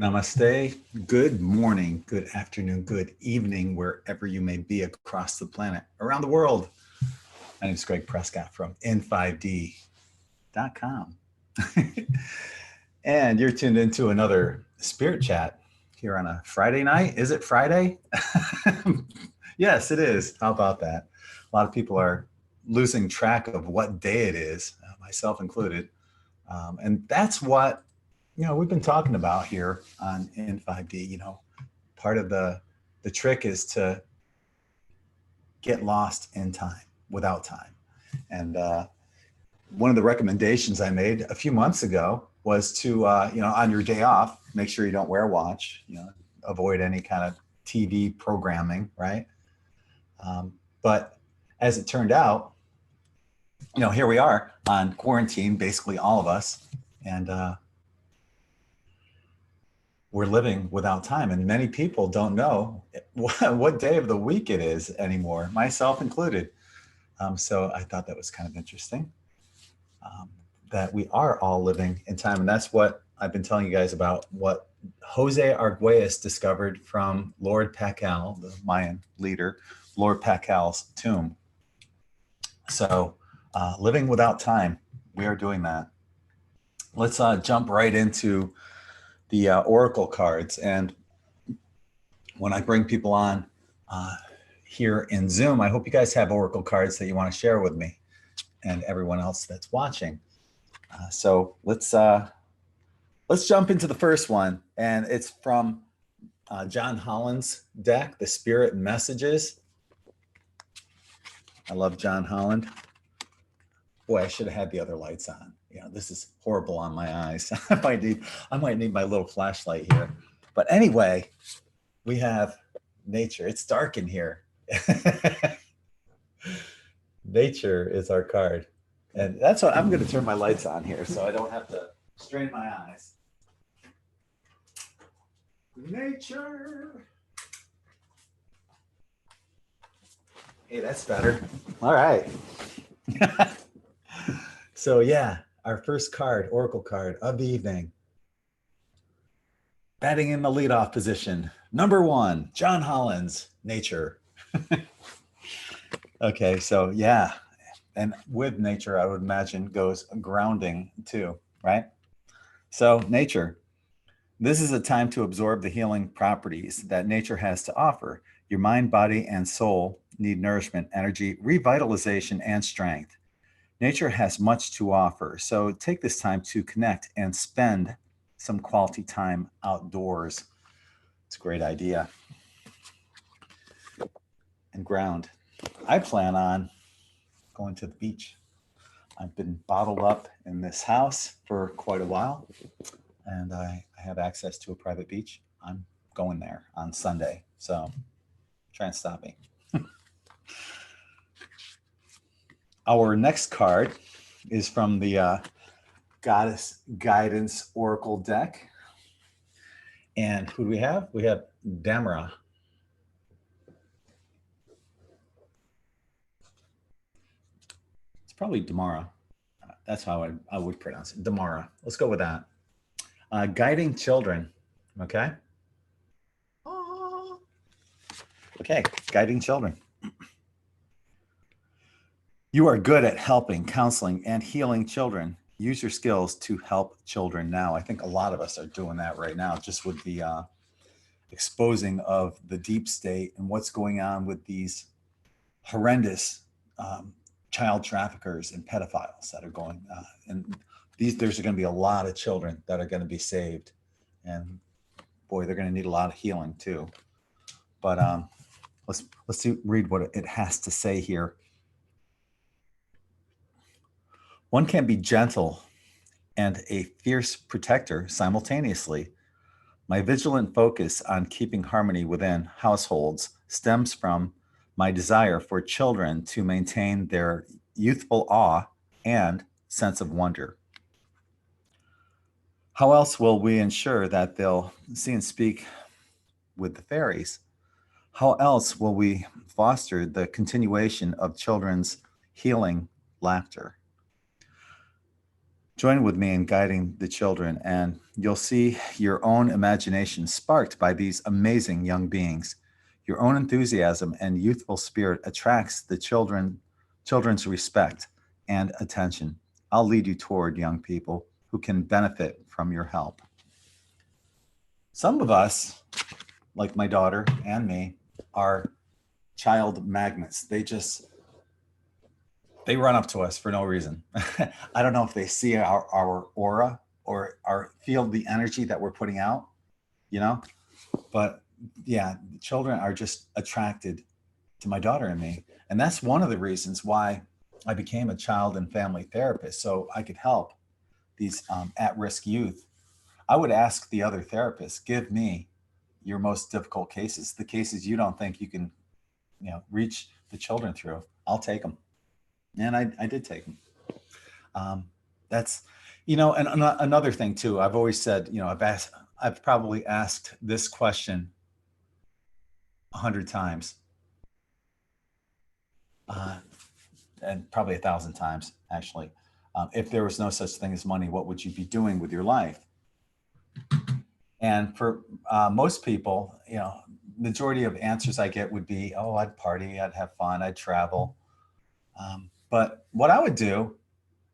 Namaste. Good morning, good afternoon, good evening, wherever you may be across the planet, around the world. My name is Greg Prescott from In5D.com. And you're tuned into another Spirit Chat here on a Friday night. Is it Friday? Yes, it is. How about that? A lot of people are losing track of what day it is, myself included. And that's what we've been talking about here on In5D. Part of the trick is to get lost in time, without time. And one of the recommendations I made a few months ago was to, on your day off, make sure you don't wear a watch, avoid any kind of TV programming, right? But as it turned out, here we are on quarantine, basically all of us, and we're living without time. And many people don't know what day of the week it is anymore, myself included. So I thought that was kind of interesting, that we are all living in time. And that's what I've been telling you guys about, what Jose Arguelles discovered from Lord Pakal, the Mayan leader, Lord Pakal's tomb. So living without time, we are doing that. Let's jump right into the oracle cards. And when I bring people on here in Zoom, I hope you guys have oracle cards that you want to share with me and everyone else that's watching. So let's jump into the first one, and it's from John Holland's deck, The Spirit Messages. I love John Holland. Boy, I should have had the other lights on. This is horrible on my eyes. I might need my little flashlight here. But anyway, we have nature. It's dark in here. Nature is our card. And that's what I'm going to turn my lights on here so I don't have to strain my eyes. Nature. Hey, that's better. All right. So yeah, our first card, oracle card of the evening. Batting in the leadoff position, number 1, John Holland's Nature. Okay, so yeah, and with nature, I would imagine goes grounding too, right? So nature. This is a time to absorb the healing properties that nature has to offer. Your mind, body, and soul need nourishment, energy, revitalization, and strength. Nature has much to offer, so take this time to connect and spend some quality time outdoors. It's a great idea. And ground. I plan on going to the beach. I've been bottled up in this house for quite a while, and I have access to a private beach. I'm going there on Sunday, so try and stop me. Our next card is from the Goddess Guidance Oracle deck. And who do we have? We have Damara. It's probably Damara. That's how I would pronounce it. Damara. Let's go with that. Guiding children. Okay. Okay, guiding children. You are good at helping, counseling, and healing children. Use your skills to help children now. I think a lot of us are doing that right now, just with the exposing of the deep state and what's going on with these horrendous child traffickers and pedophiles that are going. And there's going to be a lot of children that are going to be saved. And boy, they're going to need a lot of healing too. But let's read what it has to say here. One can be gentle and a fierce protector simultaneously. My vigilant focus on keeping harmony within households stems from my desire for children to maintain their youthful awe and sense of wonder. How else will we ensure that they'll see and speak with the fairies? How else will we foster the continuation of children's healing laughter? Join with me in guiding the children, and you'll see your own imagination sparked by these amazing young beings. Your own enthusiasm and youthful spirit attracts the children's respect and attention. I'll lead you toward young people who can benefit from your help. Some of us, like my daughter and me, are child magnets. They run up to us for no reason. I don't know if they see our aura or feel the energy that we're putting out, you know, but yeah, children are just attracted to my daughter and me. And that's one of the reasons why I became a child and family therapist, so I could help these at-risk youth. I would ask the other therapists, give me your most difficult cases, the cases you don't think you can, reach the children through. I'll take them. And I did take them. That's, and another thing too, I've always said, I've probably asked this question 100 times, and probably 1,000 times actually. If there was no such thing as money, what would you be doing with your life? And for most people, majority of answers I get would be, oh, I'd party, I'd have fun, I'd travel. But what I would do,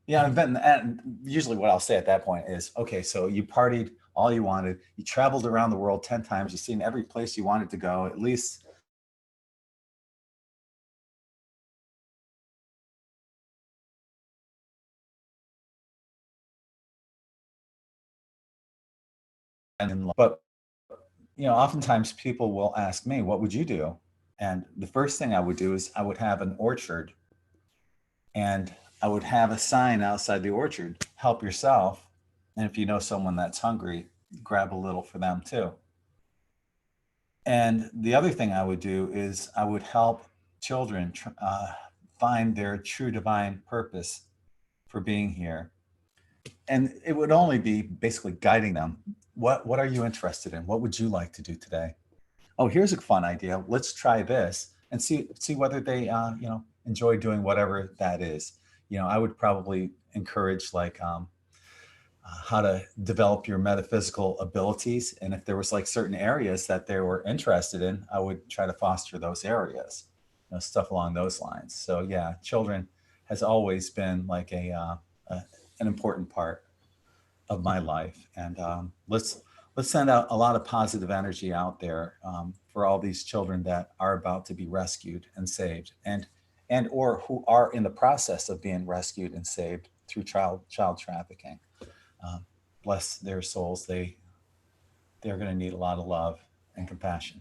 and usually what I'll say at that point is, okay, so you partied all you wanted, you traveled around the world 10 times, you've seen every place you wanted to go, at least. But, oftentimes people will ask me, what would you do? And the first thing I would do is I would have an orchard, and I would have a sign outside the orchard, help yourself. And if you know someone that's hungry, grab a little for them too. And the other thing I would do is I would help children find their true divine purpose for being here. And it would only be basically guiding them. What are you interested in? What would you like to do today? Oh, here's a fun idea. Let's try this and see whether they enjoy doing whatever that is. I would probably encourage how to develop your metaphysical abilities. And if there was certain areas that they were interested in, I would try to foster those areas, stuff along those lines. So yeah, children has always been an important part of my life. And let's send out a lot of positive energy out there for all these children that are about to be rescued and saved, and or who are in the process of being rescued and saved through child trafficking. Bless their souls. They're going to need a lot of love and compassion.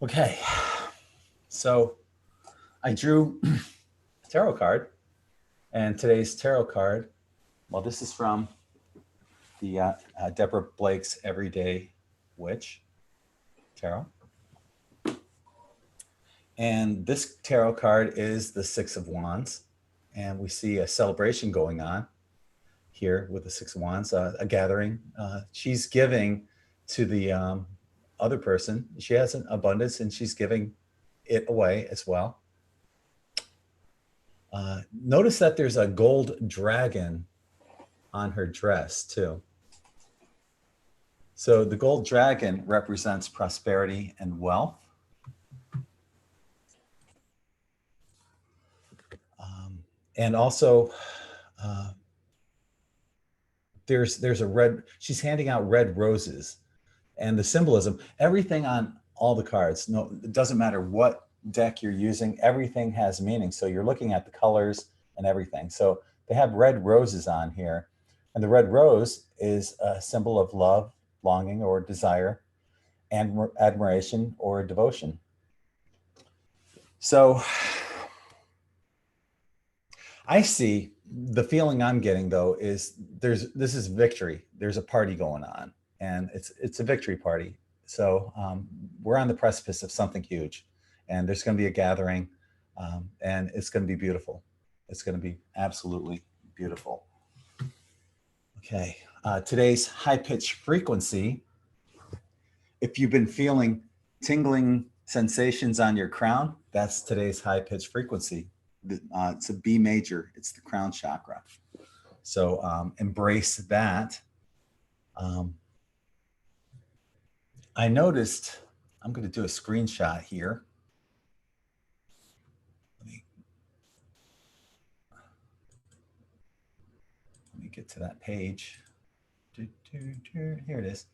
Okay, so I drew a tarot card, and today's tarot card, well, this is from the Deborah Blake's Everyday Witch Tarot. And this tarot card is the Six of Wands. And we see a celebration going on here with the Six of Wands, a gathering. She's giving to the other person. She has an abundance and she's giving it away as well. Notice that there's a gold dragon on her dress too. So the gold dragon represents prosperity and wealth. And also, there's a red, she's handing out red roses, and the symbolism, everything on all the cards, no, it doesn't matter what deck you're using, everything has meaning. So you're looking at the colors and everything. So they have red roses on here, and the red rose is a symbol of love, longing, or desire, and admiration or devotion. So I see the feeling I'm getting though is this is victory. There's a party going on, and it's a victory party. So we're on the precipice of something huge, and there's going to be a gathering, and it's going to be beautiful. It's going to be absolutely beautiful. Okay, today's high-pitched frequency. If you've been feeling tingling sensations on your crown, that's today's high-pitched frequency. It's a B major. It's the crown chakra. So embrace that. I noticed, I'm going to do a screenshot here. Let me get to that page. Here it is.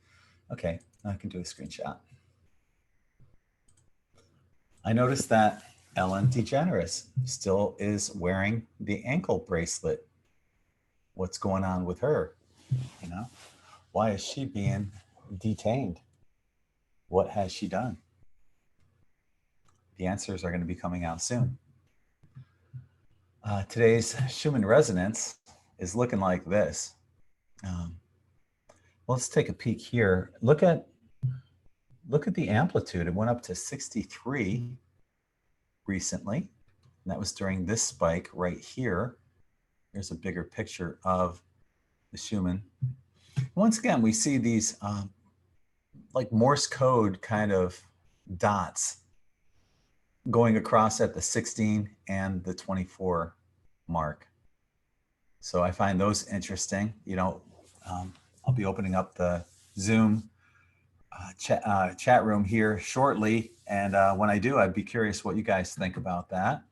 Okay, now I can do a screenshot. I noticed that Ellen DeGeneres still is wearing the ankle bracelet. What's going on with her? You know, why is she being detained? What has she done? The answers are going to be coming out soon. Today's Schumann resonance is looking like this. Let's take a peek here. Look at the amplitude. It went up to 63 recently. And that was during this spike right here. Here's a bigger picture of the Schumann. Once again, we see these like Morse code kind of dots going across at the 16 and the 24 mark. So I find those interesting. You know, I'll be opening up the Zoom chat room here shortly. And when I do, I'd be curious what you guys think about that.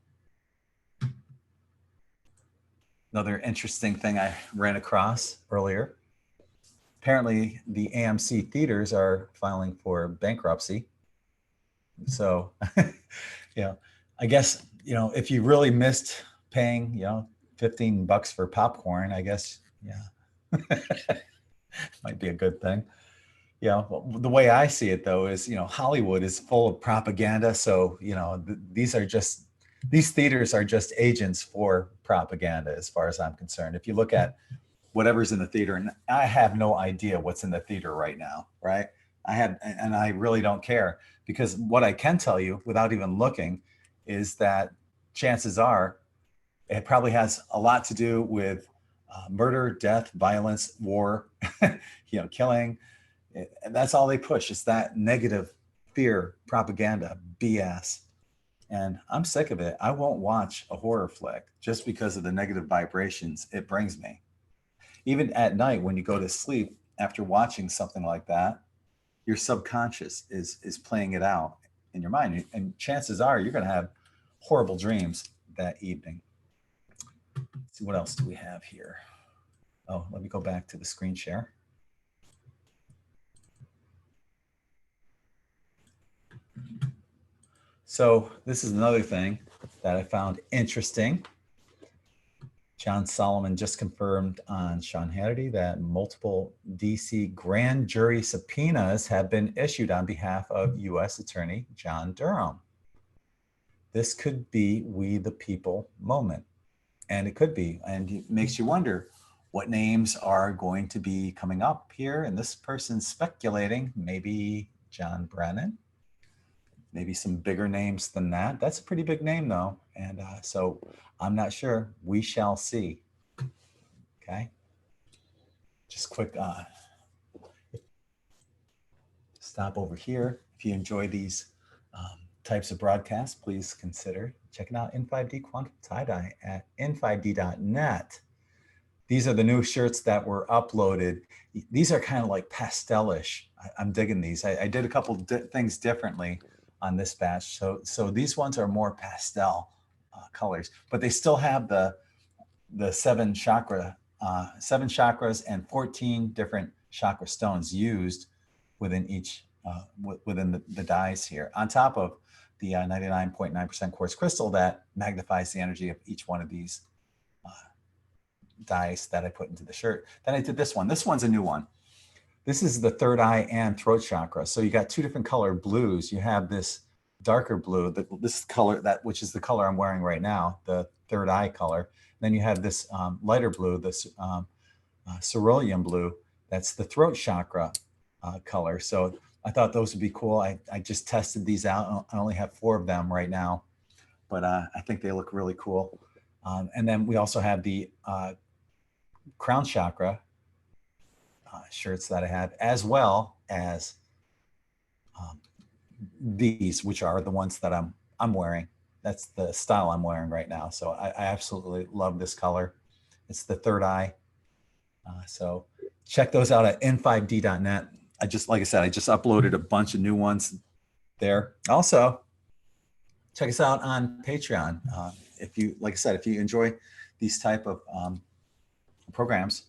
Another interesting thing I ran across earlier. Apparently, the AMC theaters are filing for bankruptcy. So, you know, I guess, you know, if you really missed paying, you know, $15 for popcorn, I guess, yeah, might be a good thing. You know, the way I see it, though, is, you know, Hollywood is full of propaganda. So, you know, these theaters are just agents for propaganda, as far as I'm concerned. If you look at whatever's in the theater, and I have no idea what's in the theater right now, right? And I really don't care, because what I can tell you without even looking is that chances are it probably has a lot to do with murder, death, violence, war, you know, killing. And that's all they push. It's that negative fear, propaganda, BS. And I'm sick of it. I won't watch a horror flick just because of the negative vibrations it brings me. Even at night, when you go to sleep after watching something like that, your subconscious is playing it out in your mind. And chances are you're going to have horrible dreams that evening. Let's see, what else do we have here? Oh, let me go back to the screen share. So this is another thing that I found interesting. John Solomon just confirmed on Sean Hannity that multiple DC grand jury subpoenas have been issued on behalf of U.S. Attorney John Durham. This could be we the people moment. And it could be. And it makes you wonder what names are going to be coming up here. And this person's speculating maybe John Brennan, maybe some bigger names than that. That's a pretty big name, though. And so I'm not sure. We shall see. Okay. Just quick stop over here. If you enjoy these types of broadcasts, please consider checking out In5D Quantum Tie-Dye at in5d.net. These are the new shirts that were uploaded. These are kind of like pastelish. I'm digging these. I did a couple things differently on this batch. So these ones are more pastel colors, but they still have the seven chakras and 14 different chakra stones used within each within the dyes here, on top of the 99.9% quartz crystal that magnifies the energy of each one of these dyes that I put into the shirt. Then I did this one. This one's a new one. This is the third eye and throat chakra. So you got two different color blues. You have this darker blue, this color, which is the color I'm wearing right now, the third eye color. Then you have this lighter blue, this cerulean blue. That's the throat chakra color. So I thought those would be cool. I just tested these out. I only have 4 of them right now, but I think they look really cool. And then we also have the crown chakra shirts that I have, as well as these, which are the ones that I'm wearing. That's the style I'm wearing right now. So I absolutely love this color. It's the third eye So check those out at in5d.net. Like I said, I just uploaded a bunch of new ones there. Also, check us out on Patreon. If you, like I said, if you enjoy these type of programs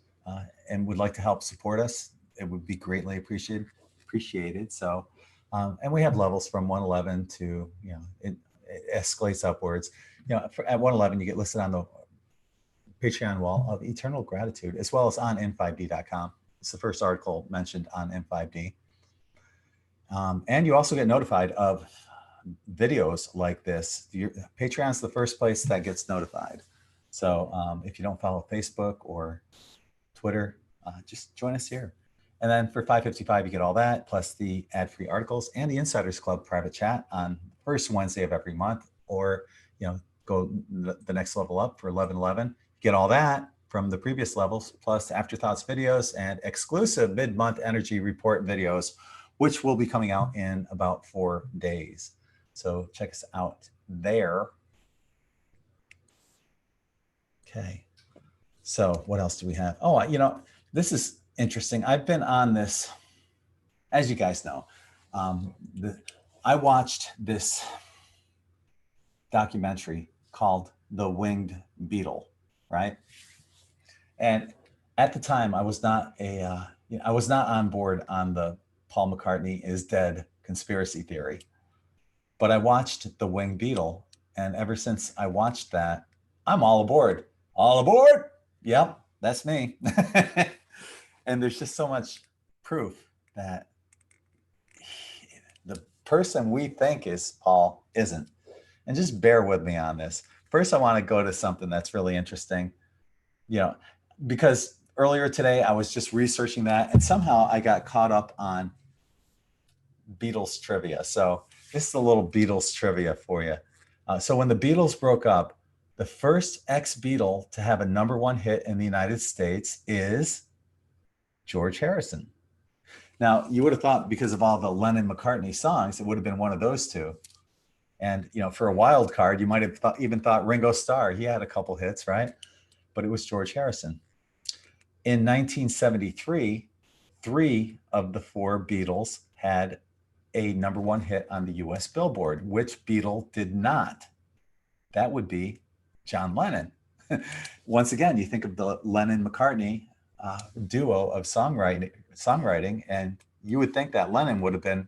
and would like to help support us, it would be greatly appreciated. So, and we have levels from 111 to, it escalates upwards. At 111, you get listed on the Patreon wall of eternal gratitude, as well as on in5d.com. It's the first article mentioned on In5D. And you also get notified of videos like this. Patreon's the first place that gets notified. So if you don't follow Facebook or Twitter, just join us here. And then for $5.55, you get all that, plus the ad-free articles and the Insiders Club private chat on first Wednesday of every month, or go the next level up for 1111. Get all that from the previous levels, plus Afterthoughts videos and exclusive mid-month energy report videos, which will be coming out in about 4 days. So check us out there. Okay. So what else do we have? Oh, this is interesting. I've been on this, as you guys know, I watched this documentary called The Winged Beetle, right? And at the time, I was not on board on the Paul McCartney is dead conspiracy theory, but I watched The Winged Beetle, and ever since I watched that, I'm all aboard. All aboard! Yep, that's me. And there's just so much proof that the person we think is Paul isn't. And just bear with me on this. First, I want to go to something that's really interesting, because earlier today I was just researching that, and somehow I got caught up on Beatles trivia. So this is a little Beatles trivia for you. So when the Beatles broke up, the first ex-Beatle to have a #1 hit in the United States is George Harrison. Now, you would have thought because of all the Lennon-McCartney songs, it would have been one of those two. And, for a wild card, you might have even thought Ringo Starr. He had a couple hits, right? But it was George Harrison. In 1973, 3 of the 4 Beatles had a #1 hit on the US Billboard. Which Beatle did not? That would be John Lennon. Once again, you think of the Lennon-McCartney duo of songwriting, and you would think that Lennon would have been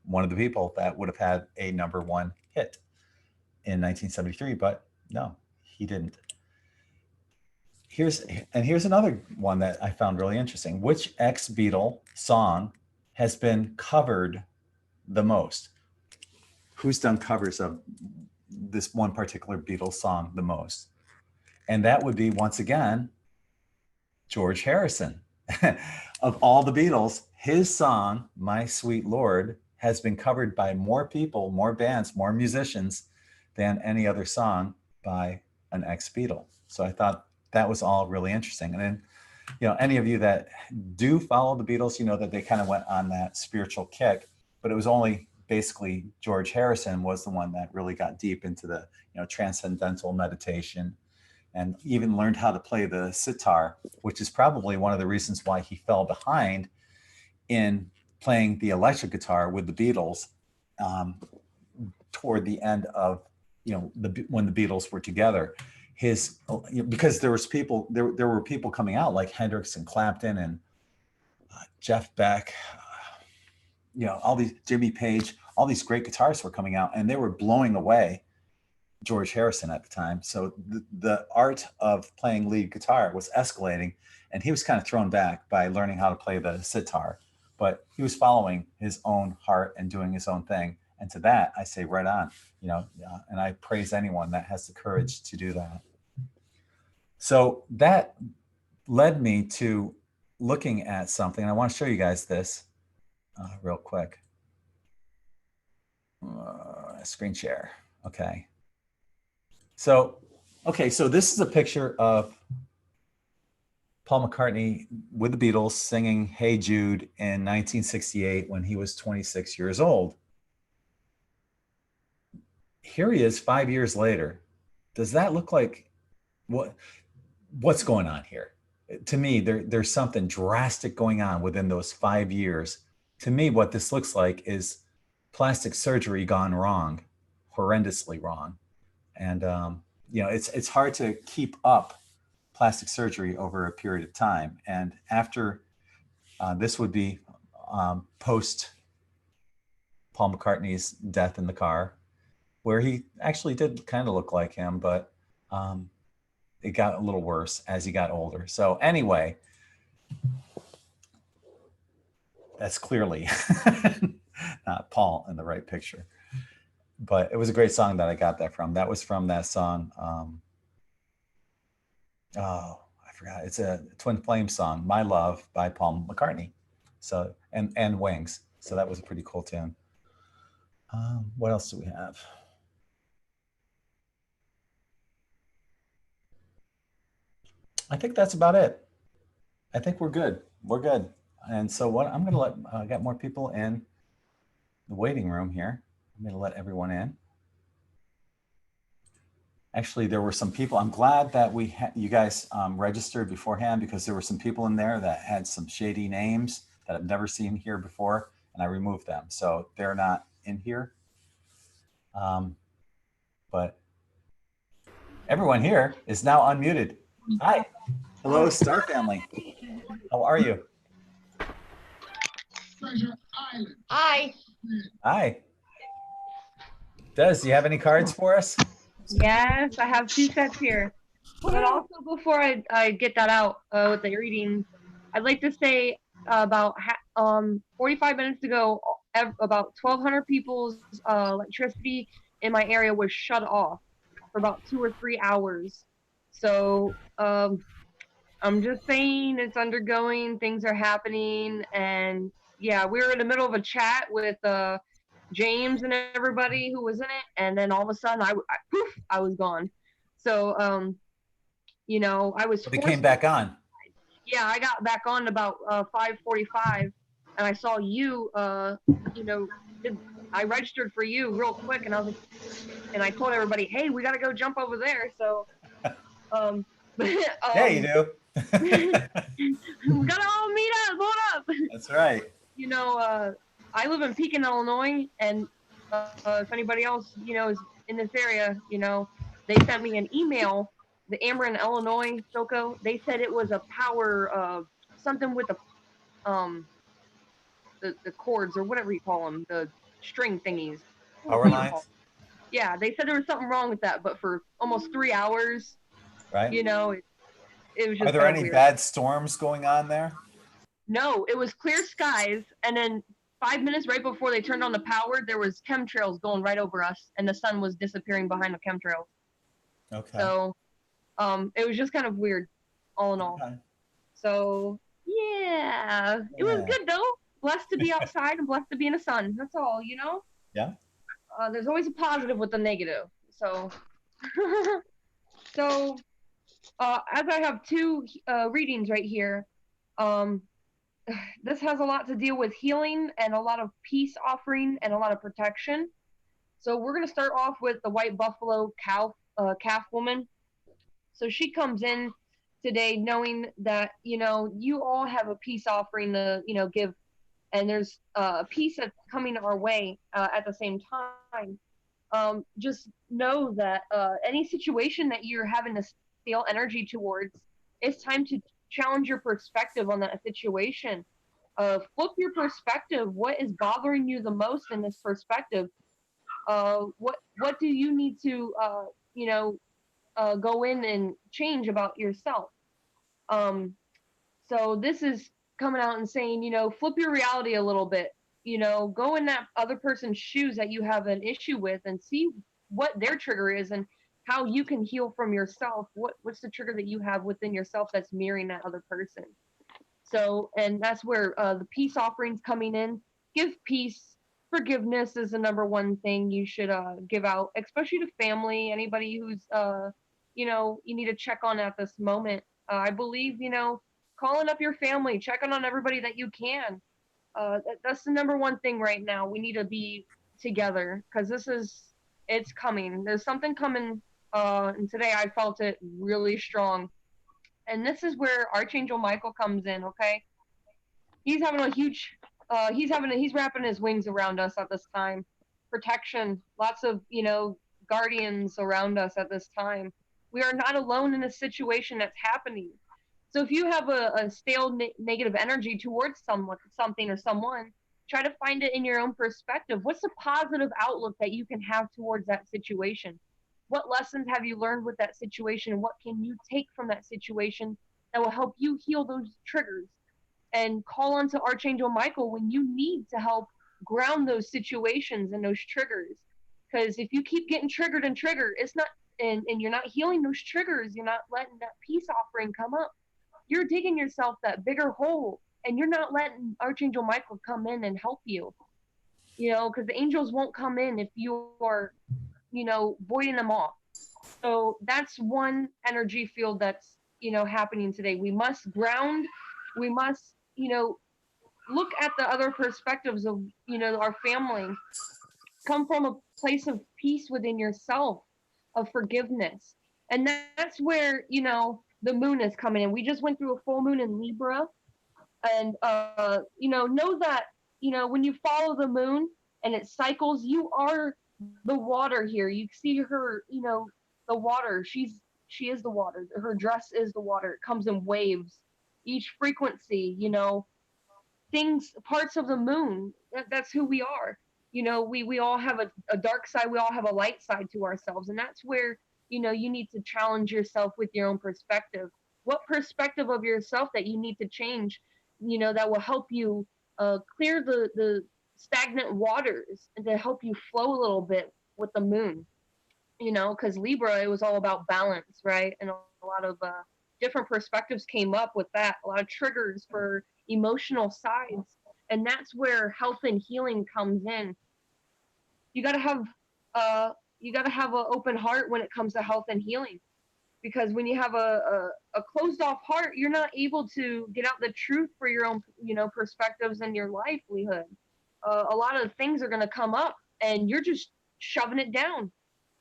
one of the people that would have had a #1 hit in 1973, but no, he didn't. Here's another one that I found really interesting. Which ex-Beatle song has been covered the most? Who's done covers of this one particular Beatles song the most? And that would be, once again, George Harrison. Of all the Beatles, his song, My Sweet Lord, has been covered by more people, more bands, more musicians than any other song by an ex-Beatle. So I thought that was all really interesting. And then, any of you that do follow the Beatles, you know that they kind of went on that spiritual kick, but it was only basically George Harrison was the one that really got deep into the, transcendental meditation, and even learned how to play the sitar, which is probably one of the reasons why he fell behind in playing the electric guitar with the Beatles toward the end of, when the Beatles were together. Because there were people coming out like Hendrix and Clapton and Jeff Beck, all these, Jimmy Page, all these great guitarists were coming out, and they were blowing away George Harrison at the time. So the art of playing lead guitar was escalating, and he was kind of thrown back by learning how to play the sitar. But he was following his own heart and doing his own thing. And to that, I say right on, and I praise anyone that has the courage to do that. So that led me to looking at something. I want to show you guys this real quick. Screen share. Okay. So this is a picture of Paul McCartney with the Beatles singing Hey Jude in 1968 when he was 26 years old. Here he is 5 years later. Does that look like what's going on here? to me, there's something drastic going on within those 5 years. To me, what this looks like is plastic surgery gone wrong, horrendously wrong. And it's hard to keep up plastic surgery over a period of time. And after this would be post Paul McCartney's death in the car, where he actually did kind of look like him, but it got a little worse as he got older. So anyway, that's clearly not Paul in the right picture. But it was a great song that I got that from. That was from that song. I forgot. It's a Twin Flame song, "My Love" by Paul McCartney. So and Wings. So that was a pretty cool tune. What else do we have? I think that's about it. I think we're good. We're good. And so what I'm going to let get more people in the waiting room here. I'm going to let everyone in. Actually, there were some people. I'm glad that you guys registered beforehand, because there were some people in there that had some shady names that I've never seen here before, and I removed them. So they're not in here. But everyone here is now unmuted. Hi. Hello, Star Family. How are you? Hi. Hi. Des, do you have any cards for us? Yes, I have 2 sets here. But also, before I get that out with the reading, I'd like to say about 45 minutes ago, about 1,200 people's electricity in my area was shut off for about 2 or 3 hours. So I'm just saying it's undergoing, things are happening, and yeah, we were in the middle of a chat with James and everybody who was in it, and then all of a sudden I was gone. So I was They came back on. Yeah, I got back on about 5:45, and I saw you. I registered for you real quick, and I was like, and I told everybody, hey, we gotta go jump over there. So Yeah, you do. we gotta all meet up. Hold up. That's right. I live in Pekin, Illinois, and if anybody else, is in this area, they sent me an email. The Ameren, Illinois, SoCo, they said it was a power, something with the cords or whatever you call them, the string thingies. Power lines. Yeah, they said there was something wrong with that, but for almost 3 hours, right? It was just. Are there any bad storms going on there? No, it was clear skies, and then 5 minutes right before they turned on the power, there was chemtrails going right over us, and the sun was disappearing behind the chemtrails. Okay. So, it was just kind of weird, all in all. Okay. So, yeah, it was good though. Blessed to be outside and blessed to be in the sun. That's all, Yeah. There's always a positive with the negative. So, as I have 2 readings right here, this has a lot to deal with healing and a lot of peace offering and a lot of protection. So we're going to start off with the white buffalo calf woman. So she comes in today knowing that, you all have a peace offering to, give, and there's a peace that's coming our way at the same time. Just know that any situation that you're having to feel energy towards, it's time to challenge your perspective on that situation. Flip your perspective. What is bothering you the most in this perspective? What do you need to go in and change about yourself? So this is coming out and saying, flip your reality a little bit. Go in that other person's shoes that you have an issue with and see what their trigger is and how you can heal from yourself. What's the trigger that you have within yourself that's mirroring that other person? So, and that's where the peace offerings coming in. Give peace. Forgiveness is the number one thing you should give out, especially to family, anybody who's, you need to check on at this moment. I believe, calling up your family, checking on everybody that you can. That's the number one thing right now. We need to be together because it's coming. There's something coming, and today I felt it really strong. And this is where Archangel Michael comes in, okay? He's having a huge he's wrapping his wings around us at this time. Protection, lots of, guardians around us at this time. We are not alone in a situation that's happening. So if you have a stale negative energy towards something or someone, try to find it in your own perspective. What's the positive outlook that you can have towards that situation? What lessons have you learned with that situation? What can you take from that situation that will help you heal those triggers? And call on to Archangel Michael when you need to help ground those situations and those triggers. Because if you keep getting triggered and triggered, it's not, and you're not healing those triggers, you're not letting that peace offering come up, you're digging yourself that bigger hole, and you're not letting Archangel Michael come in and help you. Because the angels won't come in if you are, voiding them off. So that's one energy field that's, happening today. We must ground. We must, look at the other perspectives of, our family. Come from a place of peace within yourself, of forgiveness. And that's where, the moon is coming in. We just went through a full moon in Libra. And, know that, when you follow the moon and it cycles, you are the water here. You see her, the water. She is the water. Her dress is the water. It comes in waves. Each frequency, things, parts of the moon. That's who we are. We all have a dark side. We all have a light side to ourselves. And that's where, you need to challenge yourself with your own perspective. What perspective of yourself that you need to change, that will help you clear the stagnant waters and to help you flow a little bit with the moon. Because Libra, it was all about balance, right? And a lot of different perspectives came up with that, a lot of triggers for emotional sides. And that's where health and healing comes in. You got to have an open heart when it comes to health and healing, because when you have a closed off heart, you're not able to get out the truth for your own, perspectives and your livelihood. A lot of things are going to come up and you're just shoving it down.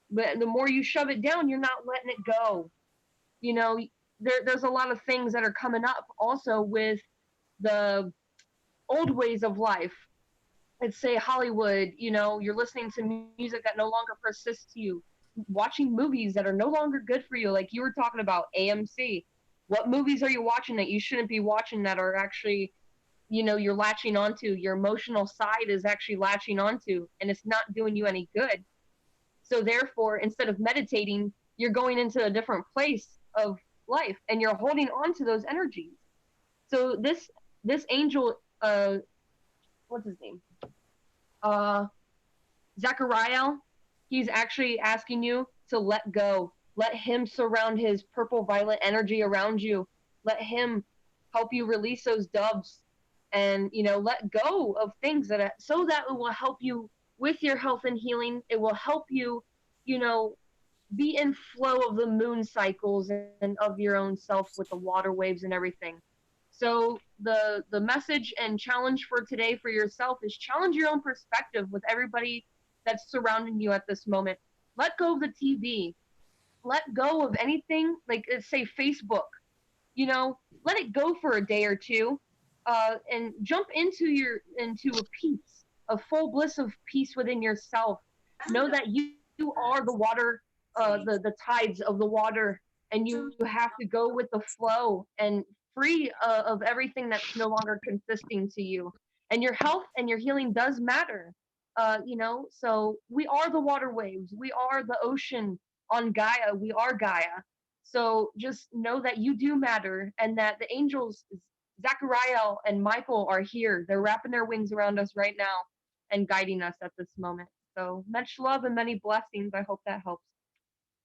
But the more you shove it down, you're not letting it go. You know, there's a lot of things that are coming up also with the old ways of life. Let's say Hollywood, you're listening to music that no longer persists you, watching movies that are no longer good for you, like you were talking about AMC. What movies are you watching that you shouldn't be watching, that are actually, you're latching onto, your emotional side is actually latching onto, and it's not doing you any good. So therefore, instead of meditating, you're going into a different place of life and you're holding on to those energies. So this angel, what's his name? Zachariah, he's actually asking you to let go. Let him surround his purple violet energy around you. Let him help you release those doves, and let go of things so that it will help you with your health and healing. It will help you, you know, be in flow of the moon cycles and of your own self with the water waves and everything. So the message and challenge for today for yourself is challenge your own perspective with everybody that's surrounding you at this moment. Let go of the TV. Let go of anything, like, say, Facebook. Let it go for a day or two, and jump into a peace, a full bliss of peace within yourself. Know that you are the water, the tides of the water, and you have to go with the flow and free of everything that's no longer consisting to you. And your health and your healing does matter. So we are the water waves. We are the ocean on Gaia. We are Gaia. So just know that you do matter, and that the angels, Zachariah and Michael, are here. They're wrapping their wings around us right now and guiding us at this moment. So much love and many blessings. I hope that helps.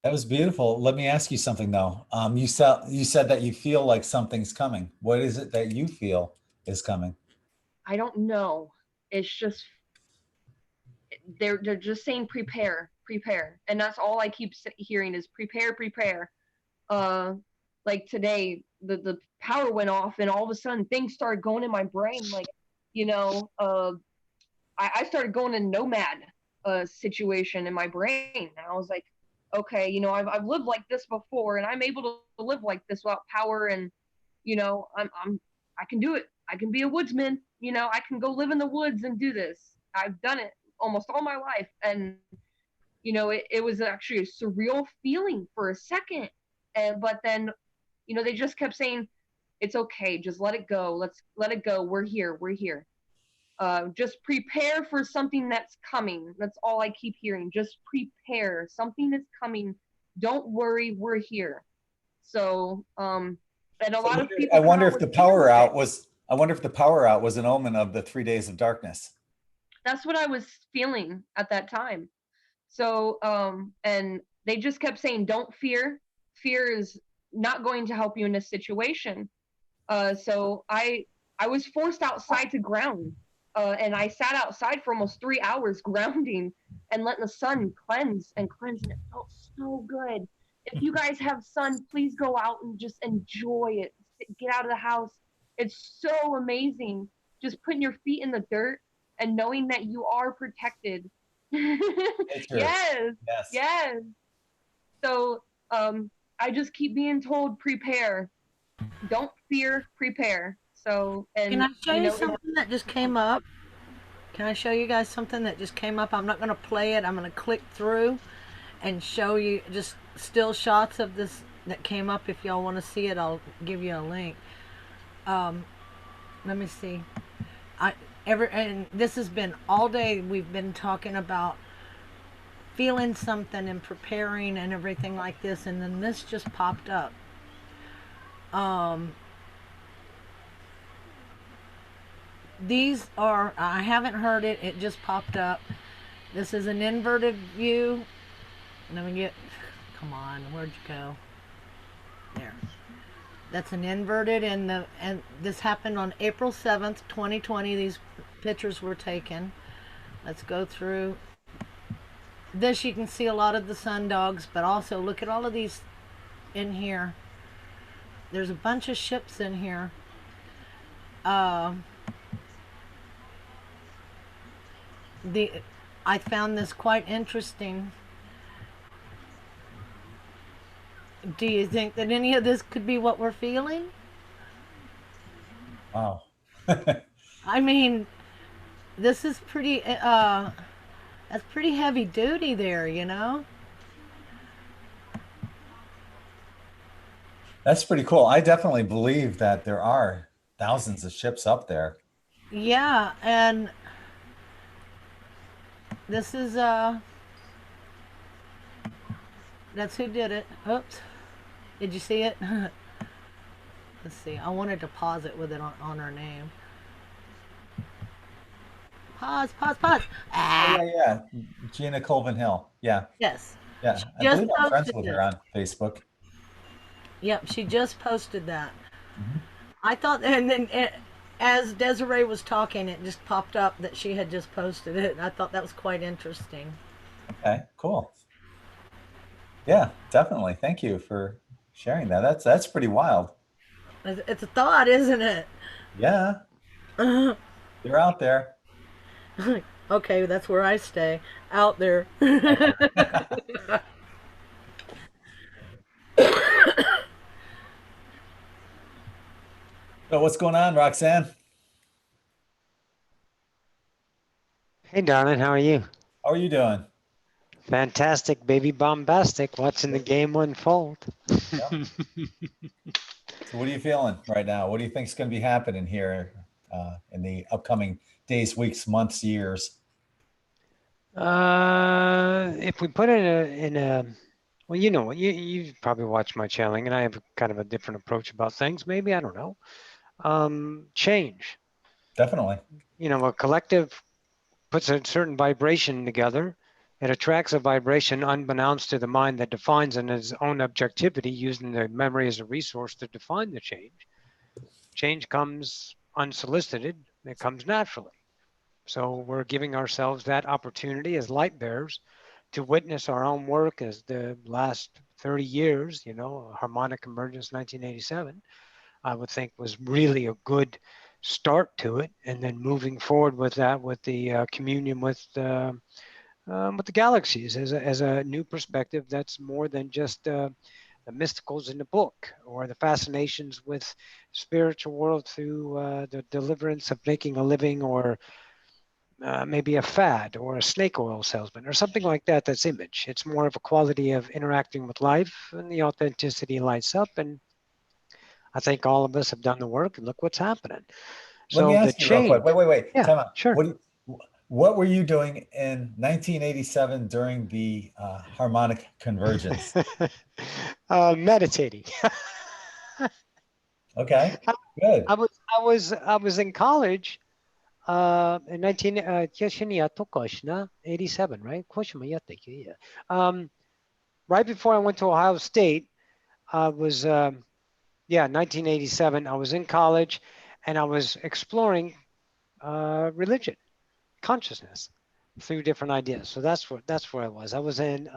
That was beautiful. Let me ask you something though. You said that you feel like something's coming. What is it that you feel is coming? I don't know. It's just they're just saying prepare, prepare, and that's all I keep hearing is prepare, prepare. Uh, like today, the power went off, and all of a sudden things started going in my brain. Like, you know, uh, I started going in nomad situation in my brain, and I was like, okay, I've lived like this before, and I'm able to live like this without power, and I can do it. I can be a woodsman. I can go live in the woods and do this. I've done it almost all my life, and it was actually a surreal feeling for a second, and but then they just kept saying, it's okay, just let it go, let's let it go, we're here. Just prepare for something that's coming. That's all I keep hearing. Just prepare. Something is coming. Don't worry, we're here. So, and a So lot of I people come wonder out if with the fear power with it. out was, I wonder if the power out was an omen of the 3 days of darkness. That's what I was feeling at that time. So, and they just kept saying, don't fear. Fear is not going to help you in this situation. So I was forced outside to ground, and I sat outside for almost 3 hours grounding and letting the sun cleanse and cleanse, and it felt so good. If you guys have sun, please go out and just enjoy it. Get out of the house. It's so amazing. Just putting your feet in the dirt and knowing that you are protected. Nature. Yes, Yes. yes. So I just keep being told, prepare, don't fear, prepare. So, Can and I show you something that just came up? Can I show you guys something that just came up? I'm not going to play it. I'm going to click through and show you just still shots of this that came up. If y'all want to see it, I'll give you a link. Um, Let me see. I and this has been all day. We've been talking about feeling something and preparing and everything like this, and then this just popped up. Um, these are, I haven't heard it. It just popped up. This is an inverted view. Let me get. Come on, where'd you go? There. That's an inverted, and this happened on April 7th, 2020. These pictures were taken. Let's go through this. You can see a lot of the sun dogs, but also look at all of these in here. There's a bunch of ships in here. Uh, the I found this quite interesting. Do you think that any of this could be what we're feeling? Wow. I mean, this is pretty that's pretty heavy duty there, you know? That's pretty cool. I definitely believe that there are thousands of ships up there. Yeah, and this is that's who did it. Oops. Did you see it? Let's see. I wanted to pause it with it on her name. Pause, pause, pause. Oh, Ah, yeah, yeah. Gina Colvin Hill. Yeah. yes. Yeah. She I just believe I'm friends posted with her this. on Facebook. Yep, she just posted that. Mhm. I thought, and then as Desiree was talking, it just popped up that she had just posted it. I thought that was quite interesting. Okay, cool. Yeah, definitely. Thank you for sharing that. That's pretty wild. It's a thought, isn't it? Yeah, they're out there. Okay, that's where I stay, out there. Out there. So what's going on, Roxanne? Hey, darling, how are you? How are you doing? Fantastic, baby bombastic, watching the game unfold. Yeah. So what are you feeling right now? What do you think is going to be happening here in the upcoming days, weeks, months, years? If we put it in a, well, you know, you probably watch my channeling, and I have kind of a different approach about things. Maybe I don't know. Change. Definitely. You know, a collective puts a certain vibration together. It attracts a vibration unbeknownst to the mind that defines in its own objectivity, using the memory as a resource to define the change. Change comes unsolicited. It comes naturally. So we're giving ourselves that opportunity as light bearers to witness our own work as the last 30 years, you know, harmonic emergence 1987, I would think was really a good start to it. And then moving forward with that, with the communion with with the galaxies as a new perspective that's more than just the mysticals in the book or the fascinations with spiritual world through the deliverance of making a living, or maybe a fad or a snake oil salesman or something like that. That's image. It's more of a quality of interacting with life, and the authenticity lights up. And I think all of us have done the work, and look what's happening. Let me So the ask you real quick. change. Wait. Yeah, Time out. sure. What were you doing in 1987 during the harmonic convergence? Meditating. Okay, I, good. I was in college in 87, right? Right before I went to Ohio State, I was 1987. I was in college, and I was exploring religion, consciousness through different ideas. So that's where I was. I was in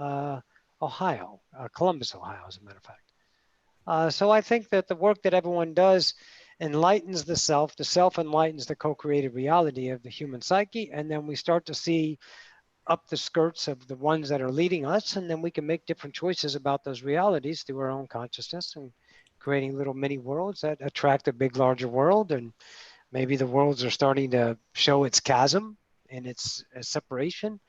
Ohio, Columbus, Ohio, as a matter of fact. So I think that the work that everyone does enlightens the self enlightens the co-created reality of the human psyche, and then we start to see up the skirts of the ones that are leading us, and then we can make different choices about those realities through our own consciousness, and creating little mini worlds that attract a big larger world. And maybe the worlds are starting to show its chasm and its separation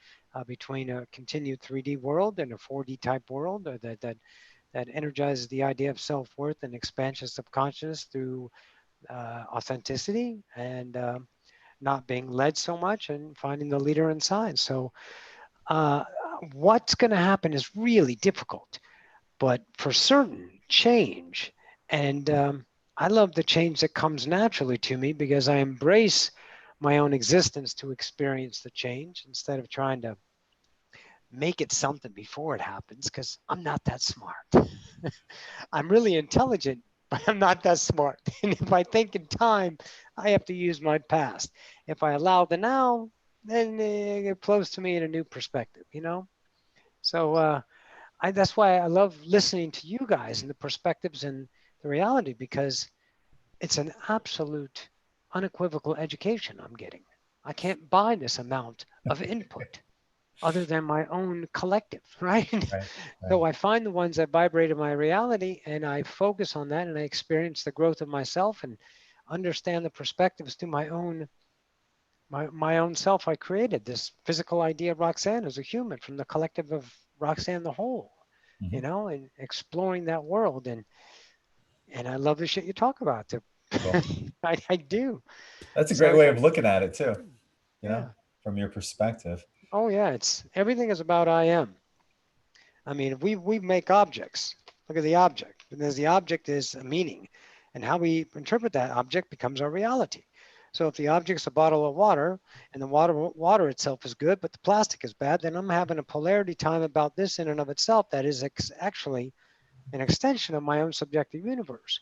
between a continued 3D world and a 4D type world, or that energizes the idea of self-worth and expansion of consciousness through authenticity, and not being led so much, and finding the leader inside. So uh, what's going to happen is really difficult, but for certain, change. And I love the change that comes naturally to me, because I embrace my own existence to experience the change instead of trying to make it something before it happens, because I'm not that smart. I'm really intelligent, but I'm not that smart. And if I think in time, I have to use my past. If I allow the now, then it flows to me in a new perspective, you know? So that's why I love listening to you guys and the perspectives and the reality, because it's an absolute, unequivocal education I'm getting. I can't buy this amount of input other than my own collective, right? Right, right. So I find the ones that vibrate in my reality, and I focus on that, and I experience the growth of myself and understand the perspectives through my own self. I created this physical idea of Roxanne as a human from the collective of Roxanne the whole, Mhm. and exploring that world. And I love the shit you talk about. Cool. I do. That's a great So way of looking at it too, you know, yeah. from your perspective. Oh yeah, it's everything is about I am. I mean, we make objects. Look at the object. And as the object is a meaning, and how we interpret that object becomes our reality. So if the object's a bottle of water, and the water itself is good, but the plastic is bad, then I'm having a polarity time about this in and of itself that is actually an extension of my own subjective universe.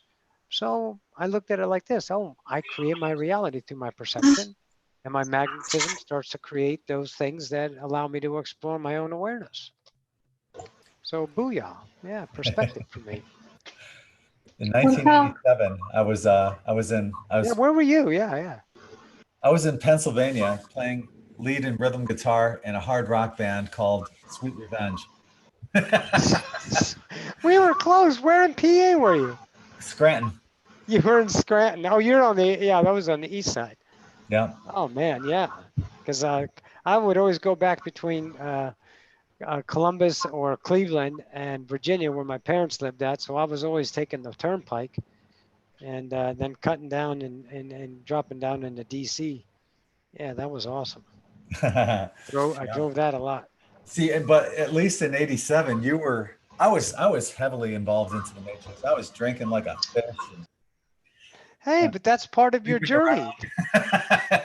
So I looked at it like this: oh, I create my reality through my perception, and my magnetism starts to create those things that allow me to explore my own awareness. So booyah, yeah, perspective for me. In Well, how 1987, Yeah, where were you? Yeah, yeah. I was in Pennsylvania playing lead and rhythm guitar in a hard rock band called Sweet Revenge. We were close. Where in PA were you? Scranton. You were in Scranton. Oh, you're on the, yeah, that was on the east side. Yeah. Oh man, yeah. Because I would always go back between Columbus or Cleveland and Virginia, where my parents lived at. So I was always taking the turnpike, and then cutting down and dropping down into DC. Yeah, that was awesome. I Yeah. drove that a lot. See, but at least in 87, I was heavily involved into the Matrix. I was drinking like a fish and Hey, but that's part of your sleeping journey, around.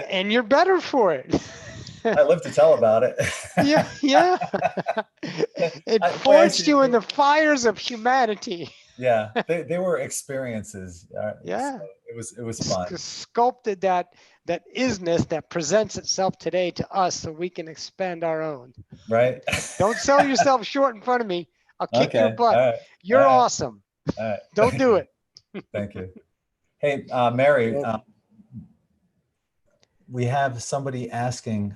and you're better for it. I live to tell about it. Yeah, yeah. It Boy, forged you in the fires of humanity. yeah, they were experiences. So Yeah. it was fun, Sculpted that isness that presents itself today to us, so we can expand our own. right? Don't sell yourself short in front of me. I'll kick your Okay, butt. all right, all You're right, awesome. all right. Don't do it. Thank you. Hey, Mary, Well, we have somebody asking,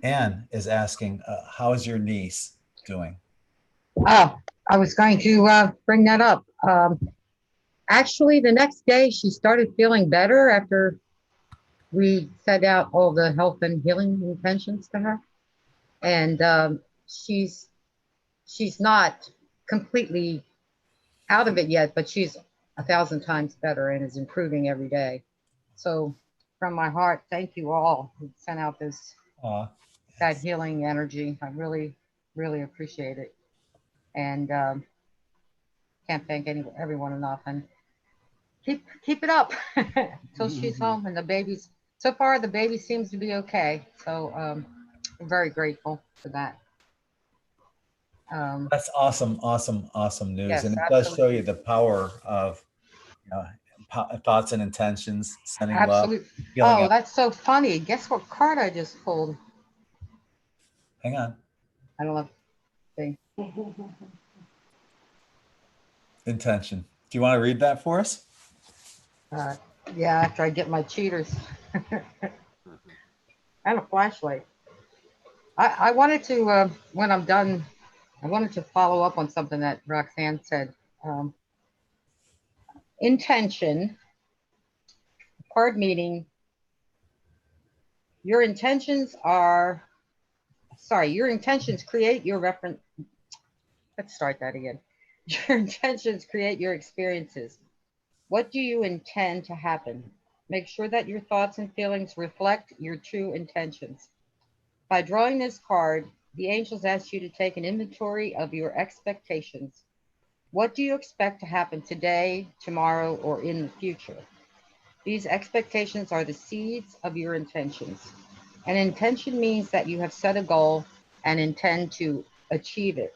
Anne is asking, how is your niece doing? Oh, I was going to bring that up. Actually, the next day she started feeling better after we set out all the health and healing intentions to her, and she's not completely out of it yet, but she's 1,000 times better and is improving every day. So, from my heart, thank you all who sent out this that healing energy. I really, really appreciate it, and can't thank everyone enough. And keep it up till she's home and the baby's. So far, the baby seems to be okay. So I'm very grateful for that. That's awesome, awesome, awesome news. Yes, And it does absolutely. show you the power of, you know, thoughts and intentions, sending love, Absolutely. healing Oh, up. that's so funny. Guess what card I just pulled? Hang on. I don't know. See. Intention. Do you want to read that for us? Yeah, after I get my cheaters and a flashlight. I wanted to, when I'm done, I wanted to follow up on something that Roxanne said. Intention, card meaning, your intentions create your reference. Let's start that again. Your intentions create your experiences. What do you intend to happen? Make sure that your thoughts and feelings reflect your true intentions. By drawing this card, the angels ask you to take an inventory of your expectations. What do you expect to happen today, tomorrow, or in the future? These expectations are the seeds of your intentions. An intention means that you have set a goal and intend to achieve it.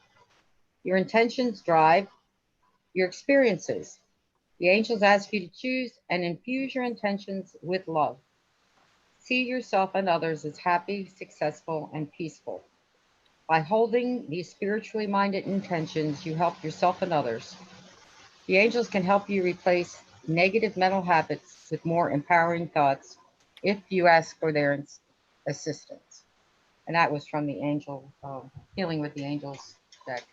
Your intentions drive your experiences. The angels ask you to choose and infuse your intentions with love. See yourself and others as happy, successful, and peaceful. By holding these spiritually minded intentions, you help yourself and others. The angels can help you replace negative mental habits with more empowering thoughts if you ask for their assistance. And that was from the angel, Healing with the Angels deck.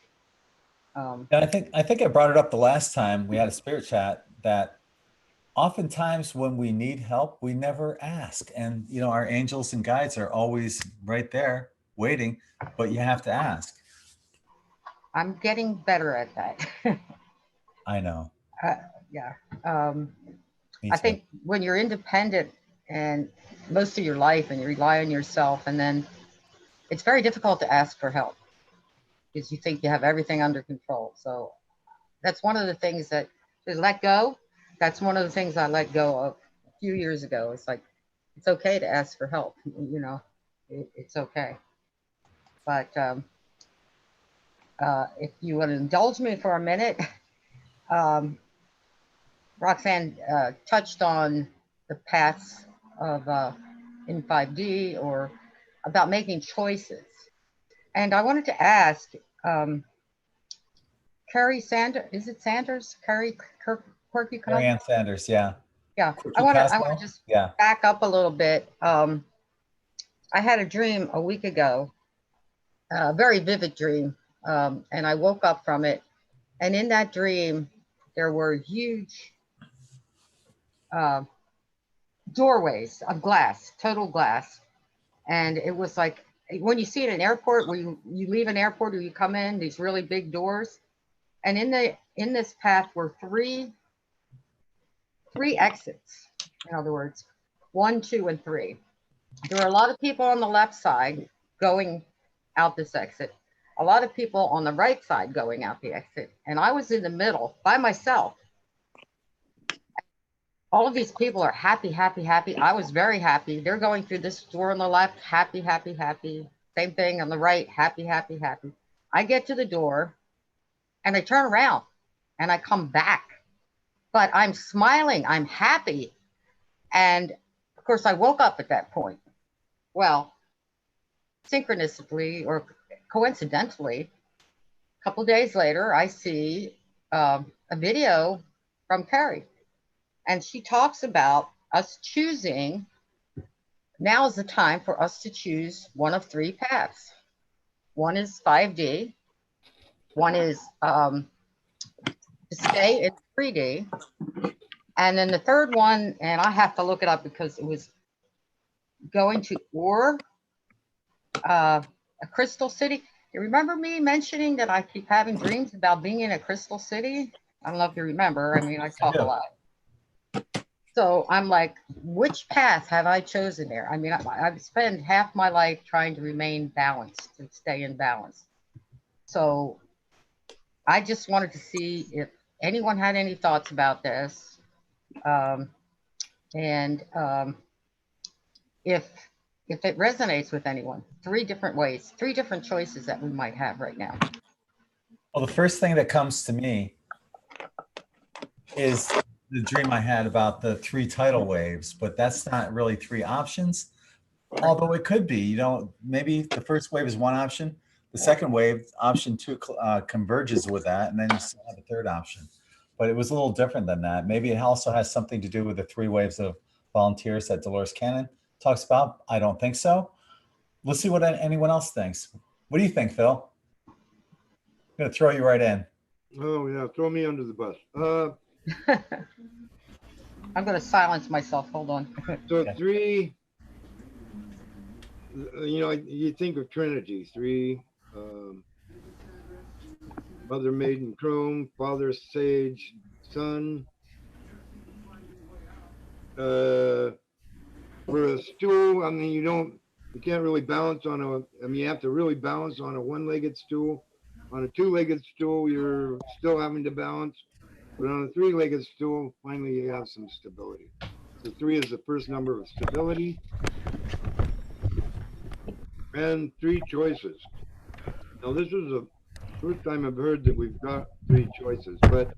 And I think I brought it up the last time we had a spirit chat that oftentimes when we need help, we never ask. And, you know, our angels and guides are always right there waiting, but you have to ask. I'm getting better at that. I know. Yeah. Me I too. think when you're independent and most of your life and you rely on yourself, and then it's very difficult to ask for help because you think you have everything under control. So that's one of the things that to let go. That's one of the things I let go of a few years ago. It's like, it's okay to ask for help. You know, it's okay. But if you would indulge me for a minute, Roxanne touched on the paths of In5D or about making choices. And I wanted to ask, Carrie Sanders, is it Sanders? Carrie Quirky Marianne Sanders, yeah. Yeah, Quirky I want to Cosmo? just Yeah. back up a little bit. I had a dream a week ago, a very vivid dream, and I woke up from it. And in that dream, there were huge doorways of glass, total glass. And it was like when you see it in an airport, where you leave an airport or you come in, these really big doors. And in this path were three exits. In other words, 1, 2, and 3. There were a lot of people on the left side going out this exit, a lot of people on the right side going out the exit, and I was in the middle by myself. All of these people are happy, happy, happy. I was very happy. They're going through this door on the left, happy, happy, happy. Same thing on the right, happy, happy, happy. I get to the door and I turn around and I come back, but I'm smiling, I'm happy. And of course, I woke up at that point. Well, synchronistically or coincidentally, a couple days later, I see a video from Carrie, and she talks about us choosing Now is the time for us to choose one of three paths. One is 5D. One is to stay in 3D. And then the third one, and I have to look it up because it was going to a crystal city. You remember me mentioning that I keep having dreams about being in a crystal city? I don't know if you remember. I mean, I talk a lot. So I'm like, which path have I chosen there? I mean, I've spent half my life trying to remain balanced and stay in balance. So I just wanted to see if anyone had any thoughts about this. If it resonates with anyone. Three different ways, three different choices that we might have right now. Well, the first thing that comes to me is the dream I had about the three tidal waves, but that's not really three options. Although it could be, you know, maybe the first wave is one option. The second wave, option two, converges with that, and then you still have a third option. But it was a little different than that. Maybe it also has something to do with the three waves of volunteers that Dolores Cannon talks about. I don't think so. Let's see what anyone else thinks. What do you think, Phil? I'm going to throw you right in. Oh, yeah. Throw me under the bus. I'm going to silence myself. Hold on. So Okay. three, you know, you think of Trinity, three, Mother Maiden Chrome, Father Sage Sun. For a stool, I mean, you can't really balance on you have to really balance on a one-legged stool. On a two-legged stool, you're still having to balance. But on a three-legged stool, finally you have some stability. So three is the first number of stability. And three choices. Now this is the first time I've heard that we've got three choices, but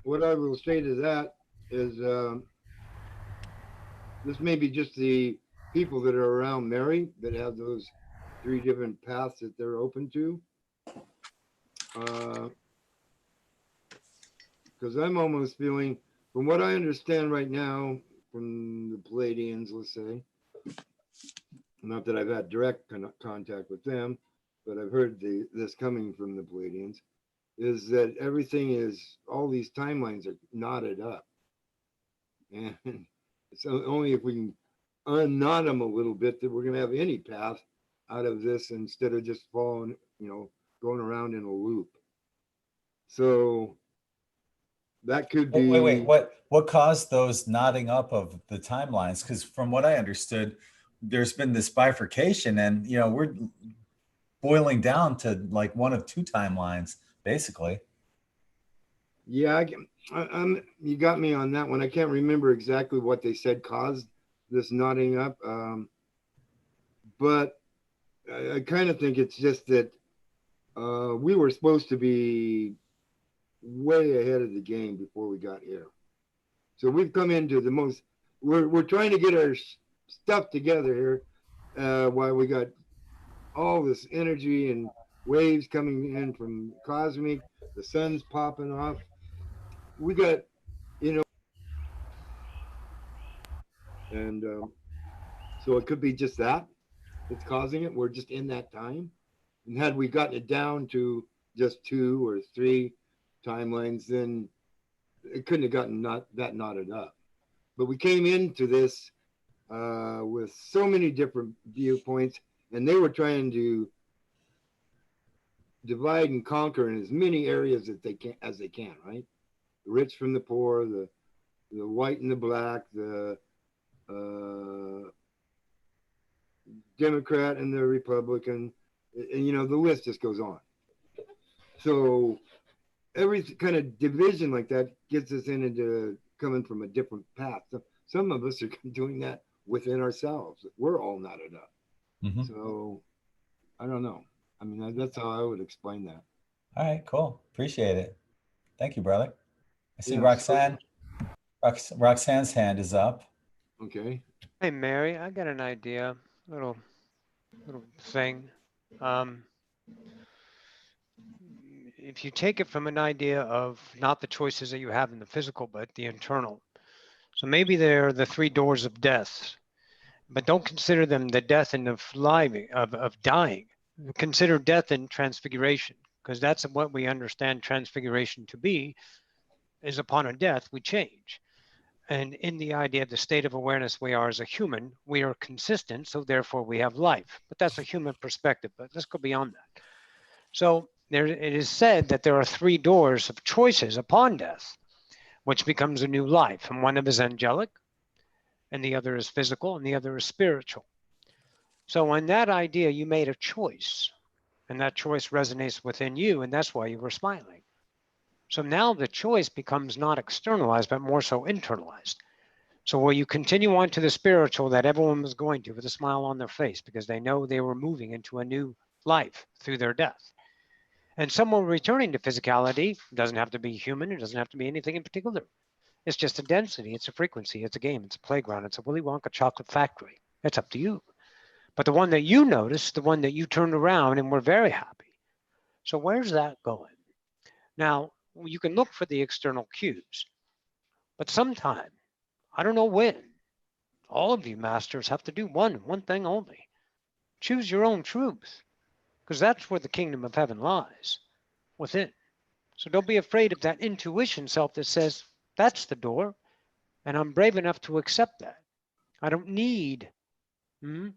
what I will say to that is this may be just the people that are around Mary that have those three different paths that they're open to. Because I'm almost feeling, from what I understand right now, from the Palladians, let's say, not that I've had direct contact with them, but I've heard this coming from the Palladians, is that everything is, all these timelines are knotted up. And so only if we can unknot them a little bit that we're going to have any path out of this instead of just falling, you know, going around in a loop. So that could be. Wait. What caused those knotting up of the timelines? Because from what I understood, there's been this bifurcation, and you know we're boiling down to like one of two timelines, basically. Yeah, you got me on that one. I can't remember exactly what they said caused this knotting up, but I kind of think it's just that we were supposed to be way ahead of the game before we got here. So we've come into the most. We're trying to get our stuff together here while we got all this energy and waves coming in from cosmic. The sun's popping off. We got, you know, and so it could be just that that's causing it. We're just in that time. And had we gotten it down to just two or three timelines, then it couldn't have gotten that knotted up. But we came into this with so many different viewpoints, and they were trying to divide and conquer in as many areas that they can, right? The rich from the poor, the white and the black, the Democrat and the Republican, and you know, the list just goes on. So every kind of division like that gets us into coming from a different path. So some of us are doing that within ourselves. We're all knotted up. Mm-hmm. So I don't know. I mean, that's how I would explain that. All right, cool. Appreciate it. Thank you, brother. I see Roxanne. Roxanne's hand is up. Okay. Hey, Mary, I got an idea. Little thing. If you take it from an idea of not the choices that you have in the physical, but the internal. So maybe they're the three doors of death, but don't consider them the death and of dying. Consider death and transfiguration, because that's what we understand transfiguration to be, is upon a death, we change. And in the idea of the state of awareness we are as a human, we are consistent, so therefore we have life. But that's a human perspective, but let's go beyond that. So it is said that there are three doors of choices upon death, which becomes a new life. And one of them is angelic, and the other is physical, and the other is spiritual. So in that idea, you made a choice, and that choice resonates within you, and that's why you were smiling. So now the choice becomes not externalized, but more so internalized. So will you continue on to the spiritual that everyone was going to with a smile on their face because they know they were moving into a new life through their death? And someone returning to physicality doesn't have to be human. It doesn't have to be anything in particular. It's just a density. It's a frequency. It's a game. It's a playground. It's a Willy Wonka chocolate factory. It's up to you. But the one that you noticed, the one that you turned around and were very happy. So where's that going? Now, you can look for the external cues, but sometime, I don't know when, all of you masters have to do one thing only. Choose your own truth, because that's where the kingdom of heaven lies, within. So don't be afraid of that intuition self that says, that's the door, and I'm brave enough to accept that. I don't need an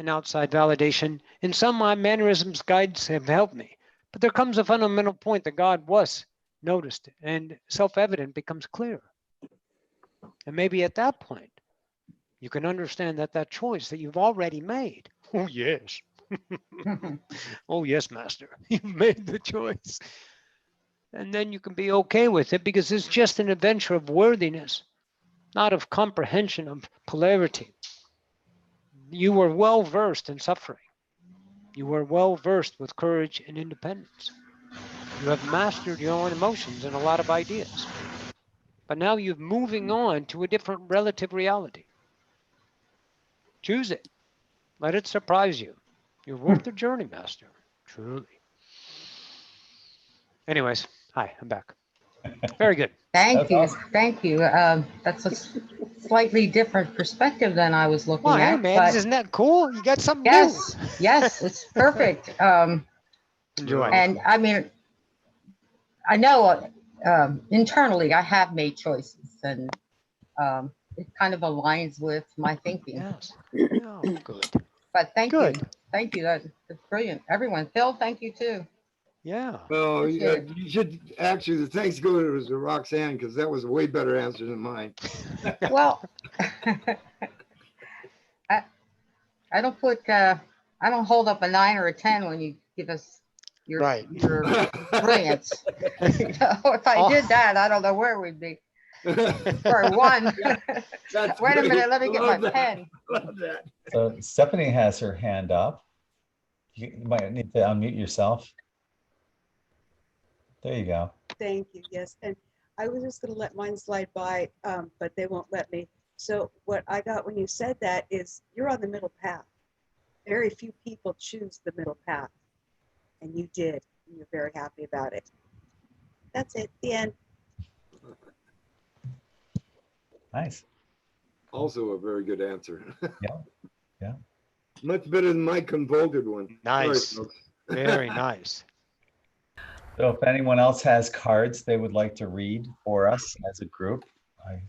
outside validation. In some, my mannerisms guides have helped me. But there comes a fundamental point that God was noticed and self-evident becomes clear. And maybe at that point, you can understand that that choice that you've already made. Oh, yes. Oh, yes, master. You've made the choice. And then you can be okay with it because it's just an adventure of worthiness, not of comprehension of polarity. You were well versed in suffering. You were well versed with courage and independence. You have mastered your own emotions and a lot of ideas. But now you're moving on to a different relative reality. Choose it. Let it surprise you. You're worth the journey, master. Truly. Anyways, hi, I'm back. Very good. Thank That's you. awesome. Thank you. That's a slightly different perspective than I was looking Well, hey, at, man, but isn't that cool? You got something yes, new. yes, it's perfect. Enjoy. And I mean, I know internally I have made choices, and it kind of aligns with my thinking. Yes. Oh, good. But Good. thank you. That's brilliant. Everyone, Phil, thank you too. Yeah. Well, Appreciate it. you should actually, the thanks go to Roxanne because that was a way better answer than mine. Well, I don't put I don't hold up a 9 or a 10 when you give us your Right. your brilliance. You know, if I did that, I don't know where we'd be. For one. That's Wait a great. minute, let me I get my love that. pen. Love that. So Stephanie has her hand up. You might need to unmute yourself. There you go. Thank you. Yes. And I was just going to let mine slide by, but they won't let me. So what I got when you said that is you're on the middle path. Very few people choose the middle path. And you did. And you're very happy about it. That's it. The end. Nice. Also a very good answer. Yeah. Yeah. Much better than my convoluted one. Nice. Sorry, folks. Very nice. So if anyone else has cards they would like to read for us as a group, I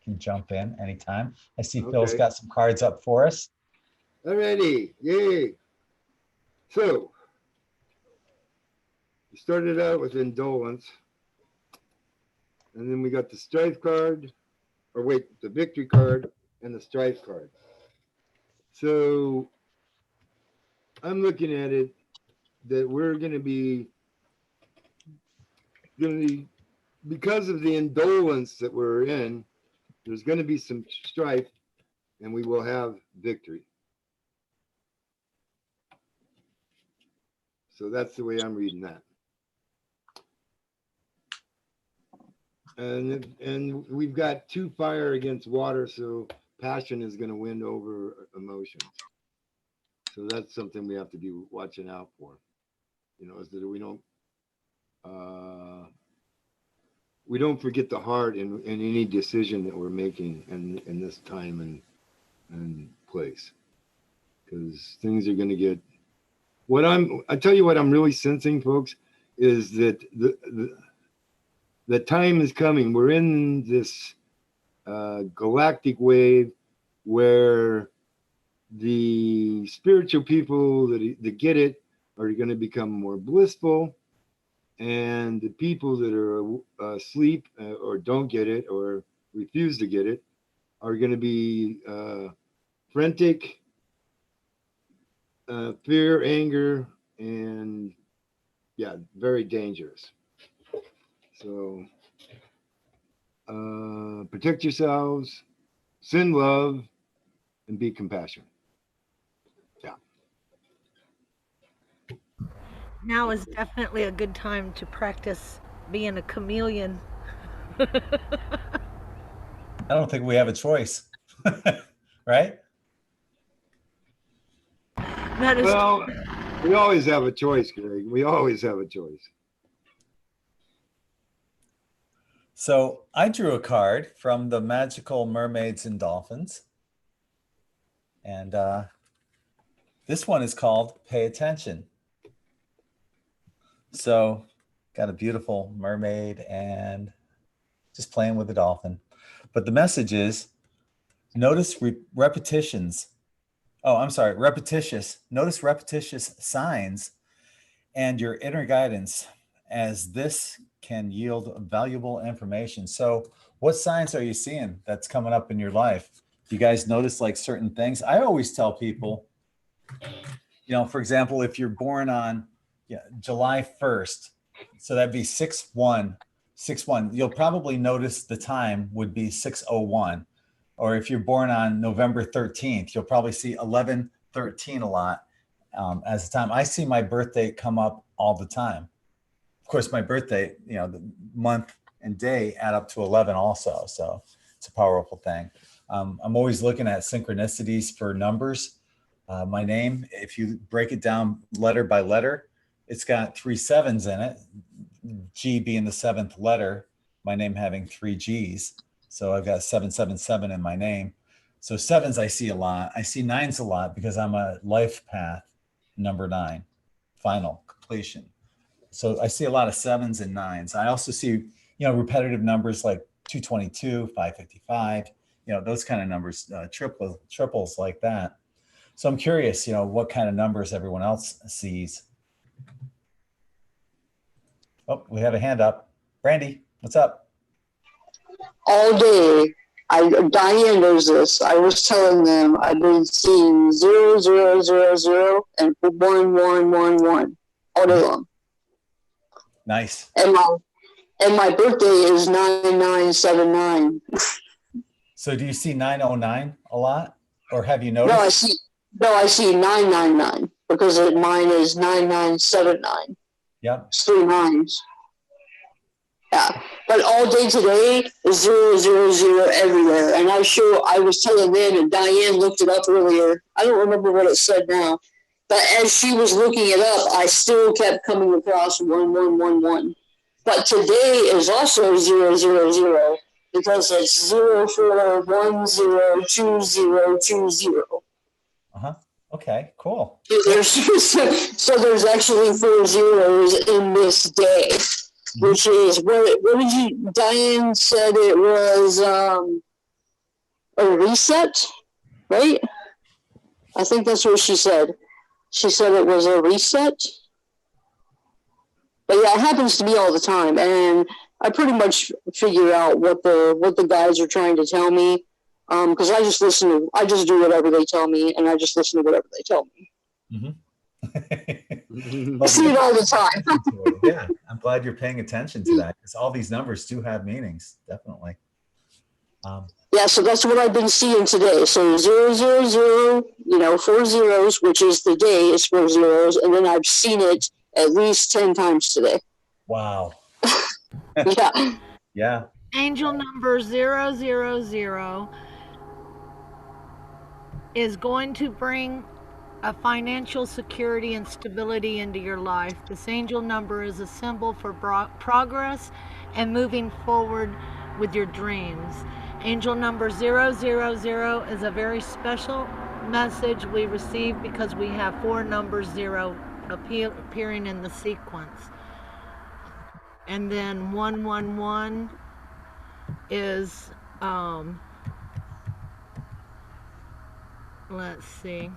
can jump in anytime. I see Phil's Okay. got some cards up for us. Alrighty, yay. So, we started out with indolence, and then we got the strife card, or wait, the victory card and the strife card. So, I'm looking at it that we're going to be, because of the indolence that we're in, there's going to be some strife, and we will have victory. So that's the way I'm reading that. And we've got 2 fire against water, so passion is going to win over emotions. So that's something we have to be watching out for. You know, is that we don't we don't forget the heart in any decision that we're making in this time and place, because things are going to get. I tell you what I'm really sensing, folks, is that the time is coming. We're in this galactic wave where the spiritual people that get it are going to become more blissful, and the people that are asleep or don't get it or refuse to get it are going to be frantic, fear, anger, and yeah, very dangerous. So protect yourselves, send love, and be compassionate. Yeah. Now is definitely a good time to practice being a chameleon. I don't think we have a choice, right? That is Well, we always have a choice, Greg. We always have a choice. So I drew a card from the Magical Mermaids and Dolphins. And this one is called Pay Attention. So got a beautiful mermaid and just playing with a dolphin. But the message is notice repetitions. Oh, I'm sorry, repetitious. Notice repetitious signs and your inner guidance, as this can yield valuable information. So what signs are you seeing that's coming up in your life? Do you guys notice like certain things? I always tell people, for example, if you're born on July 1st, so that'd be 6/1, you'll probably notice the time would be 6:01. Or if you're born on November 13th, you'll probably see 11:13 a lot as the time. I see my birthday come up all the time. Of course, my birthday, the month and day add up to 11 also. So it's a powerful thing. I'm always looking at synchronicities for numbers. My name, if you break it down letter by letter, it's got 3 7s in it, G being the 7th letter, my name having 3 G's. So I've got 777 in my name. So 7s I see a lot. I see 9s a lot because I'm a life path number 9, final completion. So I see a lot of 7s and 9s. I also see, repetitive numbers like 222, 555, those kind of numbers, triples like that. So I'm curious, what kind of numbers everyone else sees. Oh, we have a hand up. Brandy, what's up? All day, Diane knows this. I was telling them I've been seeing 0000 and 1111 all day long. Nice. And my birthday is 9979. So do you see 909 a lot, or have you noticed? No, I see 999 because mine is 9979. Yep. It's 3 9s. Yeah, but all day today is 000 everywhere. And I was telling them, and Diane looked it up earlier. I don't remember what it said now, but as she was looking it up, I still kept coming across 1111. But today is also 000 because it's 04102020. Okay, cool. So there's actually 4 zeros in this day. Which is what did Diane said it was a reset, right? I think that's what she said. She said it was a reset. But yeah, it happens to me all the time, and I pretty much figure out what the guides are trying to tell me. Because I just do whatever they tell me, and I just listen to whatever they tell me. Mm-hmm. I see it all the time. Yeah, I'm glad you're paying attention to that because all these numbers do have meanings, definitely. Yeah, so that's what I've been seeing today. So 000, 4 zeros, which is the day is 4 zeros, and then I've seen it at least 10 times today. Wow. Yeah. Yeah. Angel number 000 is going to bring a financial security and stability into your life. This angel number is a symbol for progress and moving forward with your dreams. Angel number 000 is a very special message we receive because we have 4 numbers 0 appearing in the sequence. And then 111 is, let's see.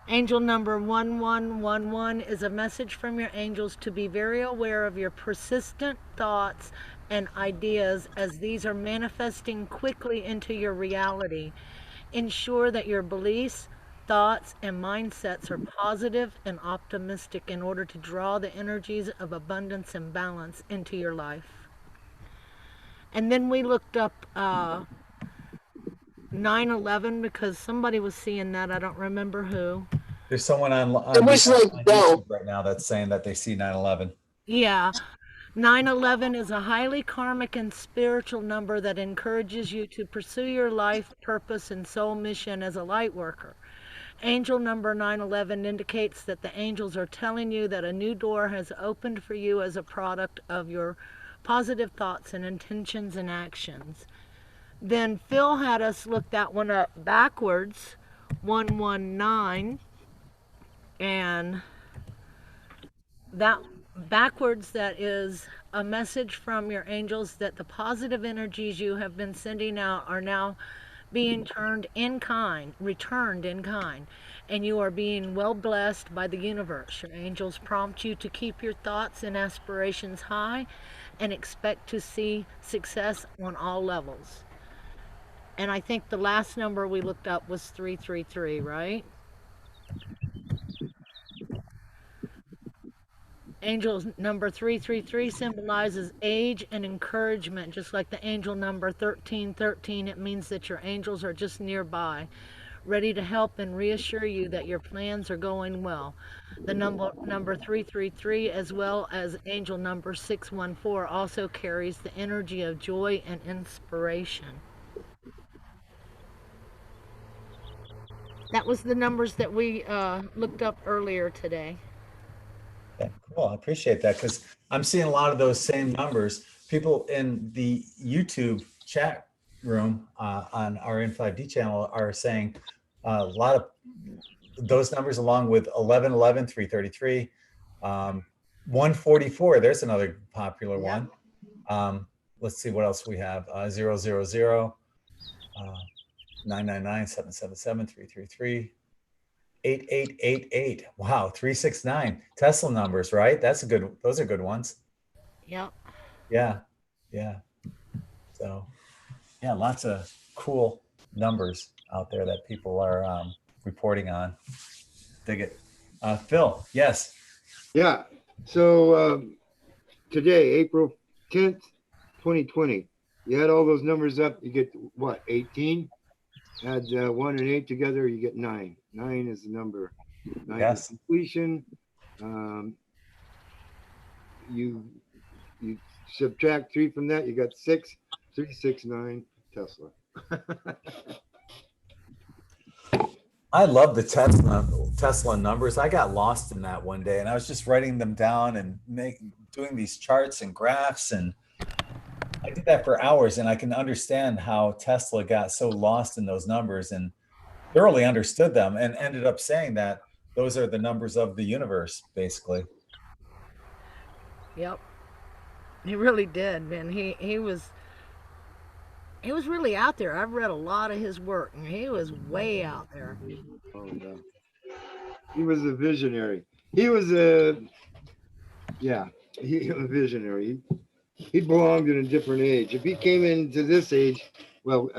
Angel number 1111 is a message from your angels to be very aware of your persistent thoughts and ideas as these are manifesting quickly into your reality. Ensure that your beliefs, thoughts, and mindsets are positive and optimistic in order to draw the energies of abundance and balance into your life. And then we looked up 911 because somebody was seeing that. I don't remember who. There's someone on It was like on Bell. YouTube right now that's saying that they see 911. Yeah. 911 is a highly karmic and spiritual number that encourages you to pursue your life purpose and soul mission as a light worker. Angel number 911 indicates that the angels are telling you that a new door has opened for you as a product of your positive thoughts and intentions and actions. Then Phil had us look that one up backwards, 119, and that backwards, that is a message from your angels that the positive energies you have been sending out are now being returned in kind, and you are being well blessed by the universe. Your angels prompt you to keep your thoughts and aspirations high and expect to see success on all levels. And I think the last number we looked up was 333, right? Angel number 333 symbolizes age and encouragement, just like the angel number 1313. It means that your angels are just nearby, ready to help and reassure you that your plans are going well. The number 333, as well as angel number 614, also carries the energy of joy and inspiration. That was the numbers that we looked up earlier today. Yeah, cool. I appreciate that because I'm seeing a lot of those same numbers. People in the YouTube chat room on our In5D channel are saying a lot of those numbers along with 1111, 333, 144. There's another popular one. Let's see what else we have. 000, 999, 777, 333. 8888. Wow, 369. Tesla numbers, right? Those are good ones. Yep. Yeah. Yeah. So yeah, lots of cool numbers out there that people are reporting on. Dig it. Phil, yes. Yeah. So today, April 10th, 2020, you add all those numbers up, you get what, 18? Add 1 and 8 together, you get 9. 9 is the number. 9 Yes. is completion. You subtract 3 from that, you got 6. 369 Tesla. I love the Tesla numbers. I got lost in that one day and I was just writing them down and doing these charts and graphs, and I did that for hours, and I can understand how Tesla got so lost in those numbers and thoroughly understood them and ended up saying that those are the numbers of the universe, basically. Yep. He really did, man. He was really out there. I've read a lot of his work, and he was way out there. Oh, yeah. He was a visionary. He was a visionary. He belonged in a different age. If he came into this age, well,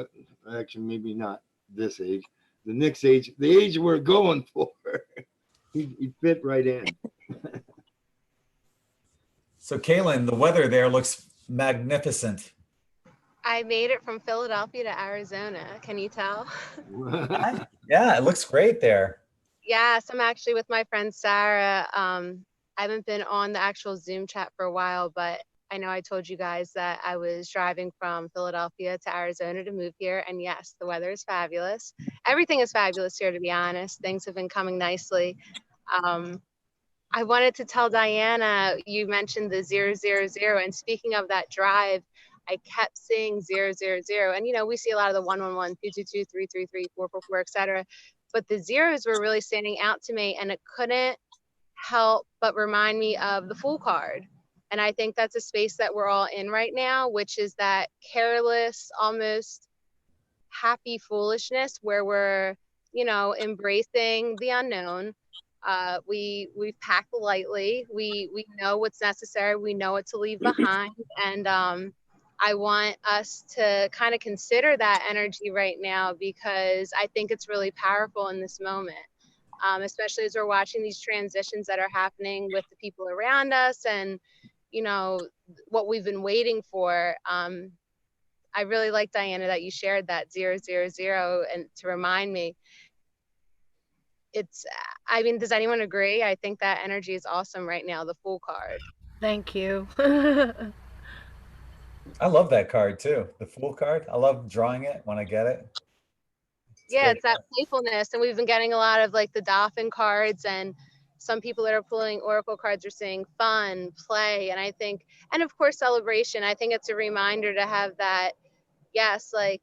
actually, maybe not this age, the next age, the age we're going for, he fit right in. So, Kaylin, the weather there looks magnificent. I made it from Philadelphia to Arizona. Can you tell? Yeah, it looks great there. Yes, I'm actually with my friend Sarah. I haven't been on the actual Zoom chat for a while, but I know I told you guys that I was driving from Philadelphia to Arizona to move here. And yes, the weather is fabulous. Everything is fabulous here, to be honest. Things have been coming nicely. I wanted to tell Diana, you mentioned the 000, and speaking of that drive, I kept seeing 000, and you know, we see a lot of the 111, 222, 333, 444, etc. But the zeros were really standing out to me, and it couldn't help but remind me of the Fool card. And I think that's a space that we're all in right now, which is that careless, almost happy foolishness where we're, you know, embracing the unknown. We've packed lightly. We know what's necessary. We know what to leave behind. And I want us to kind of consider that energy right now, because I think it's really powerful in this moment. Especially as we're watching these transitions that are happening with the people around us, and you know what we've been waiting for. I really like, Diana, that you shared that 000, and to remind me. It's, I mean, does anyone agree? I think that energy is awesome right now, the Fool card. Thank you. I love that card too. The Fool card. I love drawing it when I get it. Yeah, it's that playfulness. And we've been getting a lot of like the dolphin cards, and some people that are pulling oracle cards are saying fun, play. And I think, and of course, celebration. I think it's a reminder to have that, yes, like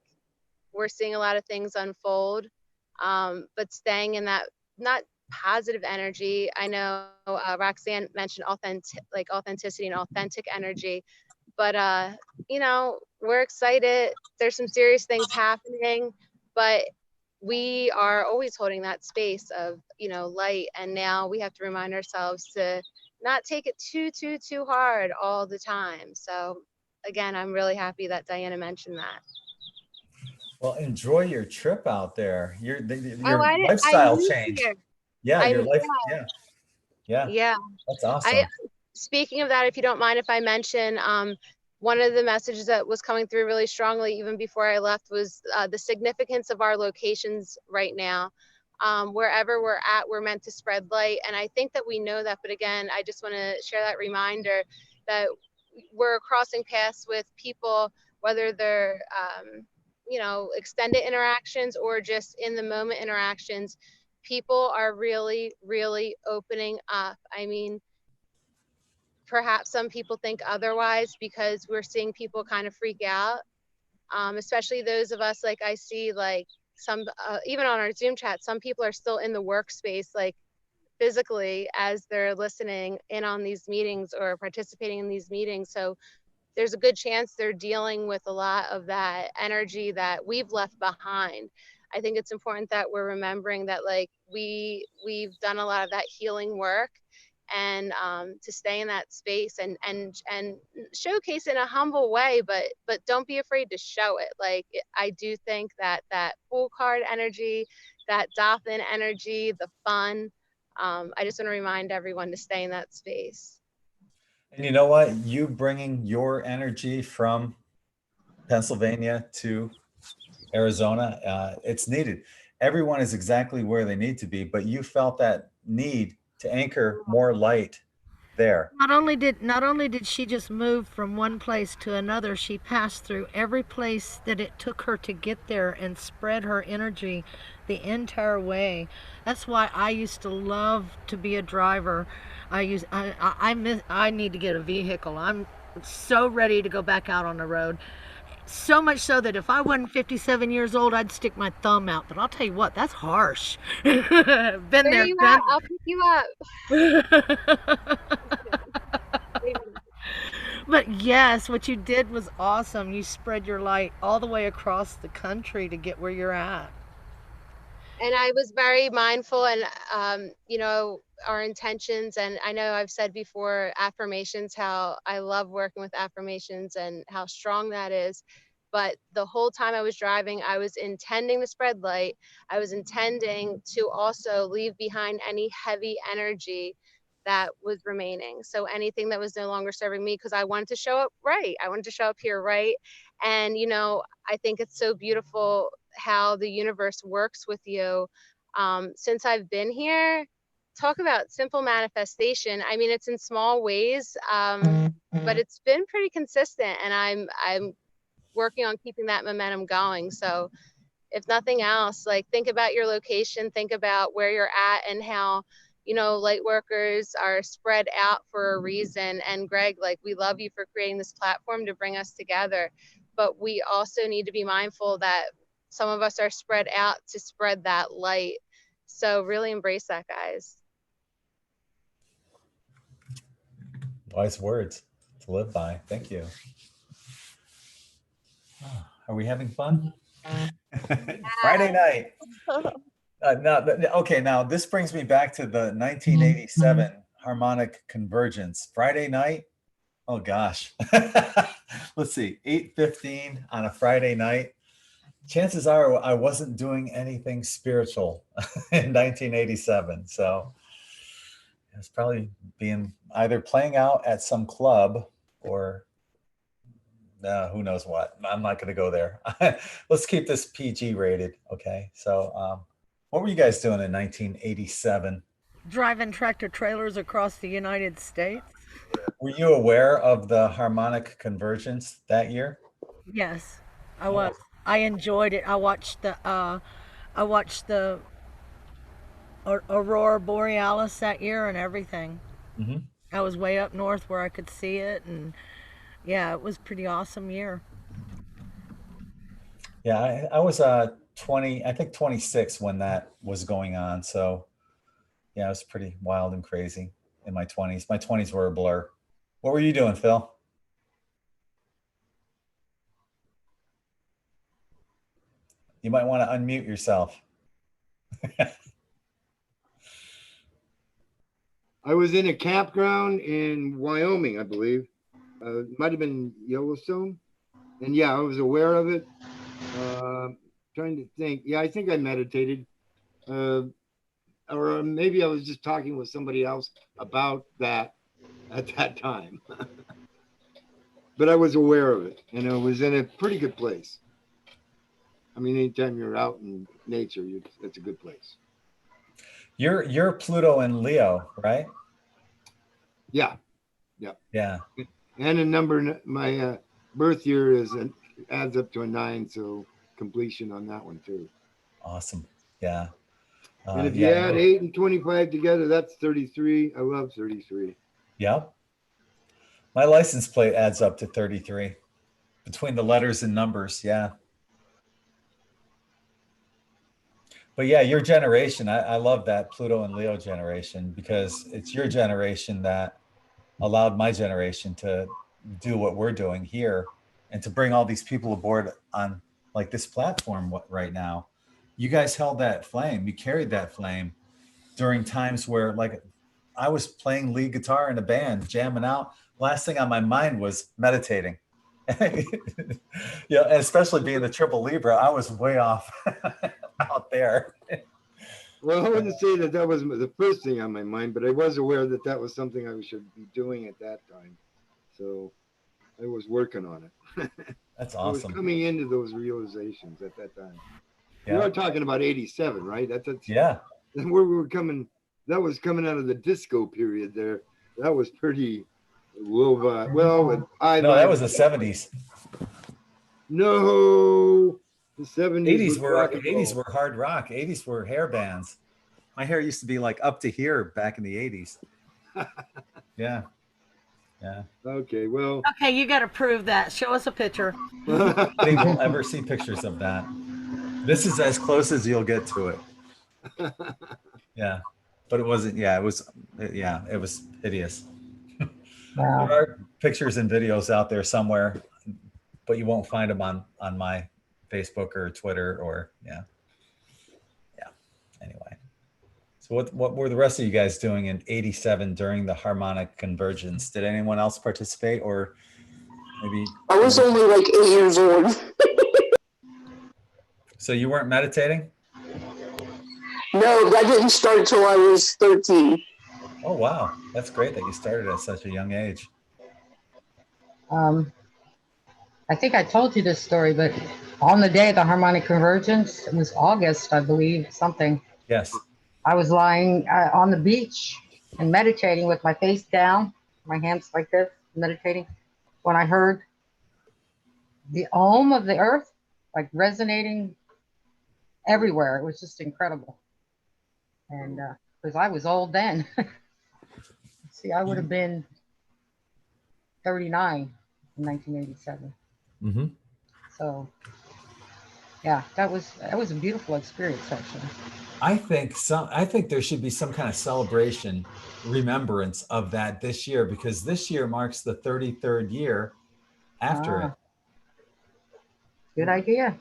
we're seeing a lot of things unfold, but staying in that, not positive energy. I know Roxanne mentioned authenticity and authentic energy, but you know, we're excited. There's some serious things happening, but we are always holding that space of, you know, light. And now we have to remind ourselves to not take it too hard all the time. So again, I'm really happy that Diana mentioned that. Well, enjoy your trip out there. Your I lifestyle moved changed. here. Yeah, your life. Yeah. Yeah. That's awesome. Speaking of that, if you don't mind if I mention, one of the messages that was coming through really strongly even before I left was the significance of our locations right now. Wherever we're at, we're meant to spread light. And I think that we know that, but again, I just want to share that reminder that we're crossing paths with people, whether they're, you know, extended interactions or just in the moment interactions. People are really, really opening up. I mean, perhaps some people think otherwise, because we're seeing people kind of freak out, especially those of us, like I see, like some, even on our Zoom chat, some people are still in the workspace, like physically, as they're listening in on these meetings or participating in these meetings. So there's a good chance they're dealing with a lot of that energy that we've left behind. I think it's important that we're remembering that, like, we've done a lot of that healing work, and to stay in that space and showcase in a humble way, but don't be afraid to show it. Like, I do think that that Fool card energy, that dolphin energy, the fun, I just want to remind everyone to stay in that space. And you know what? You bringing your energy from Pennsylvania to Arizona, it's needed. Everyone is exactly where they need to be, but you felt that need to anchor more light there. Not only did she just move from one place to another, she passed through every place that it took her to get there and spread her energy the entire way. That's why I used to love to be a driver. I need to get a vehicle. I'm so ready to go back out on the road. So much so that if I wasn't 57 years old, I'd stick my thumb out. But I'll tell you what, that's harsh. Been there, you done at? I'll pick you up. But yes, what you did was awesome. You spread your light all the way across the country to get where you're at. And I was very mindful, and you know, our intentions. And I know I've said before, affirmations, how I love working with affirmations and how strong that is. But the whole time I was driving, I was intending to spread light. I was intending to also leave behind any heavy energy that was remaining. So anything that was no longer serving me, because I wanted to show up right. I wanted to show up here right. And, you know, I think it's so beautiful how the universe works with you. Since I've been here, talk about simple manifestation. I mean, it's in small ways, but it's been pretty consistent, and I'm working on keeping that momentum going. So if nothing else, like, think about your location, think about where you're at and how you know, light workers are spread out for a reason. And Greg, like, we love you for creating this platform to bring us together, but we also need to be mindful that some of us are spread out to spread that light. So really embrace that, guys. Wise words to live by. Thank you. Oh, are we having fun? Friday night. Now this brings me back to the 1987 harmonic convergence. Friday night. Oh gosh. Let's see, 8:15 on a Friday night. Chances are I wasn't doing anything spiritual in 1987. So it was probably being either playing out at some club or who knows what. I'm not going to go there. Let's keep this PG rated. Okay. So what were you guys doing in 1987? Driving tractor trailers across the United States. Were you aware of the harmonic convergence that year? Yes, I was. I enjoyed it. I watched the aurora borealis that year and everything. Mm-hmm. I was way up north where I could see it, and yeah, it was a pretty awesome year. Yeah, I was 20, I think 26 when that was going on. So yeah, it was pretty wild and crazy in my 20s. My 20s were a blur. What were you doing, Phil? You might want to unmute yourself. I was in a campground in Wyoming, I believe. Might have been Yellowstone. And yeah, I was aware of it. Trying to think. Yeah, I think I meditated. Or maybe I was just talking with somebody else about that at that time. But I was aware of it, and I was in a pretty good place. I mean, anytime you're out in nature, it's a good place. You're Pluto and Leo, right? Yeah. Yeah. And a number, my birth year adds up to a 9, so completion on that one too. Awesome. Yeah. And if you add 8 and 25 together, that's 33. I love 33. Yep. My license plate adds up to 33 between the letters and numbers. Yeah. But yeah, your generation, I love that Pluto and Leo generation, because it's your generation that allowed my generation to do what we're doing here and to bring all these people aboard on like this platform right now. You guys held that flame. You carried that flame during times where, like, I was playing lead guitar in a band, jamming out. Last thing on my mind was meditating. Yeah, and especially being the triple Libra, I was way off out there. Well, I wouldn't say that was the first thing on my mind, but I was aware that that was something I should be doing at that time. So I was working on it. That's I was awesome. coming into those realizations at that time. Yeah. You are talking about 87, right? That's yeah. Where we were coming. That was coming out of the disco period there. That was pretty low. Well, no, that was the 70s. No, the 70s. 80s were hard rock. 80s were hair bands. My hair used to be like up to here back in the 80s. Yeah. Yeah. Okay, well. Okay, you got to prove that. Show us a picture. Nobody will ever see pictures of that. This is as close as you'll get to it. Yeah. But it wasn't, it was hideous. Wow. There are pictures and videos out there somewhere, but you won't find them on my Facebook or Twitter or anyway. So what were the rest of you guys doing in 87 during the harmonic convergence? Did anyone else participate, or maybe? I was only like 8 years old. So you weren't meditating? No, that didn't start until I was 13. Oh, wow. That's great that you started at such a young age. I think I told you this story, but on the day of the harmonic convergence, it was August, I believe, something. Yes. I was lying on the beach and meditating with my face down, my hands like this, meditating, when I heard the Om of the earth, like resonating everywhere. It was just incredible. And because I was old then. See, I would have been 39 in 1987. Mm-hmm. So, yeah, that was a beautiful experience, actually. I think there should be some kind of celebration, remembrance of that this year, because this year marks the 33rd year after it. Good idea.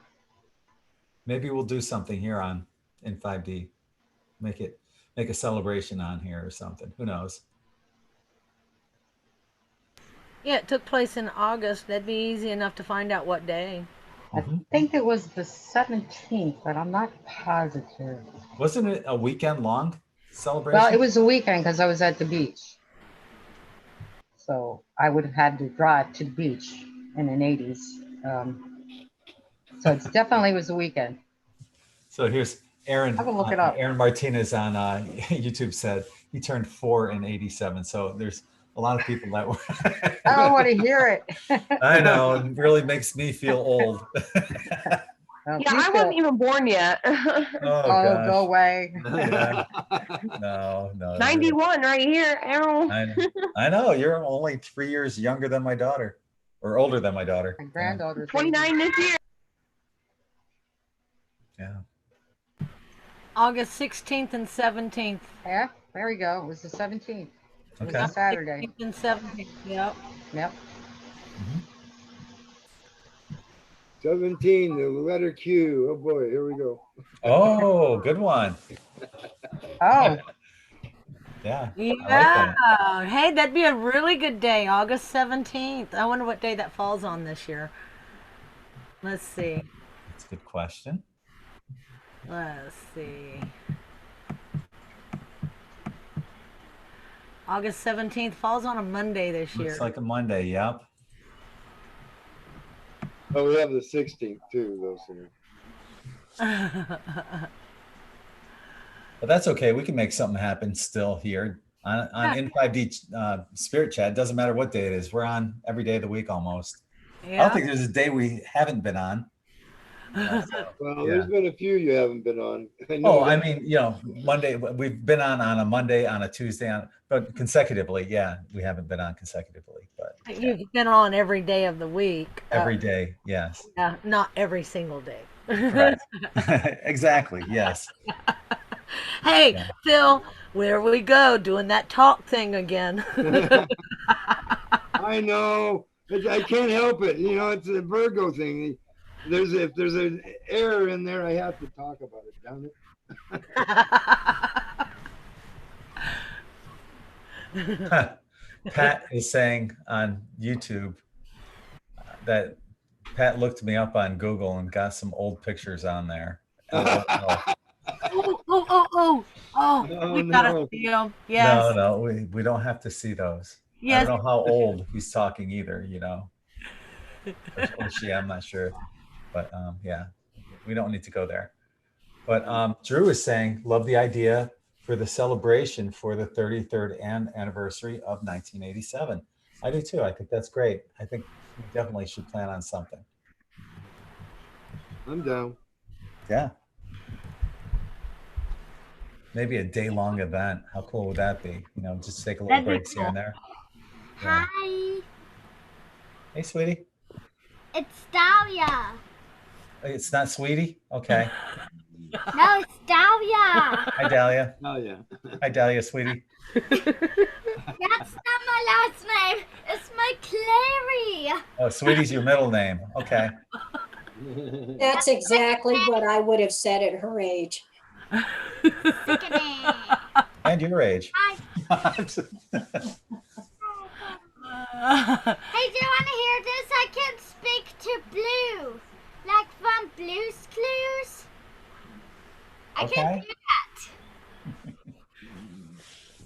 Maybe we'll do something here on In5D. Make a celebration on here or something. Who knows? Yeah, it took place in August. That'd be easy enough to find out what day. I think it was the 17th, but I'm not positive. Wasn't it a weekend long celebration? Well, it was a weekend because I was at the beach. So I would have had to drive to the beach in the 80s. So it definitely was a weekend. So here's Aaron. I will look it up. Aaron Martinez on YouTube said he turned 4 in 87. So there's a lot of people that were. I don't want to hear it. I know. It really makes me feel old. Yeah, I wasn't even born yet. Oh, go away. Yeah. No. 91 right here. I know. You're only 3 years younger than my daughter, or older than my daughter. My granddaughter. 29 this year. Yeah. August 16th and 17th. Yeah, there we go. It was the 17th. It Okay. was a Saturday. 16th and 17th. Yep. Yep. 17, the letter Q. Oh boy, here we go. Oh, good one. Oh. Yeah. Yeah. Hey, that'd be a really good day. August 17th. I wonder what day that falls on this year. Let's see. That's a good question. Let's see. August 17th falls on a Monday this year. Looks like a Monday. Yep. Oh, we have the 16th too, though. So. But that's okay. We can make something happen still here on In5D Spirit Chat. Doesn't matter what day it is. We're on every day of the week almost. Yeah. I don't think there's a day we haven't been on. Well, there's been a few you haven't been on. I mean, Monday, we've been on a Monday, on a Tuesday, but consecutively, yeah, we haven't been on consecutively. But You've been on every day of the week. Every day, yes. Yeah, not every single day. Right. Exactly, yes. Hey, Yeah. Phil, where we go doing that talk thing again. I know. I can't help it. It's a Virgo thing. If there's an error in there, I have to talk about it, damn it. Pat is saying on YouTube that Pat looked me up on Google and got some old pictures on there. We gotta see them. Yes. No, we don't have to see those. Yes. I don't know how old he's talking either, or she, I'm not sure. But yeah, we don't need to go there. But Drew is saying, love the idea for the celebration for the 33rd anniversary of 1987. I do too. I think that's great. I think we definitely should plan on something. I'm down. Yeah. Maybe a day-long event. How cool would that be? Just take a little breaks here and there. Yeah. Hi. Hey, sweetie. It's Dahlia. It's not sweetie? Okay. No, it's Dahlia. Hi, Dahlia. Oh, yeah. Hi, Dahlia, sweetie. That's not my last name. It's my Clary. Oh, sweetie's your middle name. Okay. That's exactly what I would have said at her age. Sickening. And your age. Hey, do you want to hear this? I can speak to Blue. Like from Blue's Clues. I can do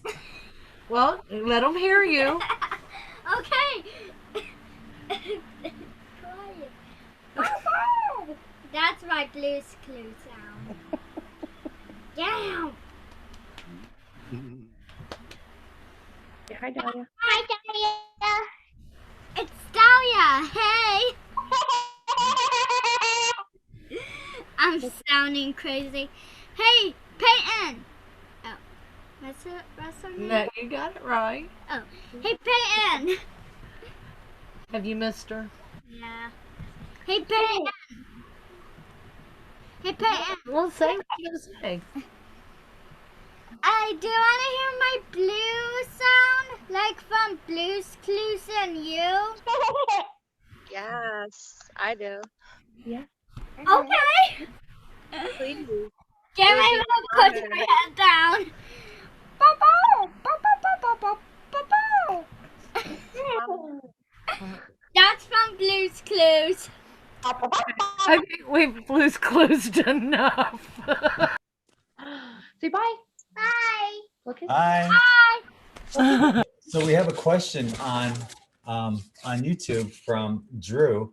that. Well, let them hear you. Okay. That's my Blue's Clues sound. Damn. Hi, Dahlia. Hi, Dahlia. It's Dahlia. Hey. I'm sounding crazy. Hey, Peyton. Oh. What's her name? No, you got it right. Oh, hey Peyton. Have you missed her? Yeah. Hey Peyton. Hey Peyton. Well, say what you gotta say. Do you want to hear my blue sound? Like from Blue's Clues and You? Yes, I do. Okay. Please. Get It would my be little an put honor. my head down. Ba-bow, ba-ba-ba-ba-ba, ba-bow. That's from Blue's Clues. I think we've Blue's closed enough. Say bye. Bye. Okay. Hi. Bye. So we have a question on YouTube from Drew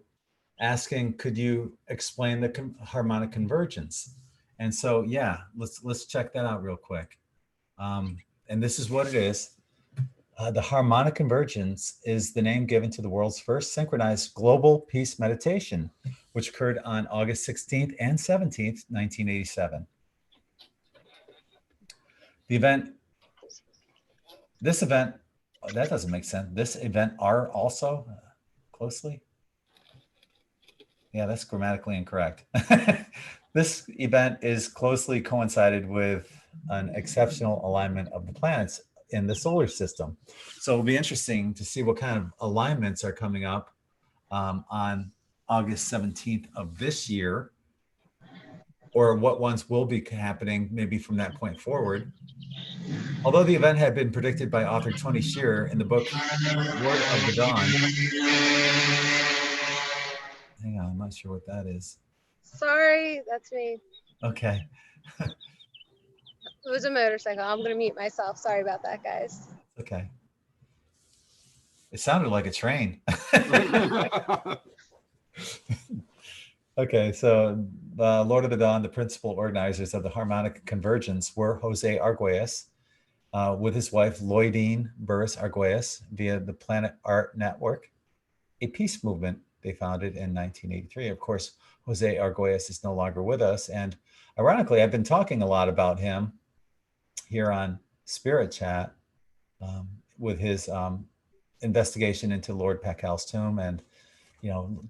asking, could you explain the harmonic convergence? And so, yeah, let's check that out real quick. And this is what it is. The harmonic convergence is the name given to the world's first synchronized global peace meditation, which occurred on August 16th and 17th, 1987. This event, oh, that doesn't make sense. This event are also closely. Yeah, that's grammatically incorrect. This event is closely coincided with an exceptional alignment of the planets in the solar system. So it'll be interesting to see what kind of alignments are coming up on August 17th of this year, or what ones will be happening maybe from that point forward. Although the event had been predicted by author Tony Shearer in the book Word of the Dawn. Hang on, I'm not sure what that is. Sorry, that's me. Okay. It was a motorcycle. I'm gonna mute myself. Sorry about that, guys. Okay. It sounded like a train. Okay, so the Lord of the Dawn, the principal organizers of the Harmonic Convergence were Jose Arguelles with his wife Lloydine Burris Arguelles via the Planet Art Network, a peace movement they founded in 1983. Of course, Jose Arguelles is no longer with us. And ironically, I've been talking a lot about him here on Spirit Chat with his investigation into Lord Pacal's tomb and, you know,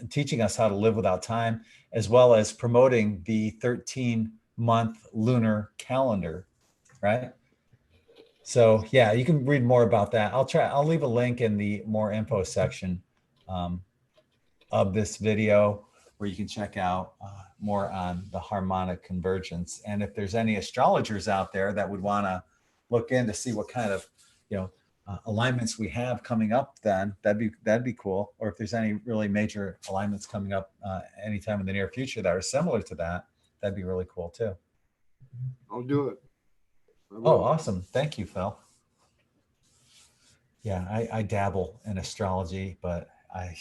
teaching us how to live without time, as well as promoting the 13-month lunar calendar, right? So yeah, you can read more about that. I'll leave a link in the more info section of this video where you can check out more on the harmonic convergence. And if there's any astrologers out there that would want to look in to see what kind of, you know, alignments we have coming up, then that'd be cool. Or if there's any really major alignments coming up anytime in the near future that are similar to that, that'd be really cool too. I'll do it. Oh, awesome. Thank you, Phil. Yeah, I dabble in astrology, but I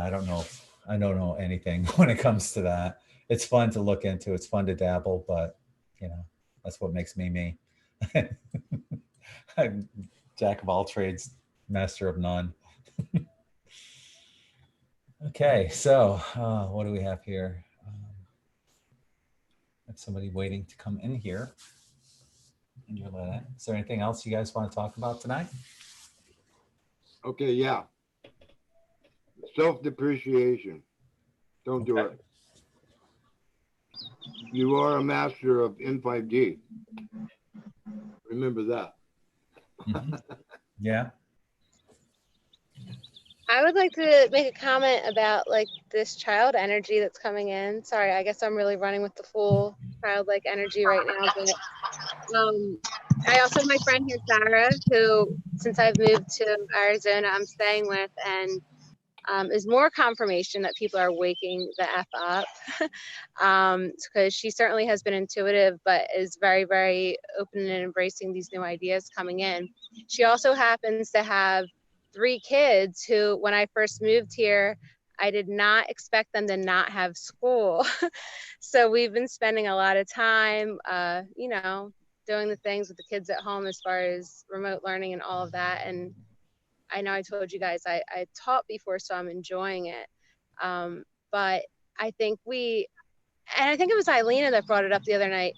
don't know anything when it comes to that. It's fun to look into, it's fun to dabble, but you know, that's what makes me me. I'm jack of all trades, master of none. Okay, so what do we have here? I have somebody waiting to come in here. Is there anything else you guys want to talk about tonight? Okay, yeah. Self-depreciation. Don't do it. You are a master of In5D. Remember that. Mm-hmm. Yeah. I would like to make a comment about like this child energy that's coming in. Sorry, I guess I'm really running with the full childlike energy right now. But I also have my friend here, Sarah, who since I've moved to Arizona, I'm staying with, and is more confirmation that people are waking the F up. Because she certainly has been intuitive, but is very, very open and embracing these new ideas coming in. She also happens to have 3 kids who, when I first moved here, I did not expect them to not have school. So we've been spending a lot of time, you know, doing the things with the kids at home as far as remote learning and all of that. And I know I told you guys I taught before, so I'm enjoying it. But I think I think it was Eilena that brought it up the other night.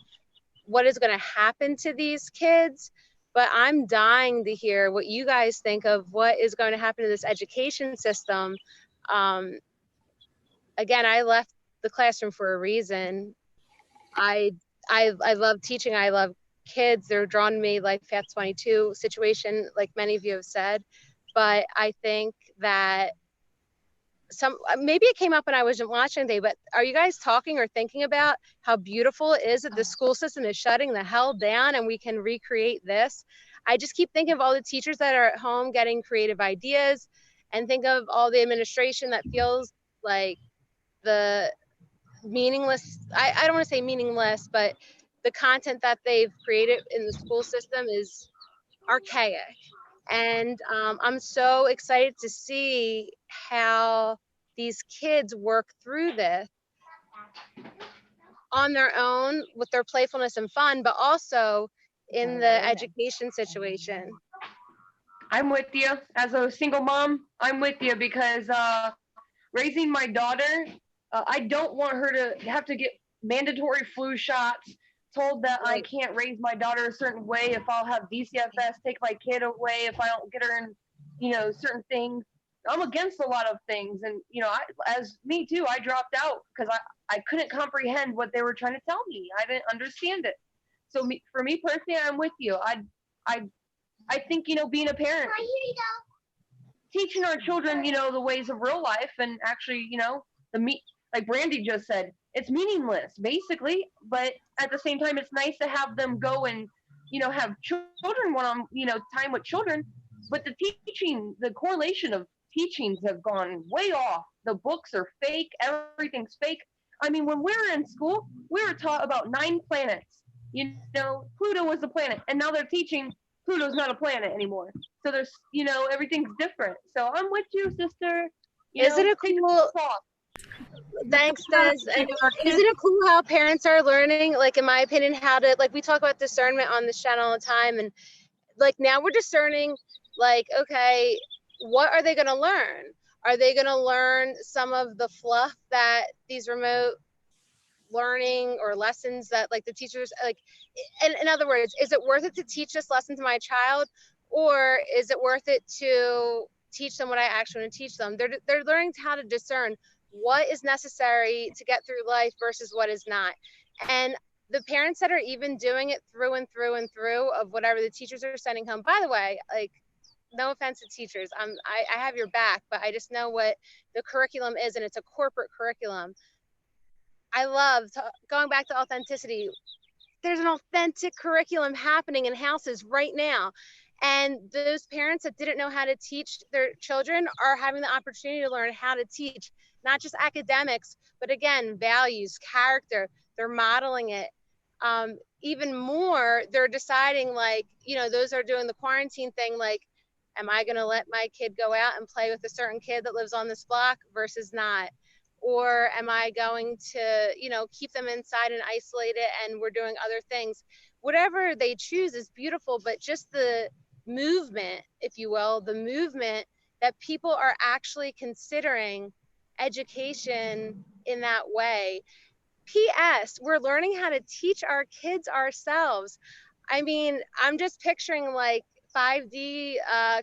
what is going to happen to these kids, but I'm dying to hear what you guys think of what is going to happen to this education system. Again, I left the classroom for a reason. I love teaching. I love kids. They're drawn to me, like FAT 22 situation, like many of you have said. But I think that maybe it came up when I wasn't watching today, but are you guys talking or thinking about how beautiful it is that the school system is shutting the hell down and we can recreate this? I just keep thinking of all the teachers that are at home getting creative ideas, and think of all the administration that feels like the meaningless, I don't want to say meaningless, but the content that they've created in the school system is archaic. And I'm so excited to see how these kids work through this on their own with their playfulness and fun, but also in the education situation. I'm with you. As a single mom, I'm with you because raising my daughter, I don't want her to have to get mandatory flu shots, told that I can't raise my daughter a certain way if I'll have DCFS take my kid away if I don't get her in, certain things. I'm against a lot of things. And, as me too, I dropped out because I couldn't comprehend what they were trying to tell me. I didn't understand it. So for me personally, I'm with you. I think, being a parent, teaching our children, the ways of real life, and actually, like Brandy just said, it's meaningless basically, but at the same time, it's nice to have them go and, have children time with children. But the correlation of teachings have gone way off. The books are fake. Everything's fake. I mean, when we were in school, we were taught about 9 planets. Pluto was a planet, and now they're teaching Pluto's not a planet anymore. So there's, everything's different. So I'm with you, sister. Isn't it cool? Thanks, Des. And isn't it cool how parents are learning, like, in my opinion, how to, like, we talk about discernment on this channel all the time. And like, now we're discerning, like, okay, what are they going to learn? Are they going to learn some of the fluff that these remote learning or lessons that, like, the teachers, like, and in other words, is it worth it to teach this lesson to my child, or is it worth it to teach them what I actually want to teach them? They're learning how to discern what is necessary to get through life versus what is not. And the parents that are even doing it through and through and through of whatever the teachers are sending home, by the way, like, no offense to teachers, I have your back, but I just know what the curriculum is, and it's a corporate curriculum. I love going back to authenticity. There's an authentic curriculum happening in houses right now. And those parents that didn't know how to teach their children are having the opportunity to learn how to teach, not just academics, but again, values, character. They're modeling it. Even more, they're deciding, like, those are doing the quarantine thing, like, am I gonna let my kid go out and play with a certain kid that lives on this block versus not? Or am I going to, keep them inside and isolated, and we're doing other things? Whatever they choose is beautiful, but just the movement, if you will, the movement that people are actually considering education in that way. P.S. We're learning how to teach our kids ourselves. I mean, I'm just picturing, like, 5D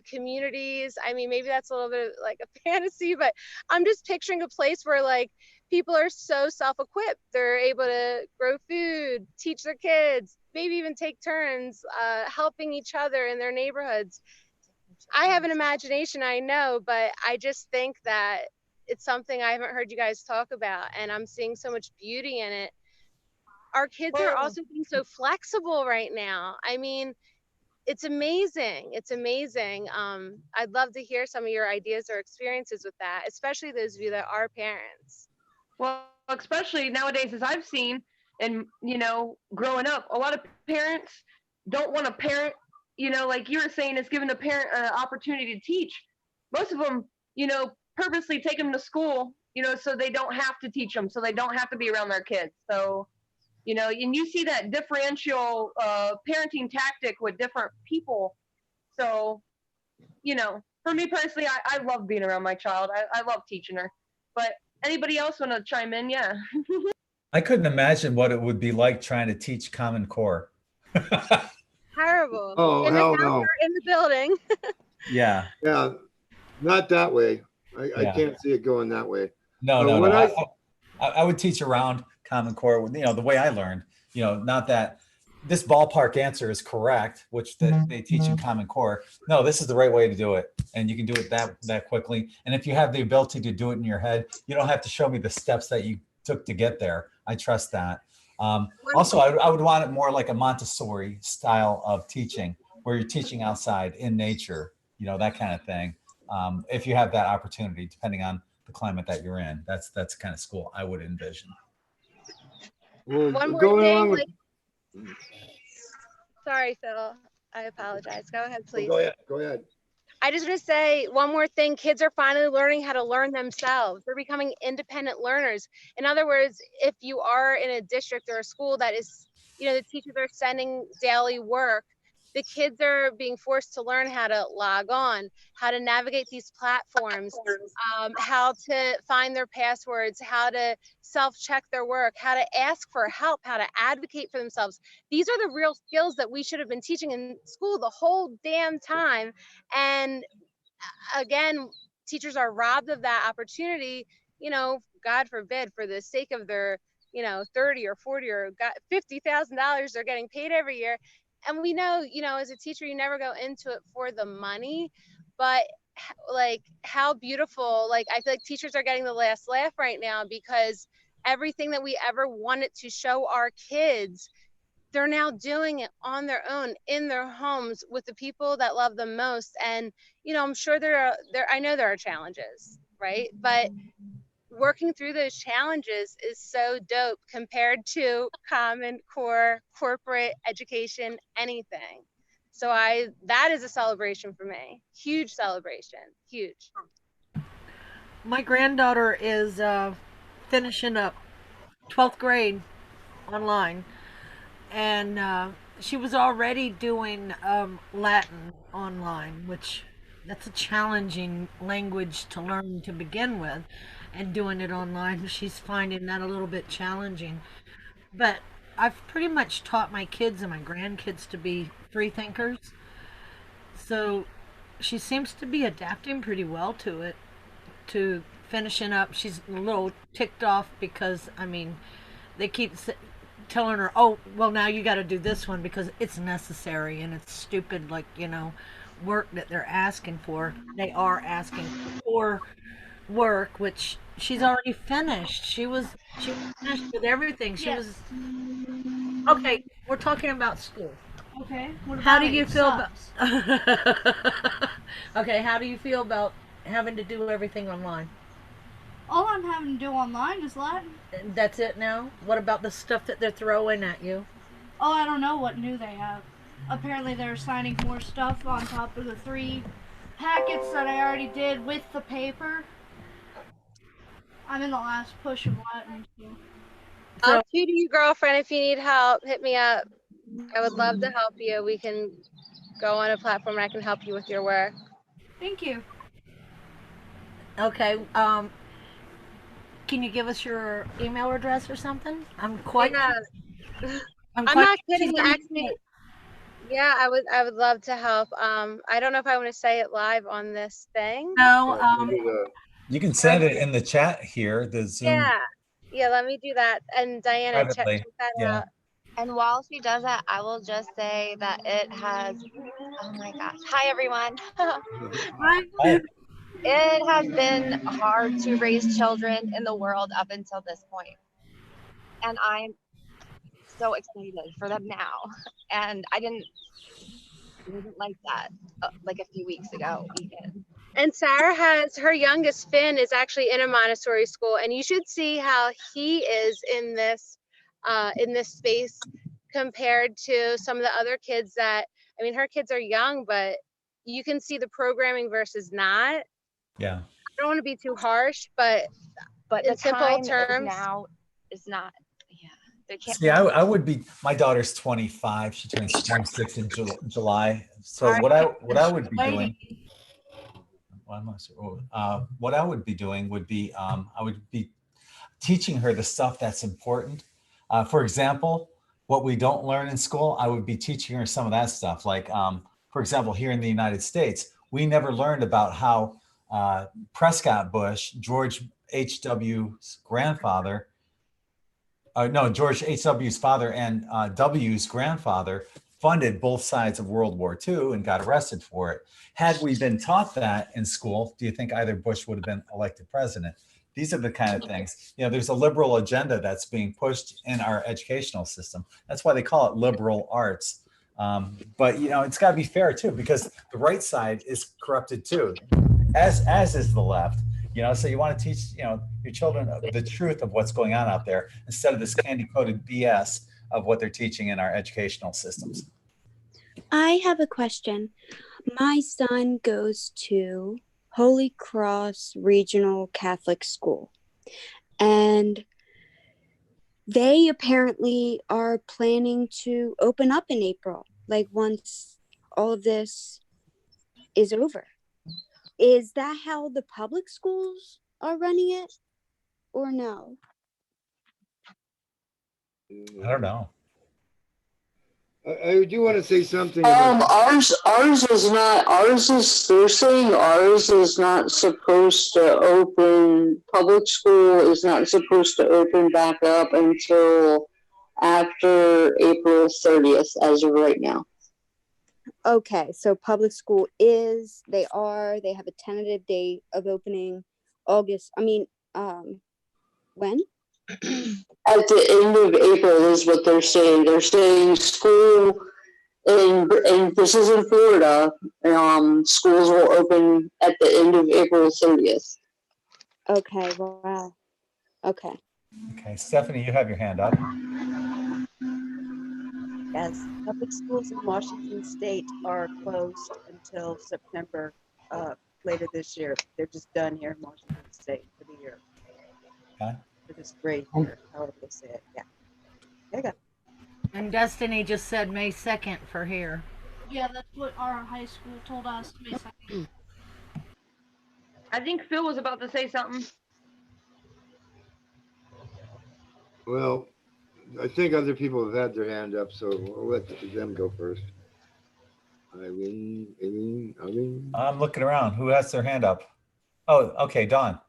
communities. I mean, maybe that's a little bit like a fantasy, but I'm just picturing a place where, like, people are so self-equipped. They're able to grow food, teach their kids, maybe even take turns helping each other in their neighborhoods. I have an imagination, I know, but I just think that it's something I haven't heard you guys talk about, and I'm seeing so much beauty in it. Our kids are also being so flexible right now. I mean, it's amazing. It's amazing. I'd love to hear some of your ideas or experiences with that, especially those of you that are parents. Well, especially nowadays, as I've seen, and, growing up, a lot of parents don't want to parent, like you were saying, it's giving the parent an opportunity to teach. Most of them, purposely take them to school, so they don't have to teach them, so they don't have to be around their kids. So, and you see that differential parenting tactic with different people. So, for me personally, I love being around my child. I love teaching her. But anybody else want to chime in? Yeah. I couldn't imagine what it would be like trying to teach Common Core. Terrible. Oh, In the hell house no. or in the building. Yeah. Yeah, not that way. I Yeah. can't see it going that way. No, But no, when no. I would teach around Common Core, you know, the way I learned, you know, not that this ballpark answer is correct, which that they teach in Common Core. No, this is the right way to do it. And you can do it that quickly. And if you have the ability to do it in your head, you don't have to show me the steps that you took to get there. I trust that. Also, I would want it more like a Montessori style of teaching, where you're teaching outside in nature, you know, that kind of thing. If you have that opportunity, depending on the climate that you're in, that's the kind of school I would envision. Well, One more going thing, along with, sorry, Phil. I apologize. Go ahead, please. go ahead. Go ahead. I just want to say one more thing. Kids are finally learning how to learn themselves. They're becoming independent learners. In other words, if you are in a district or a school that is, you know, the teachers are sending daily work, the kids are being forced to learn how to log on, how to navigate these platforms, how to find their passwords, how to self-check their work, how to ask for help, how to advocate for themselves. These are the real skills that we should have been teaching in school the whole damn time. And again, teachers are robbed of that opportunity, you know, God forbid, for the sake of their, you know, 30 or 40 or $50,000 they're getting paid every year. And we know, you know, as a teacher, you never go into it for the money, but like how beautiful, like I feel like teachers are getting the last laugh right now, because everything that we ever wanted to show our kids, they're now doing it on their own in their homes with the people that love them most. And, you know, I'm sure I know there are challenges, right? But working through those challenges is so dope compared to Common Core, corporate education, anything. So that is a celebration for me. Huge celebration, huge. My granddaughter is finishing up 12th grade online, and she was already doing Latin online, which that's a challenging language to learn to begin with, and doing it online, she's finding that a little bit challenging. But I've pretty much taught my kids and my grandkids to be free thinkers, so she seems to be adapting pretty well to it, to finishing up. She's a little ticked off because, I mean, they keep telling her, oh, well, now you got to do this one because it's necessary and it's stupid, like, you know, work that they're asking for. They are asking for work, which she's already finished. She was finished with everything. She was okay. We're talking about school. Okay. What How about do it? you It feel sucks. about okay, how do you feel about having to do everything online? All I'm having to do online is Latin. That's it now? What about the stuff that they're throwing at you? Oh, I don't know what new they have. Apparently they're assigning more stuff on top of the 3 packets that I already did with the paper. I'm in the last push of Latin. So. I'll tutor you, girlfriend. If you need help, hit me up. I would love to help you. We can go on a platform and I can help you with your work. Thank you. Okay, can you give us your email address or something? I'm not kidding. Actually, yeah, I would love to help. I don't know if I want to say it live on this thing. No, you can send it in the chat here, the Zoom. Yeah, let me do that. And Diana, check Privately, that yeah. out. And while she does that, I will just say that it has, oh my gosh. Hi, everyone. Hi. It has been hard to raise children in the world up until this point. And I'm so excited for them now. And I wasn't like that like a few weeks ago even. And Sarah has, her youngest, Finn, is actually in a Montessori school, and you should see how he is in this space compared to some of the other kids that, I mean, her kids are young, but you can see the programming versus not. Yeah. I don't want to be too harsh, but in simple terms, now is not. Yeah, they can't. See, I would be. My daughter's 25. She turns 26 in July. So what I would be doing. What I would be doing would be I would be teaching her the stuff that's important. For example, what we don't learn in school, I would be teaching her some of that stuff. Like, for example, here in the United States, we never learned about how Prescott Bush, George H.W.'s grandfather, no, George H.W.'s father and W.'s grandfather funded both sides of World War II and got arrested for it. Had we been taught that in school, do you think either Bush would have been elected president? These are the kind of things, there's a liberal agenda that's being pushed in our educational system. That's why they call it liberal arts. But, it's got to be fair, too, because the right side is corrupted, too, as is the left. So you want to teach, your children the truth of what's going on out there instead of this candy-coated BS of what they're teaching in our educational systems. I have a question. My son goes to Holy Cross Regional Catholic School, and they apparently are planning to open up in April, like once all of this is over. Is that how the public schools are running it, or no? I don't know. I do want to say something. Ours is not. They're saying ours is not supposed to open. Public school is not supposed to open back up until after April 30th, as of right now. Okay, so public school they have a tentative date of opening when? At the end of April is what they're saying. They're saying school, and this is in Florida, schools will open at the end of April 30th. Okay, wow. Okay. Okay, Stephanie, you have your hand up. Yes, public schools in Washington State are closed until September later this year. They're just done here in Washington State for the year. Okay. For this grade year, however they say it. Yeah. There you go. And Destiny just said May 2nd for here. Yeah, that's what our high school told us. May 2nd. I think Phil was about to say something. Well, I think other people have had their hand up, so we'll let them go first. Eileen. I'm looking around. Who has their hand up? Oh, okay, Dawn.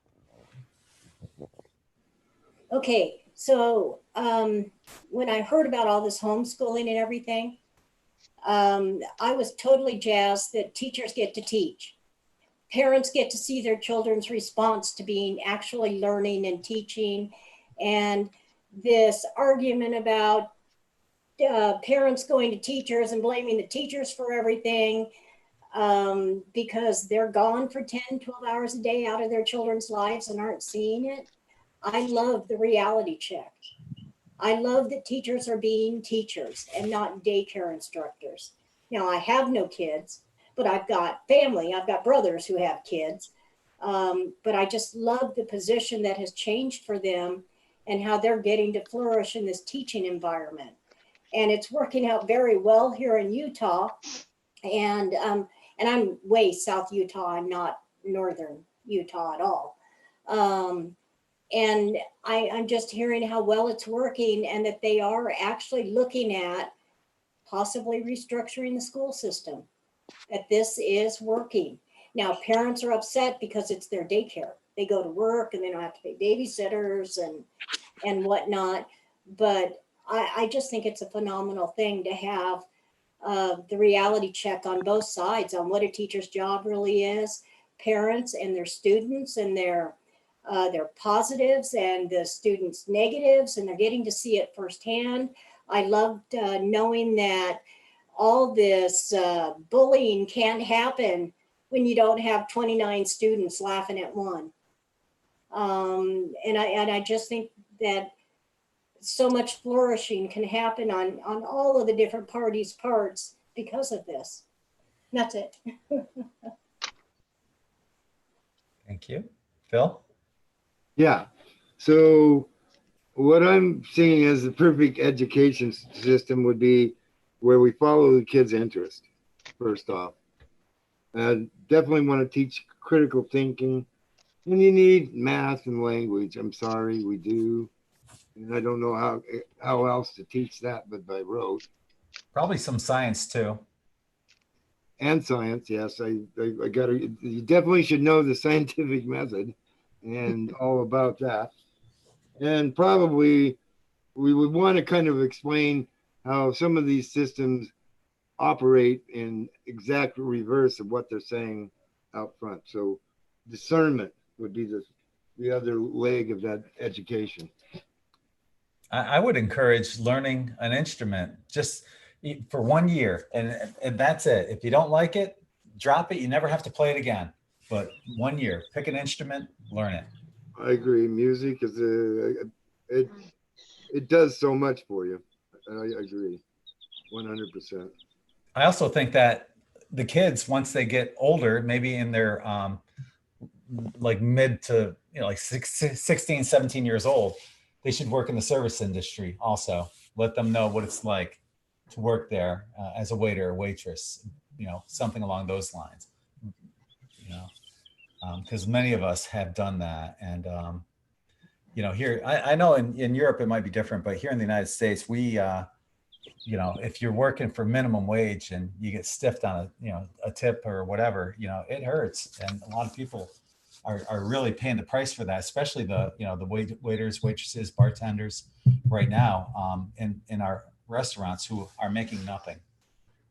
Okay, so when I heard about all this homeschooling and everything, I was totally jazzed that teachers get to teach. Parents get to see their children's response to being actually learning and teaching. And this argument about parents going to teachers and blaming the teachers for everything because they're gone for 10, 12 hours a day out of their children's lives and aren't seeing it. I love the reality check. I love that teachers are being teachers and not daycare instructors. Now, I have no kids, but I've got family. I've got brothers who have kids. But I just love the position that has changed for them and how they're getting to flourish in this teaching environment. And it's working out very well here in Utah. And I'm way South Utah. I'm not northern Utah at all. And I'm just hearing how well it's working and that they are actually looking at possibly restructuring the school system, that this is working. Now, parents are upset because it's their daycare. They go to work and they don't have to pay babysitters and whatnot. But I just think it's a phenomenal thing to have the reality check on both sides on what a teacher's job really is, parents and their students and their positives and the students' negatives, and they're getting to see it firsthand. I loved knowing that all this bullying can't happen when you don't have 29 students laughing at one. And I just think that so much flourishing can happen on all of the different parties' parts because of this. And that's it. Thank you. Phil? Yeah. So what I'm seeing as the perfect education system would be where we follow the kids' interest, first off. I definitely want to teach critical thinking. And you need math and language. I'm sorry, we do. And I don't know how else to teach that but by rote. Probably some science too. And science, yes. I got to, you definitely should know the scientific method and all about that. And probably we would want to kind of explain how some of these systems operate in exact reverse of what they're saying out front. So discernment would be the other leg of that education. I would encourage learning an instrument just for 1 year, and that's it. If you don't like it, drop it. You never have to play it again. But 1 year, pick an instrument, learn it. I agree. Music is it does so much for you. I agree, 100%. I also think that the kids, once they get older, maybe in their like mid to, like 16, 17 years old, they should work in the service industry also. Let them know what it's like to work there as a waiter or waitress, something along those lines, because many of us have done that. And, here, I know in Europe, it might be different, but here in the United States, we, if you're working for minimum wage and you get stiffed on a tip or whatever, it hurts. And a lot of people are really paying the price for that, especially the waiters, waitresses, bartenders right now in our restaurants who are making nothing.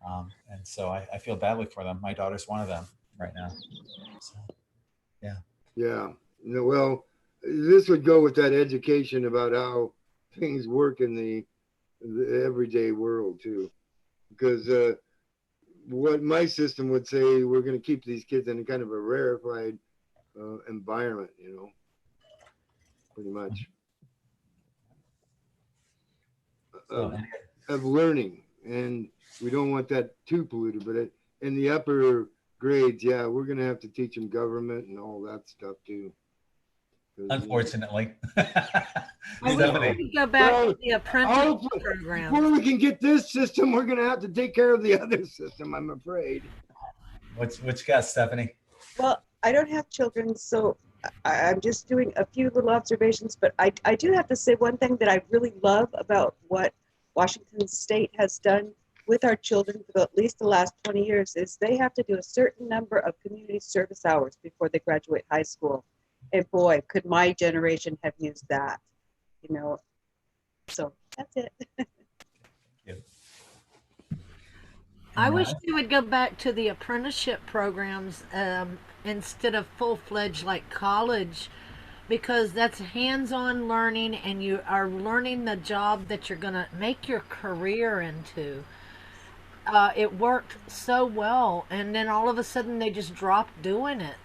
And so I feel badly for them. My daughter's one of them right now. So, yeah. Yeah. Well, this would go with that education about how things work in the everyday world too, because what my system would say, we're going to keep these kids in a kind of a rarefied environment, pretty much of learning, and we don't want that too polluted. But in the upper grades, yeah, we're going to have to teach them government and all that stuff too. Unfortunately. We go back to the apprentice program. Before we can get this system, we're going to have to take care of the other system, I'm afraid. What you got, Stephanie? Well, I don't have children, so I'm just doing a few little observations, but I do have to say one thing that I really love about what Washington State has done with our children for at least the last 20 years is they have to do a certain number of community service hours before they graduate high school. And boy, could my generation have used that, So that's it. Yeah. I wish we would go back to the apprenticeship programs instead of full-fledged like college, because that's hands-on learning and you are learning the job that you're going to make your career into. It worked so well, and then all of a sudden they just dropped doing it.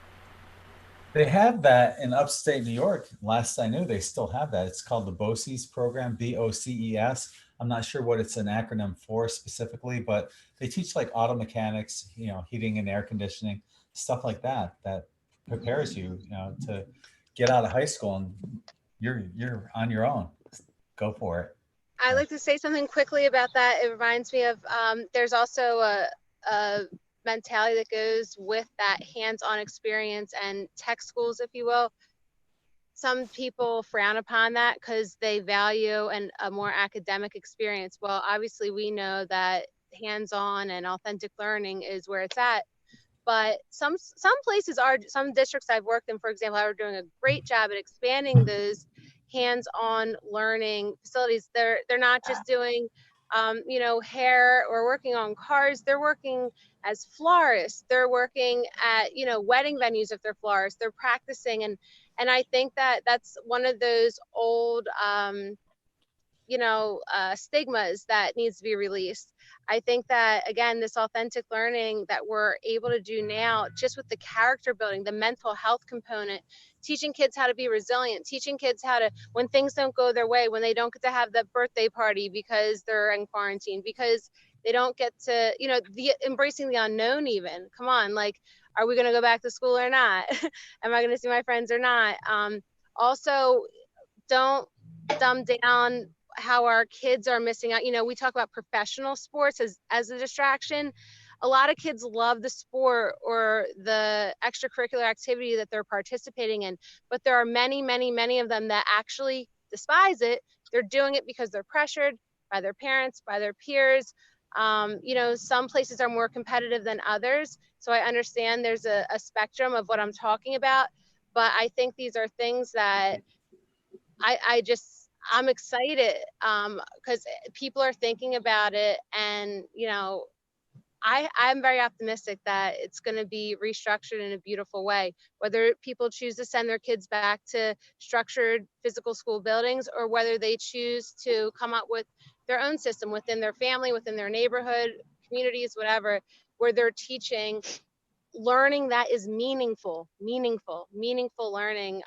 They have that in upstate New York. Last I knew, they still have that. It's called the BOCES program, BOCES. I'm not sure what it's an acronym for specifically, but they teach like auto mechanics, heating and air conditioning, stuff like that, that prepares you, to get out of high school and you're on your own. Go for it. I'd like to say something quickly about that. It reminds me of there's also a mentality that goes with that hands-on experience and tech schools, if you will. Some people frown upon that because they value a more academic experience. Well, obviously we know that hands-on and authentic learning is where it's at. But some places some districts I've worked in, for example, are doing a great job at expanding those hands-on learning facilities. They're not just doing hair or working on cars. They're working as florists. They're working at, wedding venues if they're florists. They're practicing. And I think that that's one of those old, stigmas that needs to be released. I think that, again, this authentic learning that we're able to do now, just with the character building, the mental health component, teaching kids how to be resilient, teaching kids how to, when things don't go their way, when they don't get to have that birthday party because they're in quarantine, because they don't get to, embracing the unknown even. Come on, like, are we going to go back to school or not? Am I going to see my friends or not? Also, don't dumb down how our kids are missing out. We talk about professional sports as a distraction. a lot of kids love the sport or the extracurricular activity that they're participating in, but there are many, many, many of them that actually despise it. They're doing it because they're pressured by their parents, by their peers. You know, some places are more competitive than others. So I understand there's a spectrum of what I'm talking about, but I think these are things that I'm excited because people are thinking about it, and you know, I'm very optimistic that it's going to be restructured in a beautiful way, whether people choose to send their kids back to structured physical school buildings or whether they choose to come up with their own system within their family, within their neighborhood, communities, whatever, where they're teaching learning that is meaningful learning.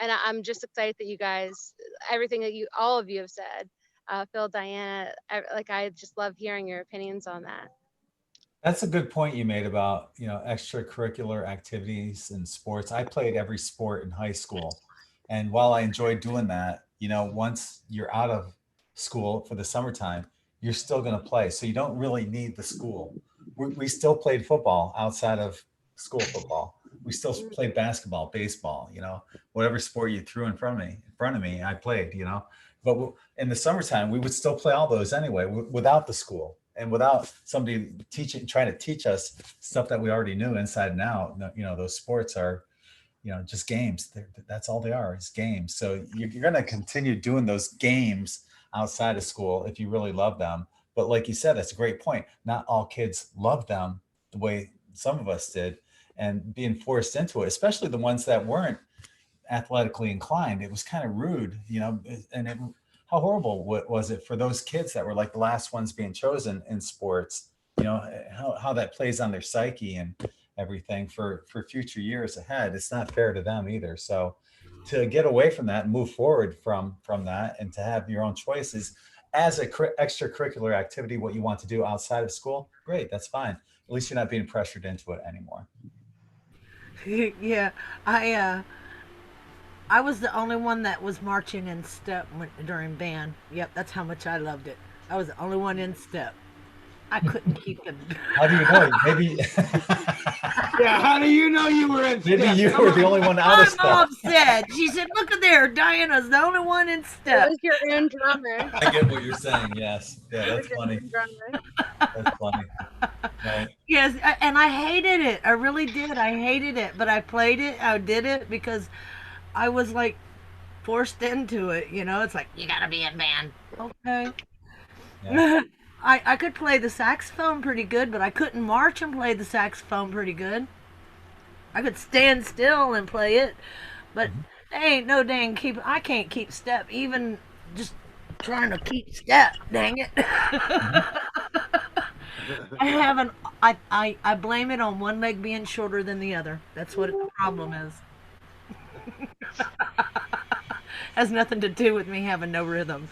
And I'm just excited that you guys, everything that all of you have said, Phil, Diana, I just love hearing your opinions on that. That's a good point you made about, you know, extracurricular activities and sports. I played every sport in high school. And while I enjoyed doing that, you know, once you're out of school for the summertime, you're still going to play. So you don't really need the school. We still played football outside of school football. We still played basketball, baseball, you know, whatever sport you threw in front of me, I played, you know. But in the summertime, we would still play all those anyway without the school and without somebody trying to teach us stuff that we already knew inside and out. You know, those sports are, you know, just games. That's all they are, is games. So you're going to continue doing those games outside of school if you really love them. But like you said, that's a great point. Not all kids love them the way some of us did, and being forced into it, especially the ones that weren't athletically inclined. It was kind of rude, you know, how horrible was it for those kids that were like the last ones being chosen in sports, you know, how that plays on their psyche and everything for future years ahead. It's not fair to them either. So to get away from that and move forward from that and to have your own choices as a extracurricular activity, what you want to do outside of school, great, that's fine. At least you're not being pressured into it anymore. Yeah, I was the only one that was marching in step during band. Yep, that's how much I loved it. I was the only one in step. I couldn't keep them. How do you know? Maybe Yeah, how do you know you were in maybe step? you Come were the on. only one out My of step. mom said, she said, look at there, Diana's the only one in It step. was your own drummer. I get what you're saying. Yes. Yeah, It was that's your funny. own drummer. That's funny. Right. Yes, and I hated it. I really did. I hated it, but I played it. I did it because I was like forced into it. You know, it's like you gotta be in band. Okay. Yeah. I could play the saxophone pretty good, but I couldn't march and play the saxophone pretty good. I could stand still and play it, but there ain't no dang keep. I can't keep step even just trying to keep step. Dang it. I haven't. I blame it on one leg being shorter than the other. That's what the problem is. Has nothing to do with me having no rhythm.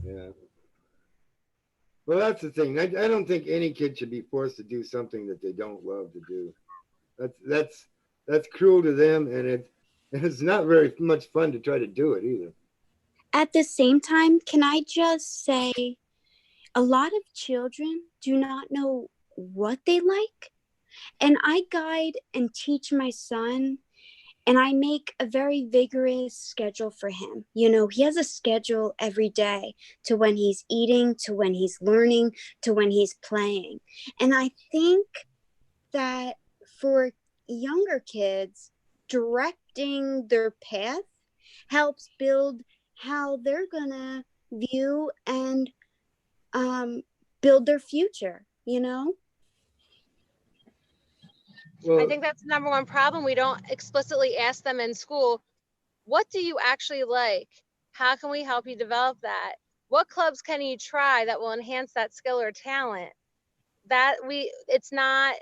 Yeah. Well, that's the thing. I don't think any kid should be forced to do something that they don't love to do. That's cruel to them, and it's not very much fun to try to do it either. At the same time, can I just say a lot of children do not know what they like? And I guide and teach my son, and I make a very vigorous schedule for him. You know, he has a schedule every day to when he's eating, to when he's learning, to when he's playing. And I think that for younger kids, directing their path helps build how they're gonna view and build their future, you know? Well, I think that's the number one problem. We don't explicitly ask them in school, what do you actually like? How can we help you develop that? What clubs can you try that will enhance that skill or talent? It's not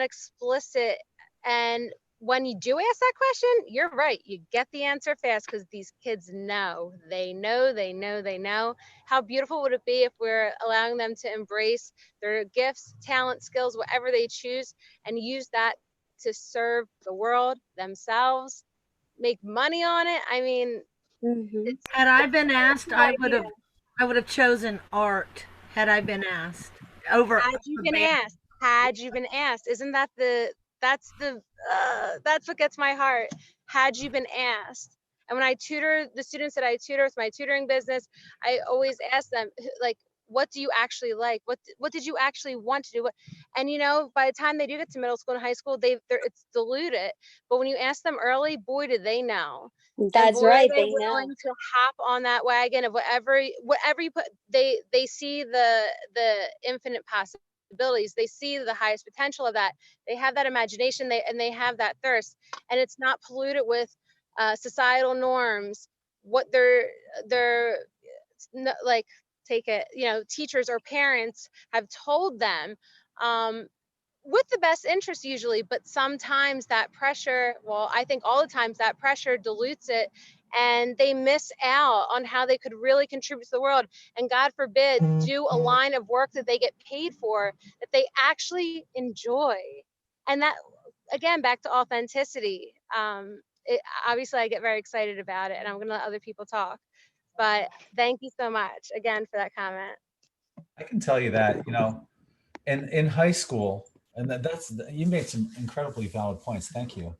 explicit. And when you do ask that question, you're right. You get the answer fast because these kids know. They know. How beautiful would it be if we're allowing them to embrace their gifts, talent, skills, whatever they choose, and use that to serve the world, themselves, make money on it? I mean, Mm-hmm. it's Had I been asked, a cool idea. I would have chosen art had I been asked. Over. Had you been asked, had you been asked, isn't that that's what gets my heart. Had you been asked. And when I tutor the students that I tutor with my tutoring business, I always ask them, like, what do you actually like? What did you actually want to do? And you know, by the time they do get to middle school and high school, it's diluted. But when you ask them early, boy, do they know. That's boy, right. are They they know. willing to hop on that wagon of whatever you put. They see the infinite possibilities. They see the highest potential of that. They have that imagination. They have that thirst, and it's not polluted with societal norms. What they're like, take it, you know, teachers or parents have told them, with the best interest usually, but sometimes that pressure, well, I think all the times that pressure dilutes it, and they miss out on how they could really contribute to the world. And God forbid, do a line of work that they get paid for, that they actually enjoy. And that, again, back to authenticity. Obviously, I get very excited about it, and I'm going to let other people talk. But thank you so much again for that comment. I can tell you that, you know, in high school, and that's, you made some incredibly valid points. Thank you.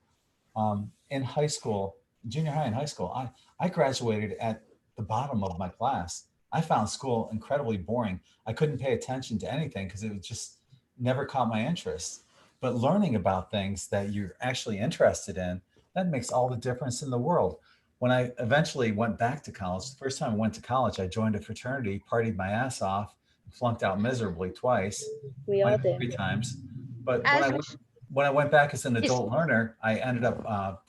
In high school, junior high and high school, I graduated at the bottom of my class. I found school incredibly boring. I couldn't pay attention to anything because it was just never caught my interest. But learning about things that you're actually interested in, that makes all the difference in the world. When I eventually went back to college, the first time I went to college, I joined a fraternity, partied my ass off, flunked out miserably twice, We all did. 3 times. But As when I went back as an adult learner, I ended up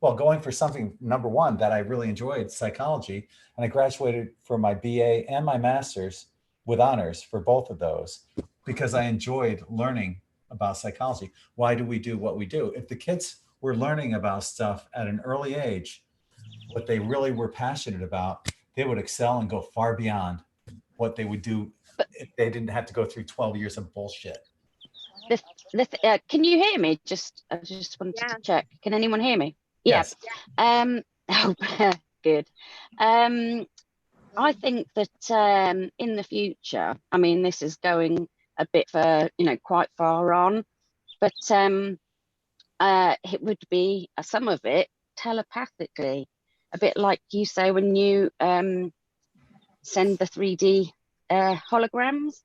going for something, number one, that I really enjoyed, psychology. And I graduated for my BA and my master's with honors for both of those because I enjoyed learning about psychology. Why do we do what we do? If the kids were learning about stuff at an early age, what they really were passionate about, they would excel and go far beyond what they would do if they didn't have to go through 12 years of bullshit. Can you hear me? I just wanted to check. Can anyone hear me? Yes. Oh, good. I think that in the future, I mean, this is going a bit for, quite far on, but it would be some of it telepathically, a bit like you say when you send the 3D holograms,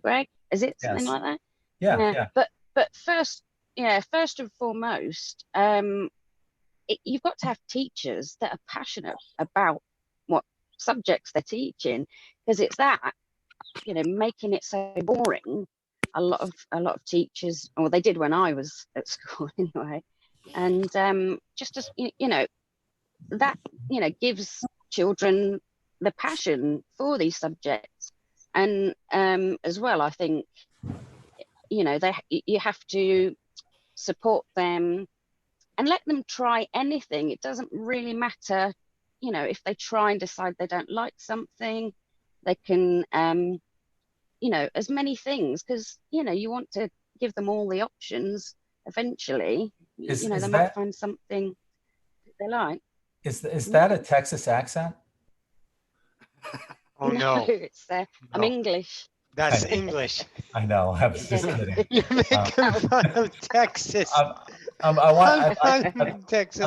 Greg, is it something like that? Yeah. But first and foremost, you've got to have teachers that are passionate about what subjects they're teaching, because it's that, making it so boring. A lot of teachers, or they did when I was at school anyway, and just as that gives children the passion for these subjects. And as well, I think you have to support them and let them try anything. It doesn't really matter, if they try and decide they don't like something, they can as many things, because you want to give them all the options. Eventually they might find something they like. Is that a Texas accent? Oh no, it's I'm English. That's English. I know. I was just kidding. You're making fun of Texas. I'd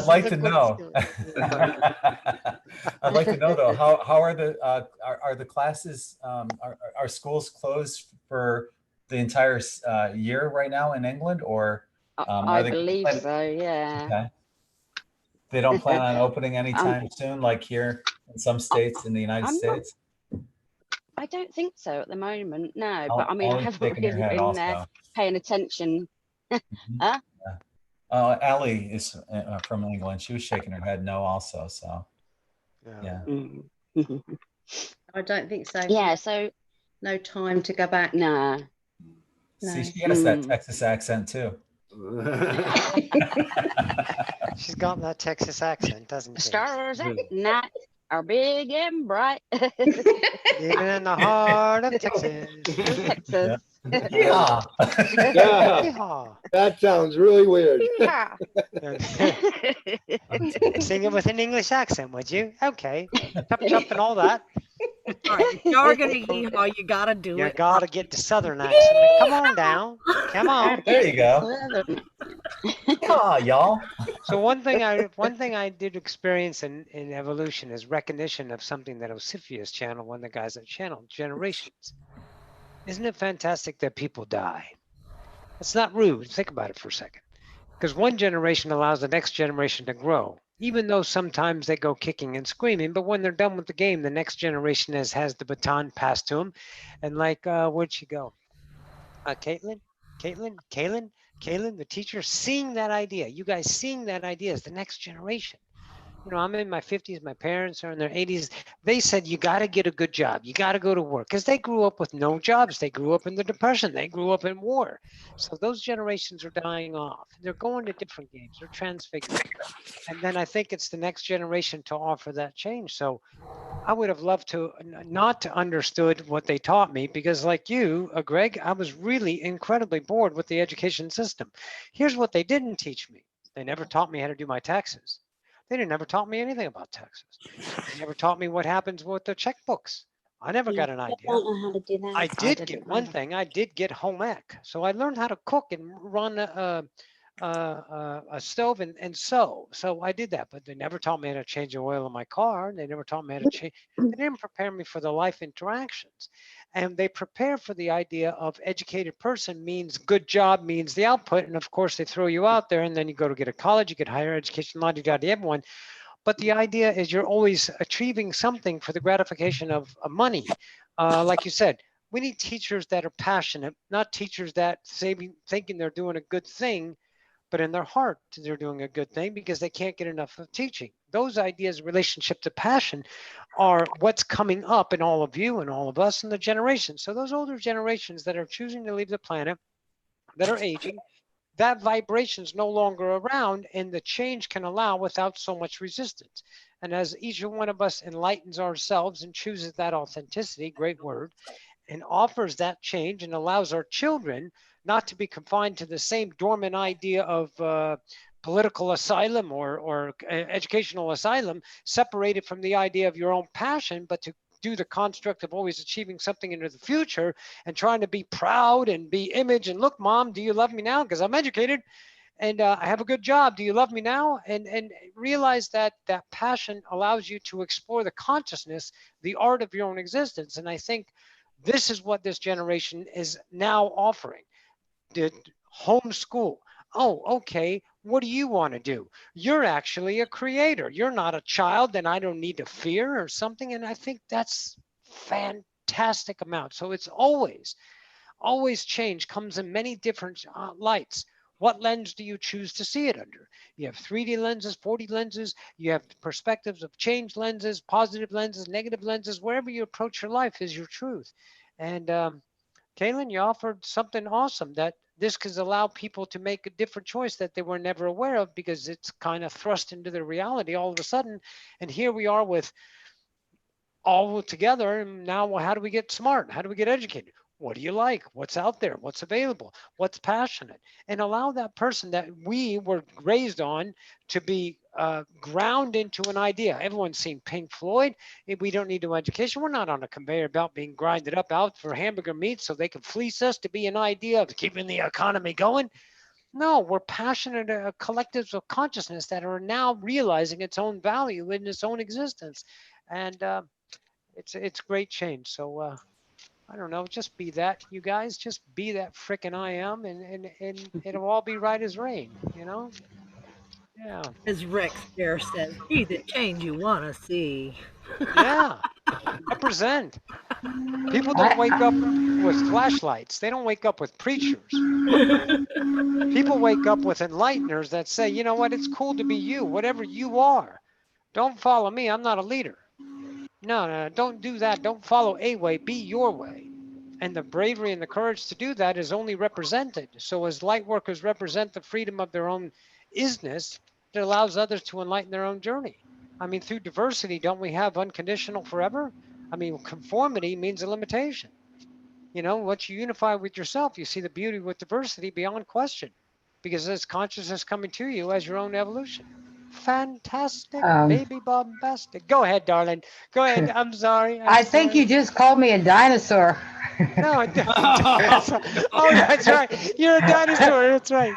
like to know. I'd like to know though, how are the classes? Are schools closed for the entire year right now in England, or I believe so. Yeah. Okay. They don't plan on opening anytime soon, like here in some states in the United States. I don't think so at the moment, no. But I mean, I haven't really been paying attention. Huh? Allie is from England. She was shaking her head no also, so yeah. I don't think so. Yeah, so no time to go back. No. See, she has that Texas accent too. She's got that Texas accent, doesn't she? Stars at night are big and bright. Even in the heart of Texas. Texas. Yeah. Yeah. That sounds really weird. Yeah. Sing it with an English accent, would you? Okay. Chop chop and all that. All right, if y'all are gonna hee-haw, you gotta do You it. gotta get the southern accent. Like, come on down. Come on. There you go. Ah, y'all. So one thing I did experience in evolution is recognition of something that Osifius channeled, one of the guys that channeled generations. Isn't it fantastic that people die? It's not rude. Think about it for a second. Because one generation allows the next generation to grow, even though sometimes they go kicking and screaming. But when they're done with the game, the next generation has the baton passed to them. And like, where'd she go? Caitlin, the teacher, seeing that idea. You guys seeing that idea is the next generation. You know, I'm in my 50s, my parents are in their 80s. They said, you got to get a good job. You got to go to work because they grew up with no jobs. They grew up in the Depression. They grew up in war. So those generations are dying off. They're going to different games. They're transfiguring. And then I think it's the next generation to offer that change. So I would have loved to not to understood what they taught me because like you, Greg, I was really incredibly bored with the education system. Here's what they didn't teach me. They never taught me how to do my taxes. They didn't never taught me anything about taxes. They never taught me what happens with the checkbooks. I never got an I idea. don't know how to do that. I did get one thing. I did get home ec. So I learned how to cook and run a stove and sew. So I did that, but they never taught me how to change the oil in my car. They never taught me how to change. They didn't prepare me for the life interactions. And they prepare for the idea of educated person means good job, means the output. And of course, they throw you out there and then you go to get a college, you get higher education, everyone. But the idea is you're always achieving something for the gratification of money. Like you said, we need teachers that are passionate, not teachers that thinking they're doing a good thing, but in their heart they're doing a good thing because they can't get enough of teaching. Those ideas, relationship to passion, are what's coming up in all of you and all of us and the generations. So those older generations that are choosing to leave the planet, that are aging, that vibration is no longer around and the change can allow without so much resistance. And as each one of us enlightens ourselves and chooses that authenticity, great word, and offers that change and allows our children not to be confined to the same dormant idea of political asylum or educational asylum, separated from the idea of your own passion, but to do the construct of always achieving something into the future and trying to be proud and be image and look, mom, do you love me now? Because I'm educated and I have a good job. Do you love me now? And realize that that passion allows you to explore the consciousness, the art of your own existence. And I think this is what this generation is now offering. Did homeschool. Oh, okay. What do you want to do? You're actually a creator. You're not a child, and I don't need to fear or something. And I think that's fantastic amount. So it's always change comes in many different lights. What lens do you choose to see it under? You have 3D lenses, 4D lenses, you have perspectives of change lenses, positive lenses, negative lenses. Wherever you approach your life is your truth. And Kaylin, you offered something awesome that this could allow people to make a different choice that they were never aware of because it's kind of thrust into their reality all of a sudden. And here we are with all together. And now, well, how do we get smart? How do we get educated? What do you like? What's out there? What's available? What's passionate? And allow that person that we were raised on to be ground into an idea. Everyone's seen Pink Floyd. We don't need no education. We're not on a conveyor belt being grinded up out for hamburger meat so they can fleece us to be an idea of keeping the economy going. No, we're passionate collectives of consciousness that are now realizing its own value in its own existence. And it's great change. So I don't know, just be that, you guys, just be that frickin' I am, and it'll all be right as rain, you know? Yeah. As Rex Bear says, be the change you want to see. Yeah. Represent. People don't wake up with flashlights. They don't wake up with preachers. People wake up with enlighteners that say, you know what, it's cool to be you, whatever you are. Don't follow me. I'm not a leader. No, don't do that. Don't follow a way. Be your way. And the bravery and the courage to do that is only represented. So as light workers represent the freedom of their own isness, it allows others to enlighten their own journey. I mean, through diversity, don't we have unconditional forever? I mean, conformity means a limitation. You know, once you unify with yourself, you see the beauty with diversity beyond question, because it's consciousness coming to you as your own evolution. fantastic, baby bombastic. Go ahead, darling. Go ahead. I'm sorry. I think you just called me a dinosaur. No, oh, that's right. You're a dinosaur. That's right.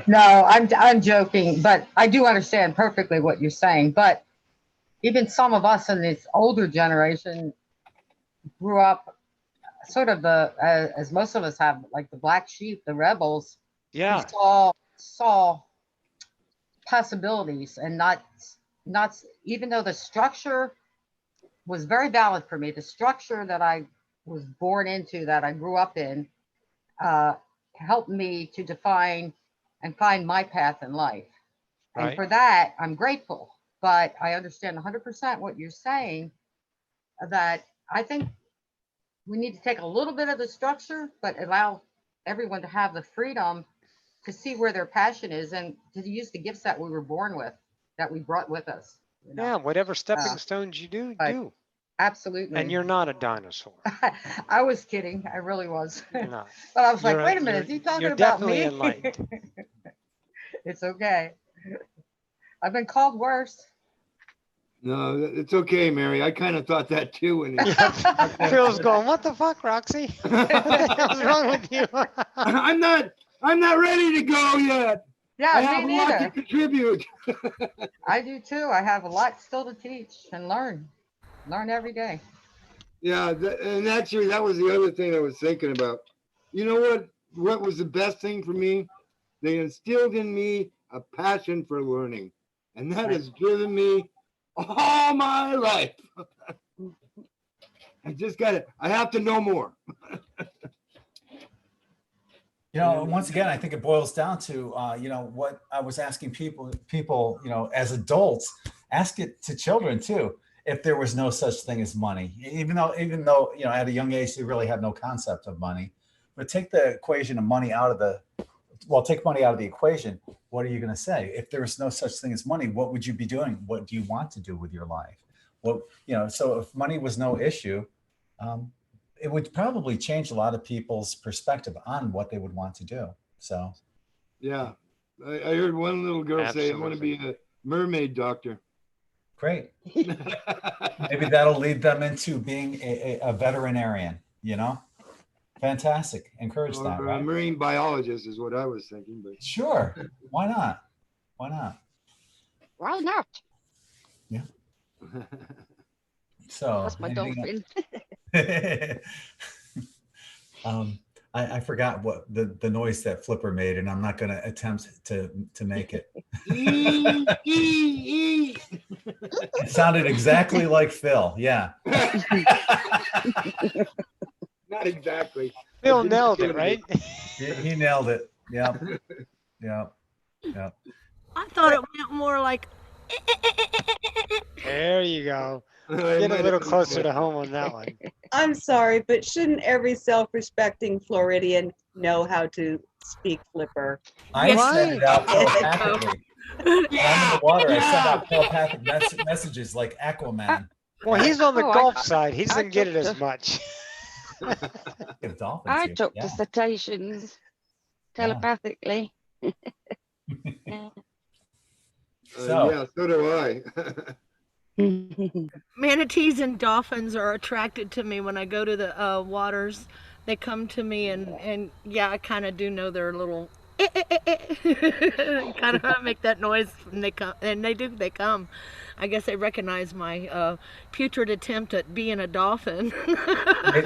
No, I'm joking, but I do understand perfectly what you're saying. But even some of us in this older generation grew up sort of as most of us have, like the black sheep, the rebels. Yeah. Who saw possibilities and not even though the structure was very valid for me, the structure that I was born into, that I grew up in, helped me to define and find my path in life. Right. And for that, I'm grateful. But I understand 100% what you're saying, that I think we need to take a little bit of the structure, but allow everyone to have the freedom to see where their passion is and to use the gifts that we were born with, that we brought with us. You know? Yeah, whatever stepping stones you do. Absolutely. And you're not a dinosaur. I was kidding. I really was. You're not. But I was like, wait a minute, is he talking about me? You're definitely enlightened. It's okay. I've been called worse. No, it's okay, Mary. I kind of thought that too. When Phil's going, what the fuck, Roxy? What the hell's wrong with you? I'm not ready to go yet. Yeah, I have me a lot neither. to contribute. I do too. I have a lot still to teach and learn every day. Yeah, and actually that was the other thing I was thinking about. You know what was the best thing for me? They instilled in me a passion for learning, and that has driven me all my life. I have to know more. You know, once again, I think it boils down to, what I was asking people, as adults, ask it to children too. If there was no such thing as money, even though, at a young age, they really have no concept of money, but take the equation of money take money out of the equation. What are you going to say? If there was no such thing as money, what would you be doing? What do you want to do with your life? So if money was no issue, it would probably change a lot of people's perspective on what they would want to do. So, yeah, I heard one little girl say, "I want to be a mermaid doctor." Great. Maybe that'll lead them into being a veterinarian. Fantastic. Encourage that. Right? A marine biologist is what I was thinking. But sure, why not? Why not? Why not? Yeah. So that's my dolphin. I forgot what the noise that Flipper made, and I'm not going to attempt to make it. It sounded exactly like Phil. Yeah. Not exactly. Phil nailed it, right? He nailed it. Yeah. Yeah. Yeah. I thought it went more like. There you go. Get a little closer to home on that one. I'm sorry, but shouldn't every self-respecting Floridian know how to speak Flipper? I send it out telepathically. When I'm in the water, I send out telepathic messages like Aquaman. Well, he's on the Gulf side. He doesn't get it as much. I took dissertations telepathically. Yeah, so do I. Manatees and dolphins are attracted to me when I go to the waters. They come to me and yeah, I kind of do know their little kind of make that noise when they come, and they come. I guess they recognize my putrid attempt at being a dolphin.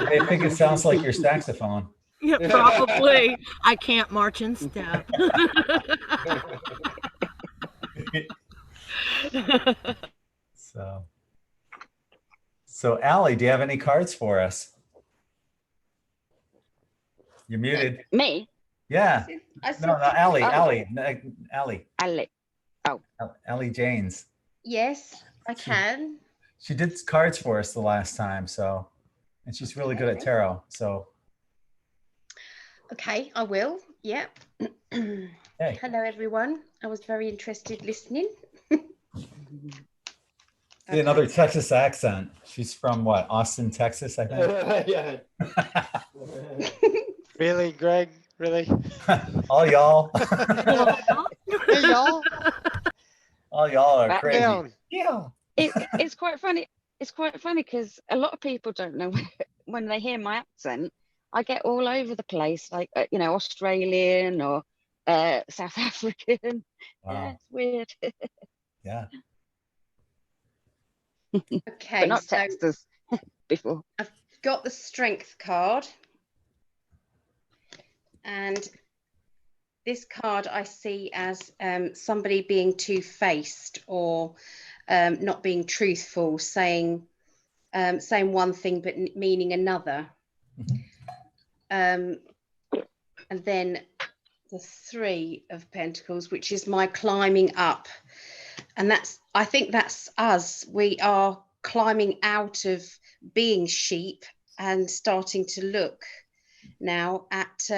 They think it sounds like your saxophone. Yeah, probably. I can't march in step. So Allie, do you have any cards for us? You're muted. Me? Yeah. No, Allie. Oh. Allie Janes. Yes, I can. She did cards for us the last time, and she's really good at tarot. So. Okay, I will. Yeah. Hey. Hello, everyone. I was very interested listening. Another Texas accent. She's from what? Austin, Texas, I think. Yeah. Really, Greg? Really? All y'all. Hey, y'all. Oh, y'all are But crazy. Down. Yeah. it's quite funny. It's quite funny because a lot of people don't know when they hear my accent. I get all over the place, like Australian or South African. Yeah, Wow. it's weird, Yeah. but Okay, not so Texas before. I've got the strength card, and this card I see as somebody being two-faced or not being truthful, saying one thing but meaning another. And then the Three of Pentacles, which is my climbing up. And I think that's us. We are climbing out of being sheep and starting to look now at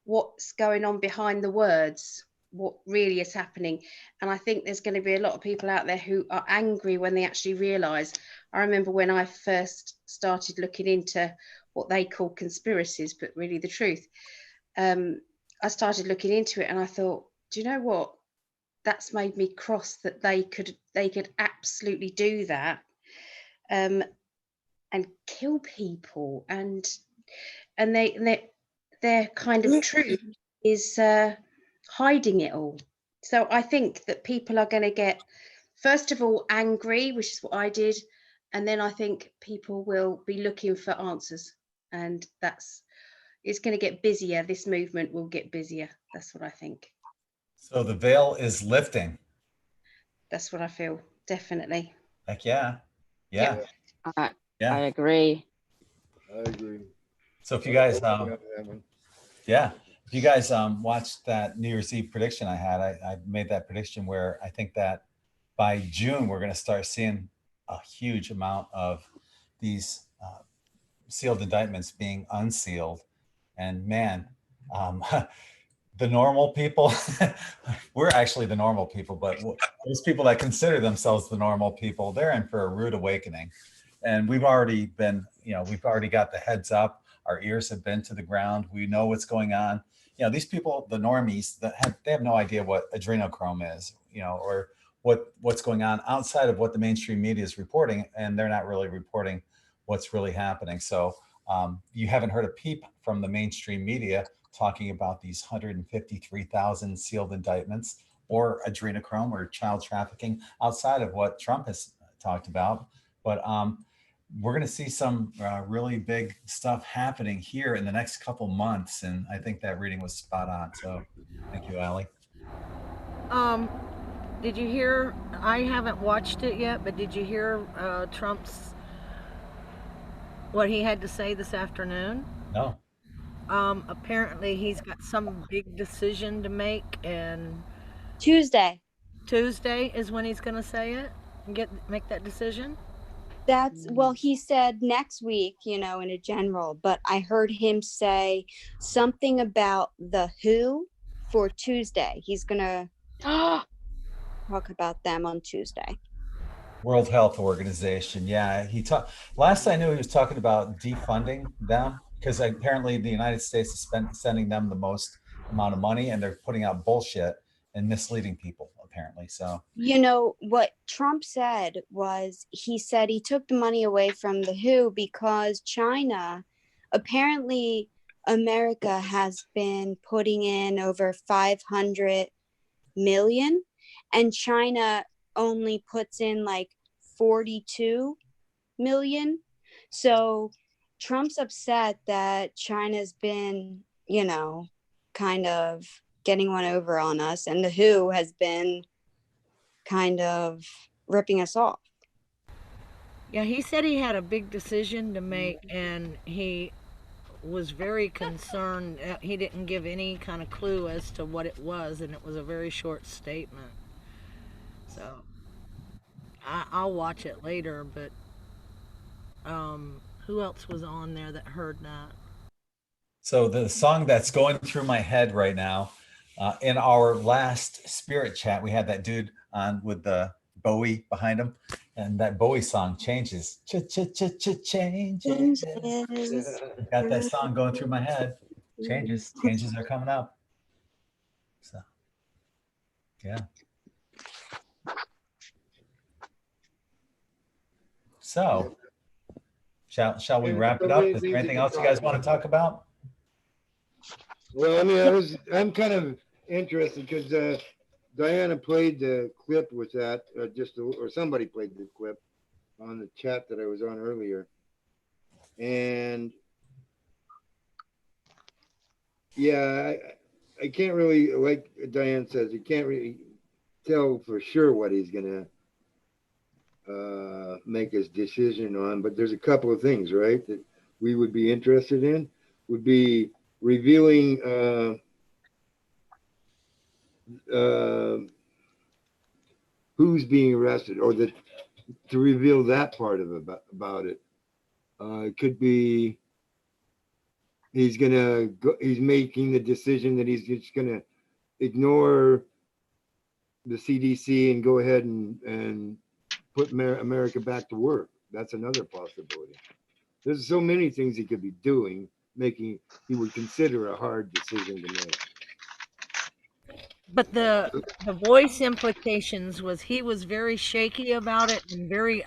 what's going on behind the words, what really is happening. And I think there's going to be a lot of people out there who are angry when they actually realize. I remember when I first started looking into what they call conspiracies, but really the truth. I started looking into it and I thought, do you know what? That's made me cross that they could absolutely do that and kill people, and their kind of truth is hiding it all. So I think that people are going to get, first of all, angry, which is what I did, and then I think people will be looking for answers, and it's going to get busier. This movement will get busier. That's what I think. So the veil is lifting. That's what I feel, definitely. Heck yeah. Yeah. I Yeah. agree. I agree. So if you guys, Yeah. if you guys watched that New Year's Eve prediction I had, I made that prediction where I think that by June, we're going to start seeing a huge amount of these sealed indictments being unsealed. And man, the normal people, we're actually the normal people, but those people that consider themselves the normal people, they're in for a rude awakening. And we've already been, we've already got the heads up. Our ears have been to the ground. We know what's going on. These people, the normies, they have no idea what adrenochrome is, or what's going on outside of what the mainstream media is reporting, and they're not really reporting what's really happening. So you haven't heard a peep from the mainstream media talking about these 153,000 sealed indictments or adrenochrome or child trafficking outside of what Trump has talked about. But we're going to see some really big stuff happening here in the next couple months. And I think that reading was spot on. So thank you, Allie. Did you hear, I haven't watched it yet, but did you hear Trump's, what he had to say this afternoon? No. Apparently he's got some big decision to make, and Tuesday is when he's going to say it and make that decision. That's, well, he said next week, in a general, but I heard him say something about the WHO for Tuesday. He's going to talk about them on Tuesday. World Health Organization. Yeah, last I knew he was talking about defunding them, because apparently the United States is sending them the most amount of money, and they're putting out bullshit and misleading people, apparently. So what Trump said was, he said he took the money away from the WHO because China, apparently America has been putting in over 500 million, and China only puts in like 42 million. So Trump's upset that China's been, kind of getting one over on us, and the WHO has been kind of ripping us off. Yeah, he said he had a big decision to make, and he was very concerned. He didn't give any kind of clue as to what it was, and it was a very short statement. So I'll watch it later, but who else was on there that heard that? So the song that's going through my head right now, in our last spirit chat, we had that dude on with the Bowie behind him, and that Bowie song, Changes. Changes. Got that song going through my head. Changes are coming up. So yeah. So shall we And wrap so it up? many Is there things anything you else can you guys talk want to talk about? Well, I mean, I'm kind of interested because Diana played the clip with that, or somebody played the clip on the chat that I was on earlier. And yeah, I can't really, like Diane says, you can't really tell for sure what he's going to make his decision on, but there's a couple of things, right, that we would be interested in, would be revealing who's being arrested, or to reveal that part of about it. It could be he's making the decision that he's just gonna ignore the CDC and go ahead and put America back to work. That's another possibility. There's so many things he could be doing, he would consider a hard decision to make. But the voice implications was he was very shaky about it and very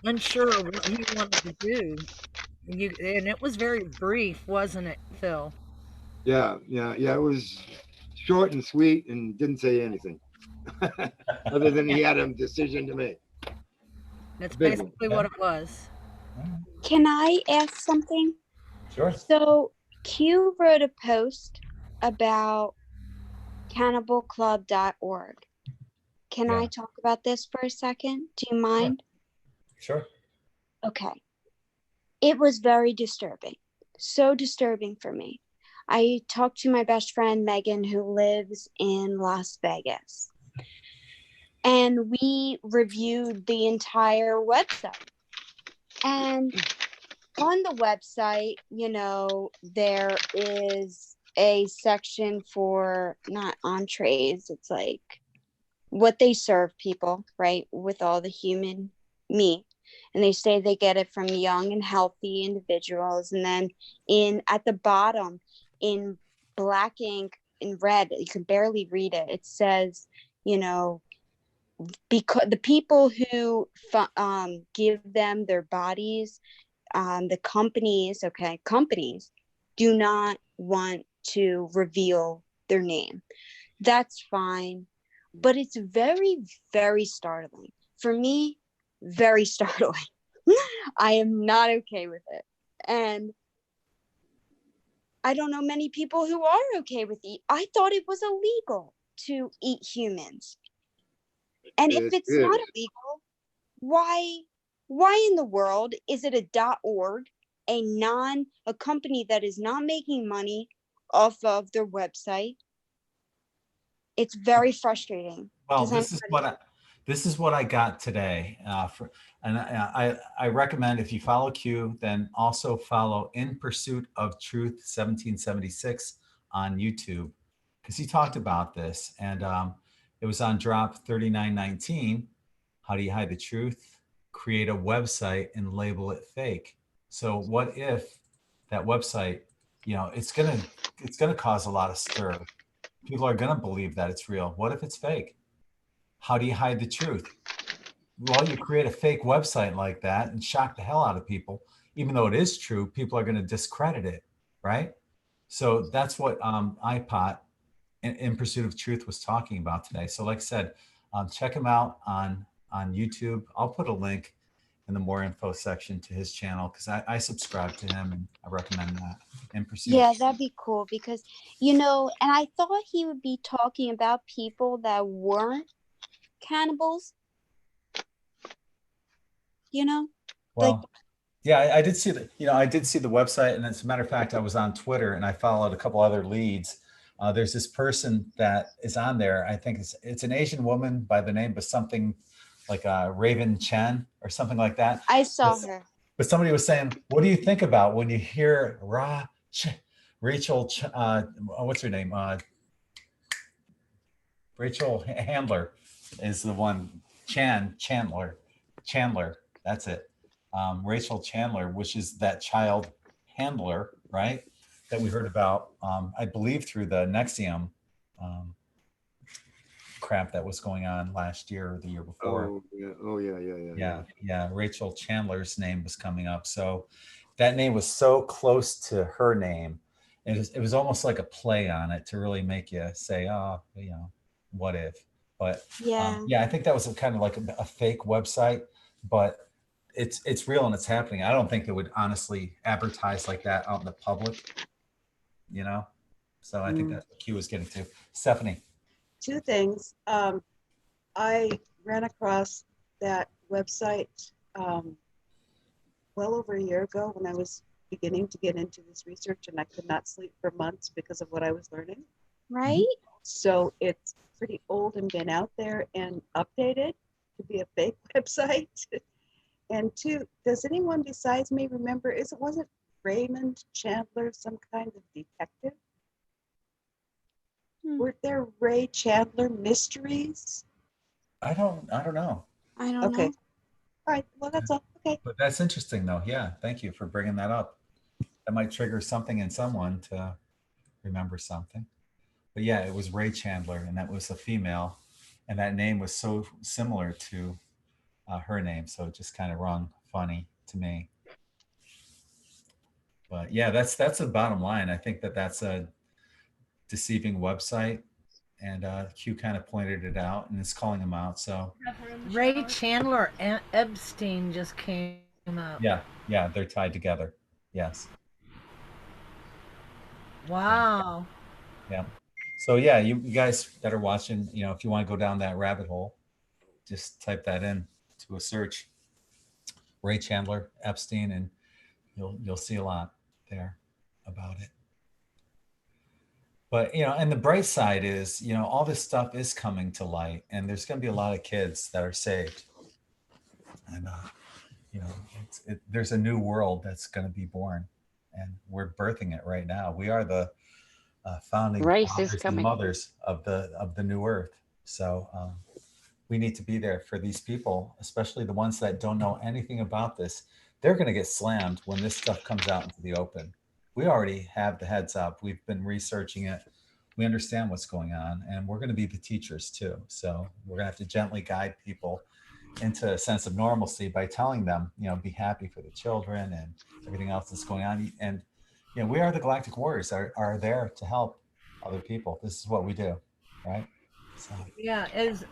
unsure of what he wanted to do. And it was very brief, wasn't it, Phil? Yeah. It was short and sweet and didn't say anything other than he had a decision to make. That's Big one. basically what it was. Can I ask something? Sure. So Q wrote a post about cannibalclub.org. Can I talk about this for a second? Do you mind? Sure. Okay. It was very disturbing. So disturbing for me. I talked to my best friend, Megan, who lives in Las Vegas. And we reviewed the entire website. And on the website, there is a section for not entrees. It's like what they serve people, right? With all the human meat. And they say they get it from young and healthy individuals. And then at the bottom, in black ink, in red, you can barely read it. It says, because the people who give them their bodies, the companies do not want to reveal their name. That's fine. But it's very, very startling. For me, very startling. I am not okay with it. And I don't know many people who are okay with it. I thought it was illegal to eat humans. And if it's not illegal, why in the world is it a .org, a company that is not making money off of their website? It's very frustrating. Well, this is what I got today. I recommend, if you follow Q, then also follow In Pursuit of Truth 1776 on YouTube, because he talked about this, and it was on drop 3919. How do you hide the truth? Create a website and label it fake. So what if that website, it's gonna cause a lot of stir. People are gonna believe that it's real. What if it's fake? How do you hide the truth? Well, you create a fake website like that and shock the hell out of people. Even though it is true, people are going to discredit it, right? So that's what iPod in Pursuit of Truth was talking about today. So like I said, check him out on YouTube. I'll put a link in the more info section to his channel, because I subscribe to him and I recommend that. In Pursuit. Yeah, that'd be cool, because, and I thought he would be talking about people that weren't cannibals, Well, yeah, I did see I did see the website, and as a matter of fact, I was on Twitter and I followed a couple other leads. There's this person that is on there. I think it's an Asian woman by the name of something like Raven Chen or something like that. I saw her. But somebody was saying, what do you think about when you hear Rachel, what's her name? Rachel Handler is the one. Chandler. That's it. Rachel Chandler, which is that child handler, right? That we heard about, I believe, through the Nexium crap that was going on last year or the year before. Oh yeah. Oh yeah. Yeah. Yeah. Yeah. Rachel Chandler's name was coming up. So that name was so close to her name. It was almost like a play on it to really make you say, oh, you know, what if? But yeah, I think that was kind of like a fake website, but it's real and it's happening. I don't think it would honestly advertise like that out in the public, you know? So I think that's what Q was getting to. Stephanie. Two things. I ran across that website well over a year ago when I was beginning to get into this research, and I could not sleep for months because of what I was learning. Right? So it's pretty old and been out there and updated to be a fake website. And two, does anyone besides me remember, wasn't Raymond Chandler some kind of detective? Were there Ray Chandler mysteries? I don't know. I don't Okay. know. All right. Well, that's all. Okay. But that's interesting though. Yeah. Thank you for bringing that up. That might trigger something in someone to remember something. But yeah, it was Ray Chandler, and that was a female, and that name was so similar to her name, so it just kind of rung funny to me. But yeah, that's the bottom line. I think that's a deceiving website, and Q kind of pointed it out and is calling him out. So Ray Chandler and Epstein just came up. Yeah, they're tied together. Yes. Wow. Yeah. So yeah, you guys that are watching, you know, if you want to go down that rabbit hole, just type that in to a search, Ray Chandler, Epstein, and you'll see a lot there about it. But you know, and the bright side is, you know, all this stuff is coming to light, and there's going to be a lot of kids that are saved, and you know, there's a new world that's going to be born, and we're birthing it right now. We are the founding fathers and mothers of the new earth. So we need to be there for these people, especially the ones that don't know anything about this. They're going to get slammed when this stuff comes out into the open. We already have the heads up. We've been researching it. We understand what's going on, and we're going to be the teachers too. So we're going to have to gently guide people into a sense of normalcy by telling them, you know, be happy for the children and everything else that's going on. And you know, we are the Galactic Warriors are there to help other people. This is what we do, right? So yeah, is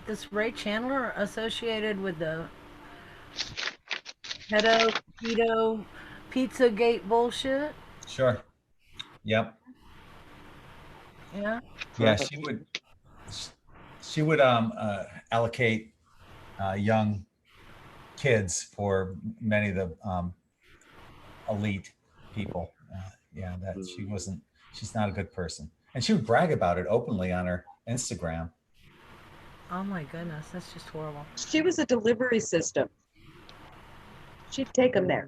this Ray Chandler associated with the keto Pizzagate bullshit? Sure. Yep. Yeah. Yeah, she would allocate young kids for many of the elite people. Yeah, that she's not a good person. And she would brag about it openly on her Instagram. Oh my goodness, that's just horrible. She was a delivery system. She'd take them there.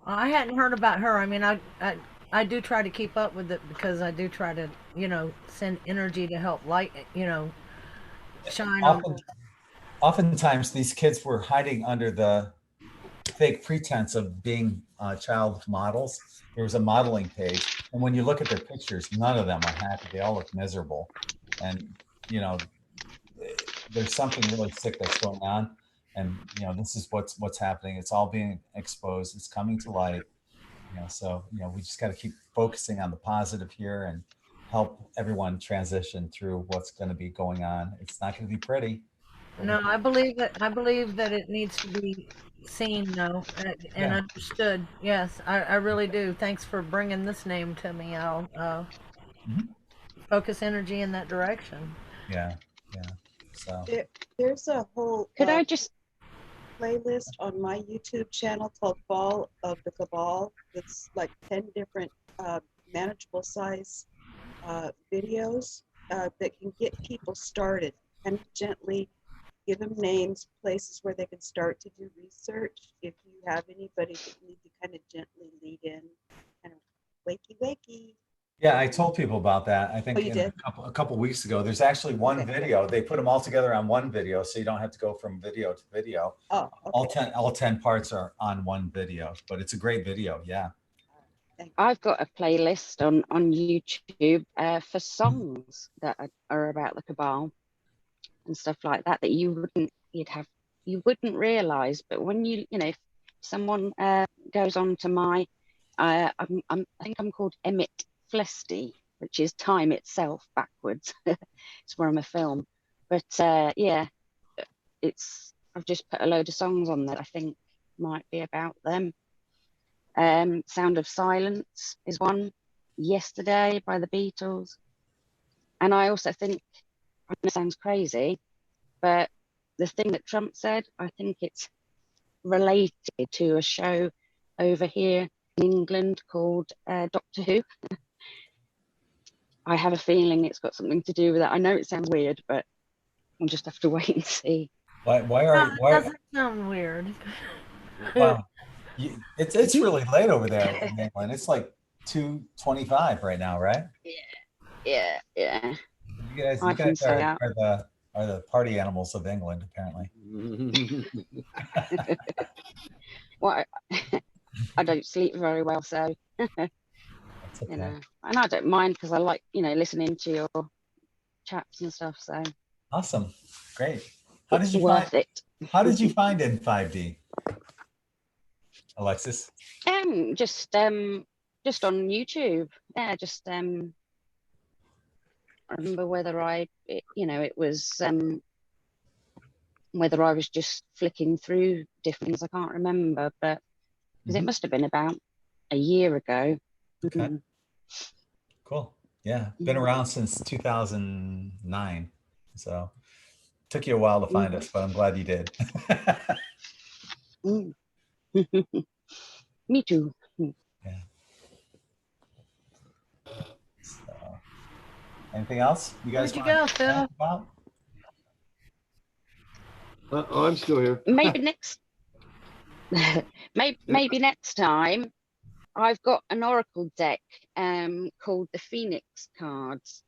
I hadn't heard about her. I mean, I do try to keep up with it because I do try to, you know, send energy to help light, you know, shine on. Oftentimes, these kids were hiding under the fake pretense of being child models. There was a modeling page, and when you look at their pictures, none of them are happy. They all look miserable, and you know, there's something really sick that's going on. And you know, this is what's happening. It's all being exposed. It's coming to light. You know, so you know, we just got to keep focusing on the positive here and help everyone transition through what's going to be going on. It's not going to be pretty. No, I believe that it needs to be seen, though, and understood. Yes, I really do. Thanks for bringing this name to me. I'll focus energy in that direction. Yeah. So there's a whole. Could I just playlist on my YouTube channel called Fall of the Cabal. It's like 10 different manageable size videos that can get people started and gently give them names, places where they can start to do research. If you have anybody that you need to kind of gently lead in, kind of wakey. Yeah, I told people about that. I think a couple weeks ago. There's actually one video. They put them all together on one video, so you don't have to go from video to video. Oh, okay. All 10 parts are on one video, but it's a great video. Yeah. I've got a playlist on YouTube for songs that are about the cabal and stuff like that you wouldn't realize. But when you know, if someone goes on to my I think I'm called Emmett Flesty, which is time itself backwards. It's from a film. But yeah, I've just put a load of songs on that I think might be about them. Sound of Silence is one. Yesterday by the Beatles. And I also think, I know it sounds crazy, but the thing that Trump said, I think it's related to a show over here in England called Doctor Who. I have a feeling it's got something to do with that. I know it sounds weird, but we'll just have to wait and see. Why It doesn't sound weird. Wow. It's really late over there in England. It's like 2:25 right now, right? Yeah. You guys are the party animals of England, apparently. Well, I don't sleep very well, so okay. You know, and I don't mind because I like, you know, listening to your chats and stuff. So awesome, great. How did you find it? How did you find In5D, Alexis? Just on YouTube. Yeah, I remember whether it was whether I was just flicking through different things. I can't remember, but because it must have been about a year ago. Okay. Cool. Yeah, been around since 2009, so took you a while to find us, but I'm glad you did. Me too. Yeah. So, anything else you guys Where'd you go, Phil? About? I'm still here. Maybe next maybe next time. I've got an oracle deck called the Phoenix cards,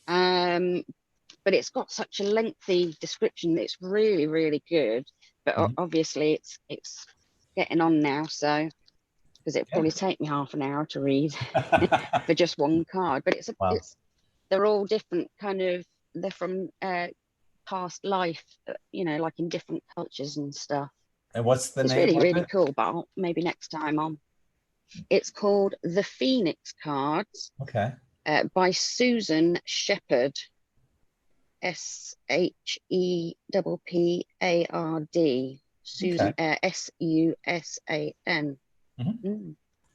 but it's got such a lengthy description that it's really, really good. But obviously it's getting on now, so because it'll probably take me half an hour to read for just one card. But they're all different they're from past life, you know, like in different cultures and stuff. And what's the name? It's really cool, but maybe next time on. It's called The Phoenix Cards. Okay. By Susan Shepherd. SHEPPARD. Susan. SUSAN.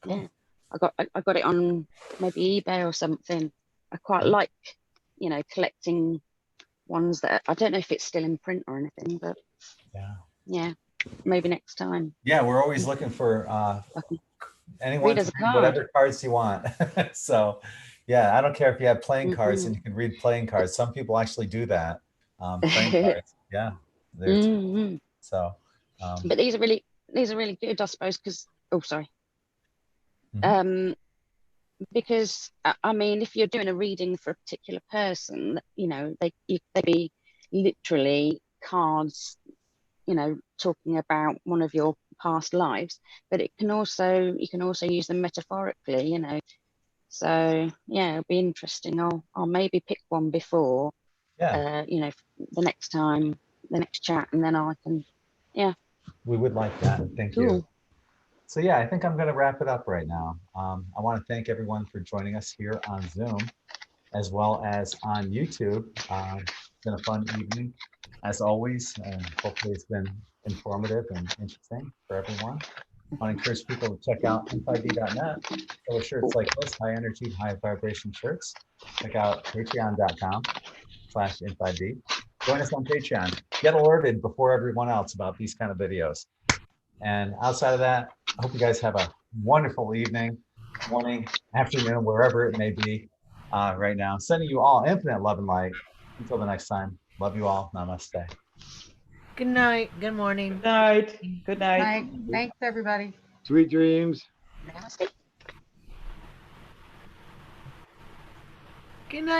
Cool. Yeah. I got it on maybe eBay or something. I quite like, you know, collecting ones that I don't know if it's still in print or anything, but yeah, maybe next time. Yeah, we're always looking for anyone to read whatever cards you want. So yeah, I don't care if you have playing cards and you can read playing cards. Some people actually do that. Playing cards. Yeah. So but these are really good, I suppose, because because I mean, if you're doing a reading for a particular person, you know, they be literally cards, you know, talking about one of your past lives, but you can also use them metaphorically, you know. So yeah, it'll be interesting. I'll maybe pick one before you know, the next chat, and then I can we would like that. Thank you. So yeah, I think I'm going to wrap it up right now. I want to thank everyone for joining us here on Zoom, as well as on YouTube. It's been a fun evening, as always, and hopefully it's been informative and interesting for everyone. I want to encourage people to check out in5d.net for shirts like this, high energy, high vibration shirts. Check out patreon.com/in5d. Join us on Patreon. Get alerted before everyone else about these kind of videos. And outside of that, I hope you guys have a wonderful evening, morning, afternoon, wherever it may be right now. Sending you all infinite love and light. Until the next time, love you all. Namaste. Good night. Good morning. Good night. Good night. Thanks, everybody. Sweet dreams. Good night.